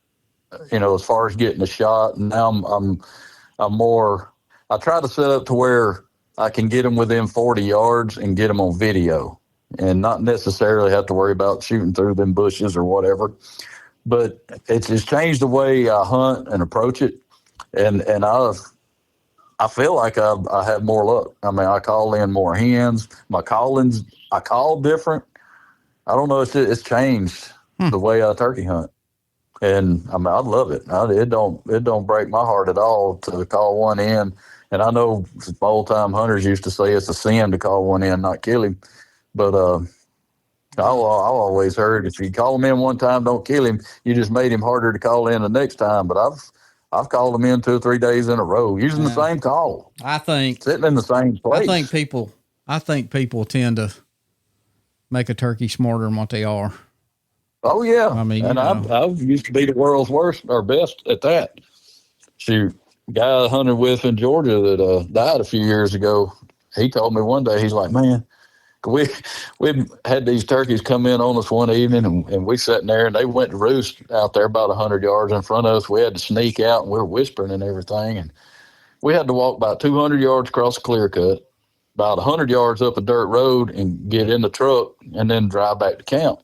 you know, as far as getting a shot. And now I'm more, I try to set up to where I can get them within 40 yards and get them on video and not necessarily have to worry about shooting through them bushes or whatever. But it's changed the way I hunt and approach it. And I feel like I have more luck. I mean, I call in more hens. I call different. I don't know. It's changed the way I turkey hunt. And I mean, I love it. It don't break my heart at all to call one in. And I know old time hunters used to say it's a sin to call one in, not kill him. But I always heard if you call him in one time, don't kill him. You just made him harder to call in the next time. But I've called them in 2 or 3 days in a row using the same call. I think sitting in the same place. I think people tend to make a turkey smarter than what they are. Oh yeah. I mean, and I used to be the world's worst or best at that. Shoot, guy I hunted with in Georgia that died a few years ago. He told me one day, he's like, man, we had these turkeys come in on us one evening, and we sat in there, and they went to roost out there about 100 yards in front of us. We had to sneak out, and we were whispering and everything, and we had to walk about 200 yards across a clear cut, about 100 yards up a dirt road, and get in the truck, and then drive back to camp.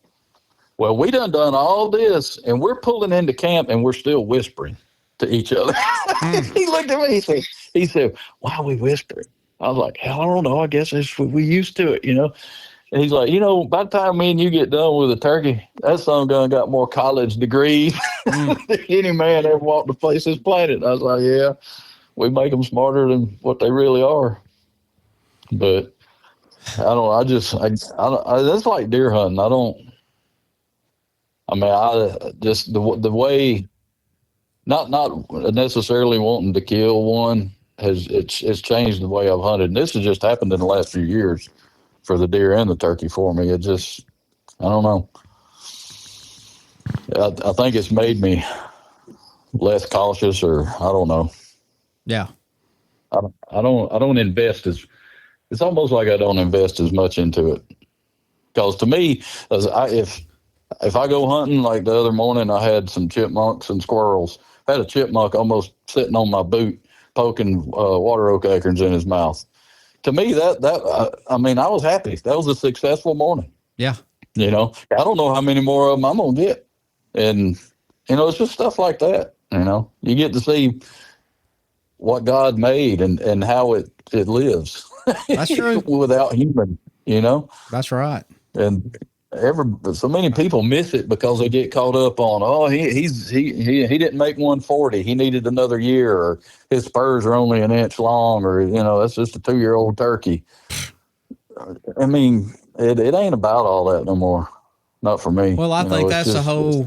Well, we done all this, and we're pulling into camp, and we're still whispering to each other. He looked at me, he said, why are we whispering? I was like, hell, I don't know. I guess we used to it, you know. And he's like, you know, by the time me and you get done with a turkey, that son gun got more college degrees than any man ever walked the face of this planet. I was like, yeah, we make them smarter than what they really are. But I don't know. That's like deer hunting. Just the way, not necessarily wanting to kill one, it's changed the way I've hunted. And this has just happened in the last few years. for the deer and the turkey for me. It just, I don't know. I think it's made me less cautious, or I don't know. Yeah. I don't invest as, it's almost like I don't invest as much into it. Because to me, if I go hunting, like the other morning, I had some chipmunks and squirrels. I had a chipmunk almost sitting on my boot, poking water oak acorns in his mouth. To me, I mean, I was happy. That was a successful morning. Yeah. You know, I don't know how many more of them I'm gonna get, and it's just stuff like that. You get to see what God made and how it lives. That's true. Without human. That's right. And so many people miss it because they get caught up on, he didn't make 140, he needed another year, or his spurs are only an inch long, or that's just a 2-year-old turkey. I mean, it ain't about all that no more. Not for me. Well, I think that's the whole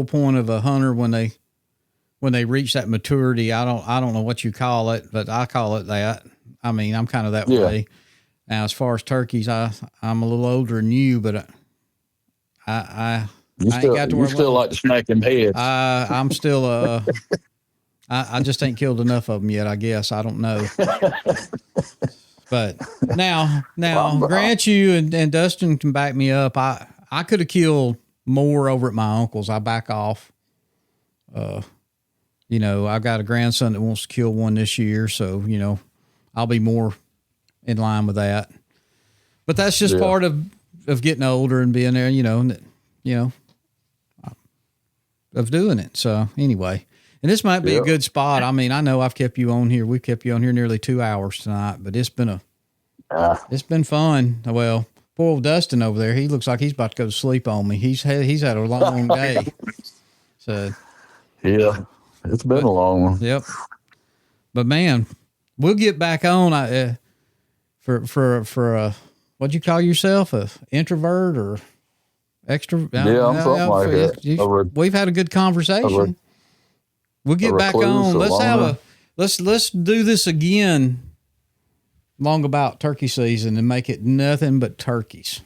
point of a hunter when they reach that maturity. I don't know what you call it, but I call it that. I mean, I'm kind of that way. Now, as far as turkeys, I'm a little older than you, but I ain't got to. You still like to smack them heads. I'm still I just ain't killed enough of them yet. I guess I don't know. But now, grant you and Dustin can back me up. I could have killed more over at my uncle's. I back off. I got a grandson that wants to kill one this year, so I'll be more in line with that. But that's just part of getting older and being there, of doing it. So anyway, and this might be a good spot. I mean, I know I've kept you on here. We've kept you on here nearly 2 hours tonight, but it's been fun. Well, poor old Dustin over there, he looks like he's about to go to sleep on me. He's had a long day. So yeah, it's been a long one. Yep. But man, we'll get back on. For what'd you call yourself? A introvert or extrovert? Yeah, I'm something like that. We've had a good conversation. We'll get back on. Let's do this again long about turkey season and make it nothing but turkeys.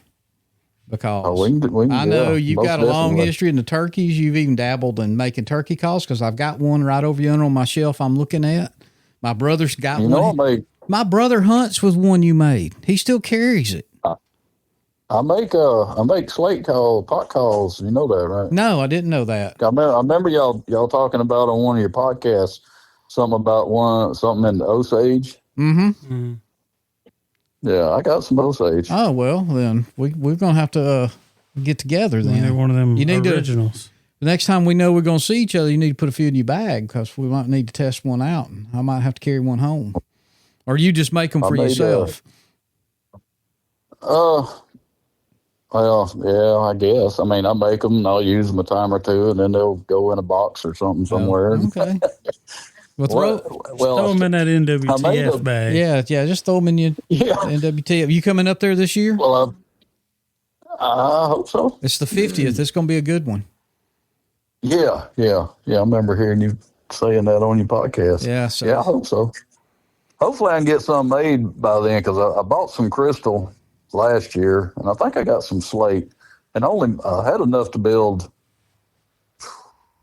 Because I know you've got a long history in the turkeys. You've even dabbled in making turkey calls, because I've got one right over yonder on my shelf I'm looking at. My brother's got one. My brother hunts with one you made. He still carries it. I make slate pot calls. You know that, right? No, I didn't know that. I remember y'all talking about on one of your podcasts something in Osage. Mm-hmm. Mm-hmm. Yeah, I got some Osage. Oh well, then we're gonna have to get together. Then they're one of them originals. The next time we know we're gonna see each other, you need to put a few in your bag, because we might need to test one out, and I might have to carry one home. Or you just make them for yourself? Well, yeah, I guess. I mean, I make them and I'll use them a time or two, and then they'll go in a box or something somewhere. Okay. Throw them in that NWTF bag. Yeah, just throw them in your NWTF. Are you coming up there this year? Well, I hope so. It's the 50th. It's going to be a good one. Yeah. I remember hearing you saying that on your podcast. Yeah, I hope so. Hopefully I can get some made by then, because I bought some crystal last year, and I think I got some slate, and I had enough to build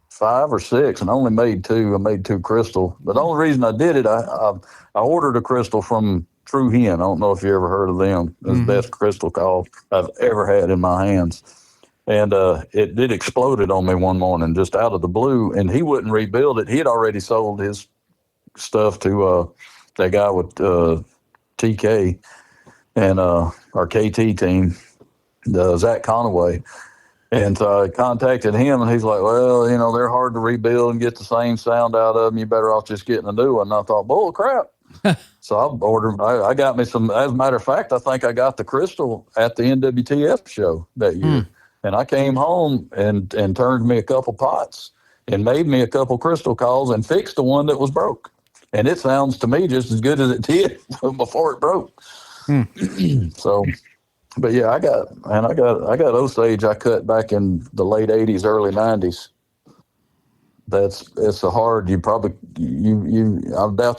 5 or 6, and I only made 2. I made 2 crystal. But the only reason I did it, I ordered a crystal from True Hen. I don't know if you ever heard of them. It's the best crystal call I've ever had in my hands. And it exploded on me one morning just out of the blue, and he wouldn't rebuild it. He had already sold his stuff to that guy with TK and our KT team, Zach Conaway. And so I contacted him, and he's like, well, they're hard to rebuild and get the same sound out of them. You better off just getting a new one. And I thought, bull crap. So I ordered, I got me some, as a matter of fact, I think I got the crystal at the NWTF show that year. And I came home and turned me a couple pots and made me a couple crystal calls and fixed the one that was broke. And it sounds to me just as good as it did before it broke. So, but yeah, I got Osage I cut back in the late 80s, early 90s. It's a hard, I doubt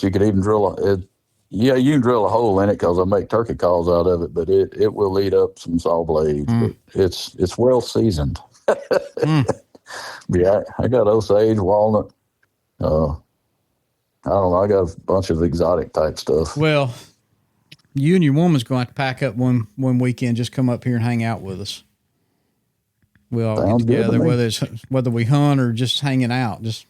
you could even drill it. Yeah, you can drill a hole in it because I make turkey calls out of it, but it will eat up some saw blades. But it's well seasoned. Yeah, I got Osage, walnut. I don't know. I got a bunch of exotic type stuff. Well, you and your woman's going to have to pack up one weekend. Just come up here and hang out with us. We'll all Sounds get together, to whether we hunt or just hanging out. Just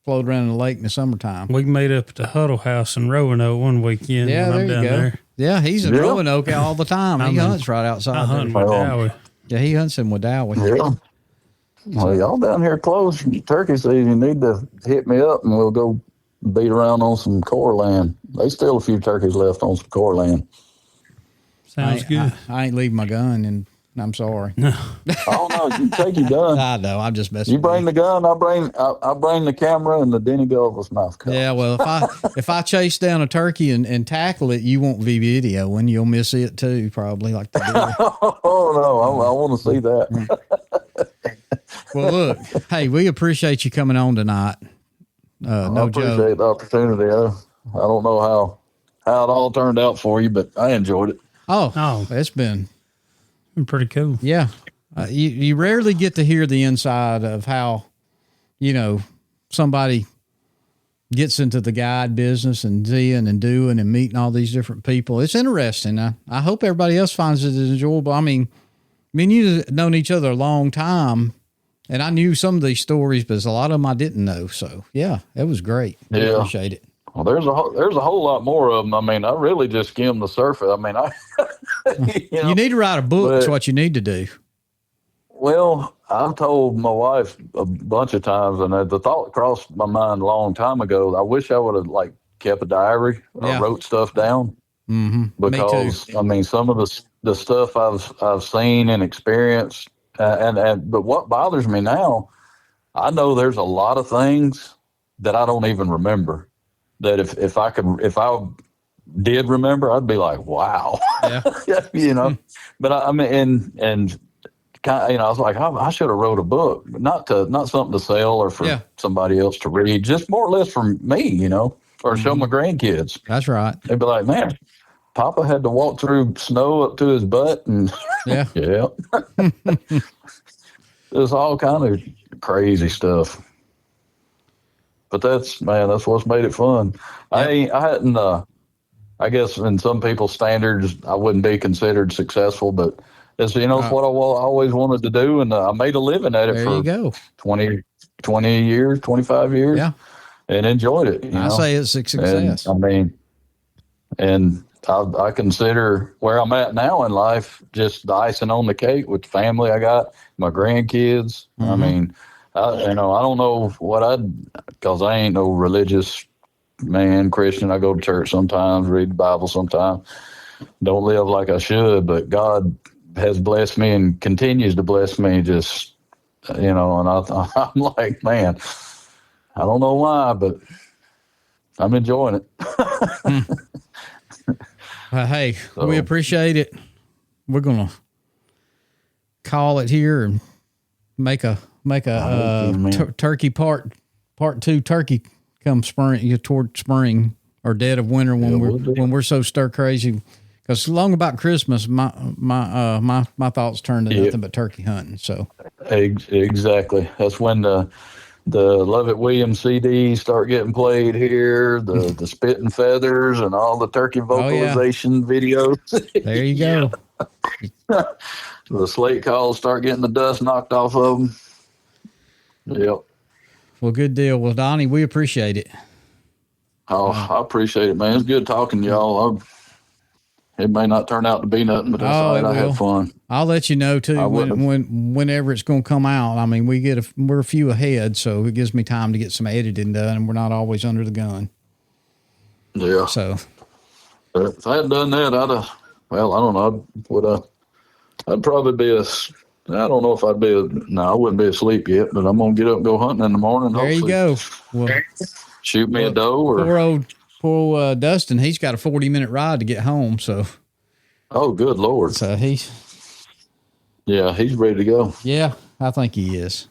float around in the lake in the summertime. We made up at the Huddle House in Roanoke one weekend. Yeah, when I'm there you down go. There. Yeah, he's in Roanoke all the time. He mean, hunts right outside. I hunt with Dowie. Yeah, he hunts in Wadowee. Yeah. Well, y'all down here close turkey season, you need to hit me up and we'll go beat around on some core land. There's still a few turkeys left on some core land. Sounds good. I ain't leaving my gun, and I'm sorry. Oh no, you take your gun. I know. I'm just messing. You bring the gun. I bring the camera and the Denny Gulliver's mouth cover. Yeah. Well, if I chase down a turkey and tackle it, you won't be videoing. You'll miss it too, probably like the deer. Oh no, I want to see that. Well, look, hey, we appreciate you coming on tonight. I appreciate the opportunity. I don't know how it all turned out for you, but I enjoyed it. Oh, it's been pretty cool. Yeah. You rarely get to hear the inside of how, somebody gets into the guide business and seeing and doing and meeting all these different people. It's interesting. I hope everybody else finds it enjoyable. I mean, you've known each other a long time, and I knew some of these stories, but a lot of them I didn't know. So, yeah, it was great. Yeah. I appreciate it. Well, there's a whole lot more of them. I mean, I really just skimmed the surface. I mean, you need to write a book. That's what you need to do. Well, I've told my wife a bunch of times, and the thought crossed my mind a long time ago. I wish I would have kept a diary or wrote stuff down. Mm-hmm. Because I mean, some of the stuff I've seen and experienced, but what bothers me now, I know there's a lot of things that I don't even remember. That if I did remember, I'd be like, wow, yeah. But I mean, and kind of, I was like, I should have wrote a book, not something to sell or for somebody else to read, just more or less for me, or show my grandkids. That's right. They'd be like, man, Papa had to walk through snow up to his butt, and yeah. There's all kind of crazy stuff. But that's what's made it fun. Yep. I hadn't, I guess in some people's standards, I wouldn't be considered successful, but it's, it's what I always wanted to do. And I made a living at it for 20 years, 25 years. Yeah. And enjoyed it. I say it's a success. And I consider where I'm at now in life just the icing on the cake with the family I got, my grandkids. Mm-hmm. I mean, I don't know because I ain't no religious man, Christian. I go to church sometimes, read the Bible sometimes. Don't live like I should, but God has blessed me and continues to bless me just, and I'm like, man, I don't know why, but I'm enjoying it. Hey, we appreciate it. We're going to call it here and make a turkey part 2 turkey come spring toward spring or dead of winter when we're so stir crazy. Because long about Christmas, my thoughts turn to nothing but turkey hunting. So exactly, that's when the Lovett Williams CDs start getting played here. The Spitting Feathers and all the turkey vocalization videos. There you go. The slate calls start getting the dust knocked off of them. Yep. Well, good deal. Well, Donnie, we appreciate it. Oh, I appreciate it, man. It's good talking to y'all. It may not turn out to be nothing, but that's all right. I had fun. I'll let you know too whenever it's going to come out. I mean, we're a few ahead, so it gives me time to get some editing done, and we're not always under the gun. Yeah. So if I had done that, I don't know. I'd probably be I don't know if I'd be I wouldn't be asleep yet, but I'm going to get up and go hunting in the morning. There you go. Well, shoot me a doe or poor old Dustin. He's got a 40-minute ride to get home. So, oh, good Lord. So he's ready to go. Yeah, I think he is.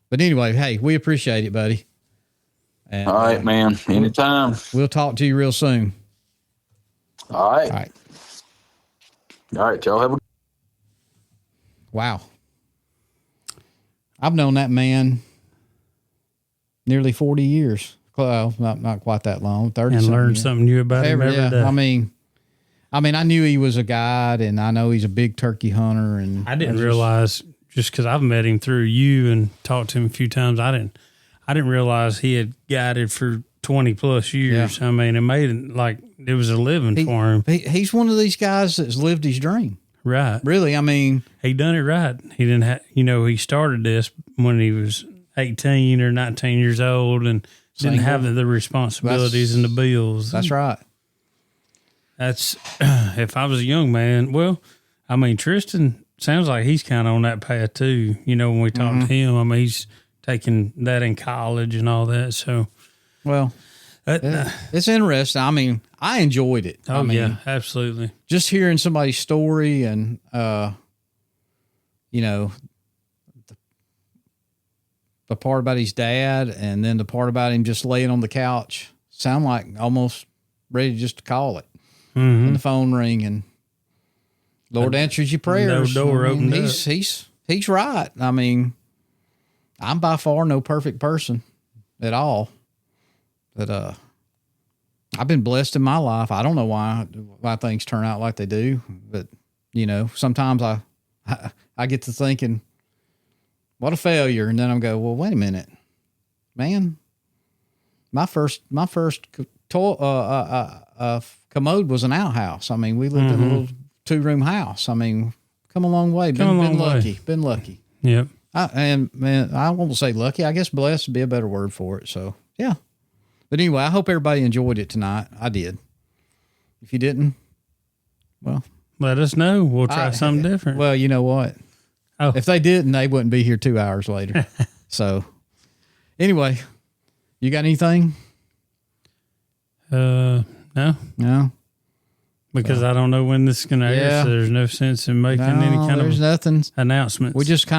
But anyway, hey, we appreciate it, buddy. And, all right, man. Anytime. We'll talk to you real soon. All right. All right. All right. Y'all have a Wow. I've known that man nearly 40 years. Well, not quite that long, 30 and learn years. something new about him every day. I mean, I knew he was a guide, and I know he's a big turkey hunter. And I didn't realize, just because I've met him through you and talked to him a few times, I didn't realize he had guided for 20 plus years. Yeah. I mean, it made it like it was a living for him. He's one of these guys that's lived his dream. Right. Really, I mean, he done it right. He didn't have, he started this when he was 18 or 19 years old and didn't have the responsibilities and the bills. That's right. That's, if I was a young man, well, I mean, Tristan sounds like he's kind of on that path too. When we talk to him, I mean, he's taking that in college and all that. So, well, it's interesting. I mean, I enjoyed it. Oh, I mean, yeah, absolutely. Just hearing somebody's story and, the part about his dad and then the part about him just laying on the couch sound like almost ready just to call it. Mm-hmm. And the phone ring and Lord answers your prayers. No door opened up. He's right. I mean, I'm by far no perfect person at all, but, I've been blessed in my life. I don't know why things turn out like they do, but sometimes I get to thinking, what a failure. And then I go, well, wait a minute, man, my first commode was an outhouse. I mean, we lived in a little 2-room house. I mean, come a long way. Been lucky. Yep. I won't say lucky. I guess blessed would be a better word for it. So yeah. But anyway, I hope everybody enjoyed it tonight. I did. If you didn't, well, let us know. We'll try something different. Well, you know what? Oh, if they didn't, they wouldn't be here 2 hours later. So anyway, you got anything? No, because I don't know when this is going to air. So there's no sense in making any kind of nothing announcements. We just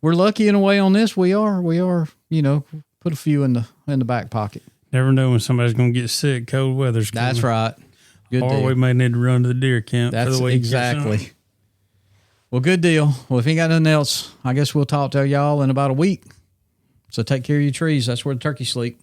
we're lucky in a way on this. We are, put a few in the back pocket. Never know when somebody's going to get sick. Cold weather's coming. That's right. Good deal. We may need to run to the deer camp for the week. Exactly. Well, good deal. Well, if you ain't got nothing else, I guess we'll talk to y'all in about a week. So take care of your trees. That's where the turkeys sleep.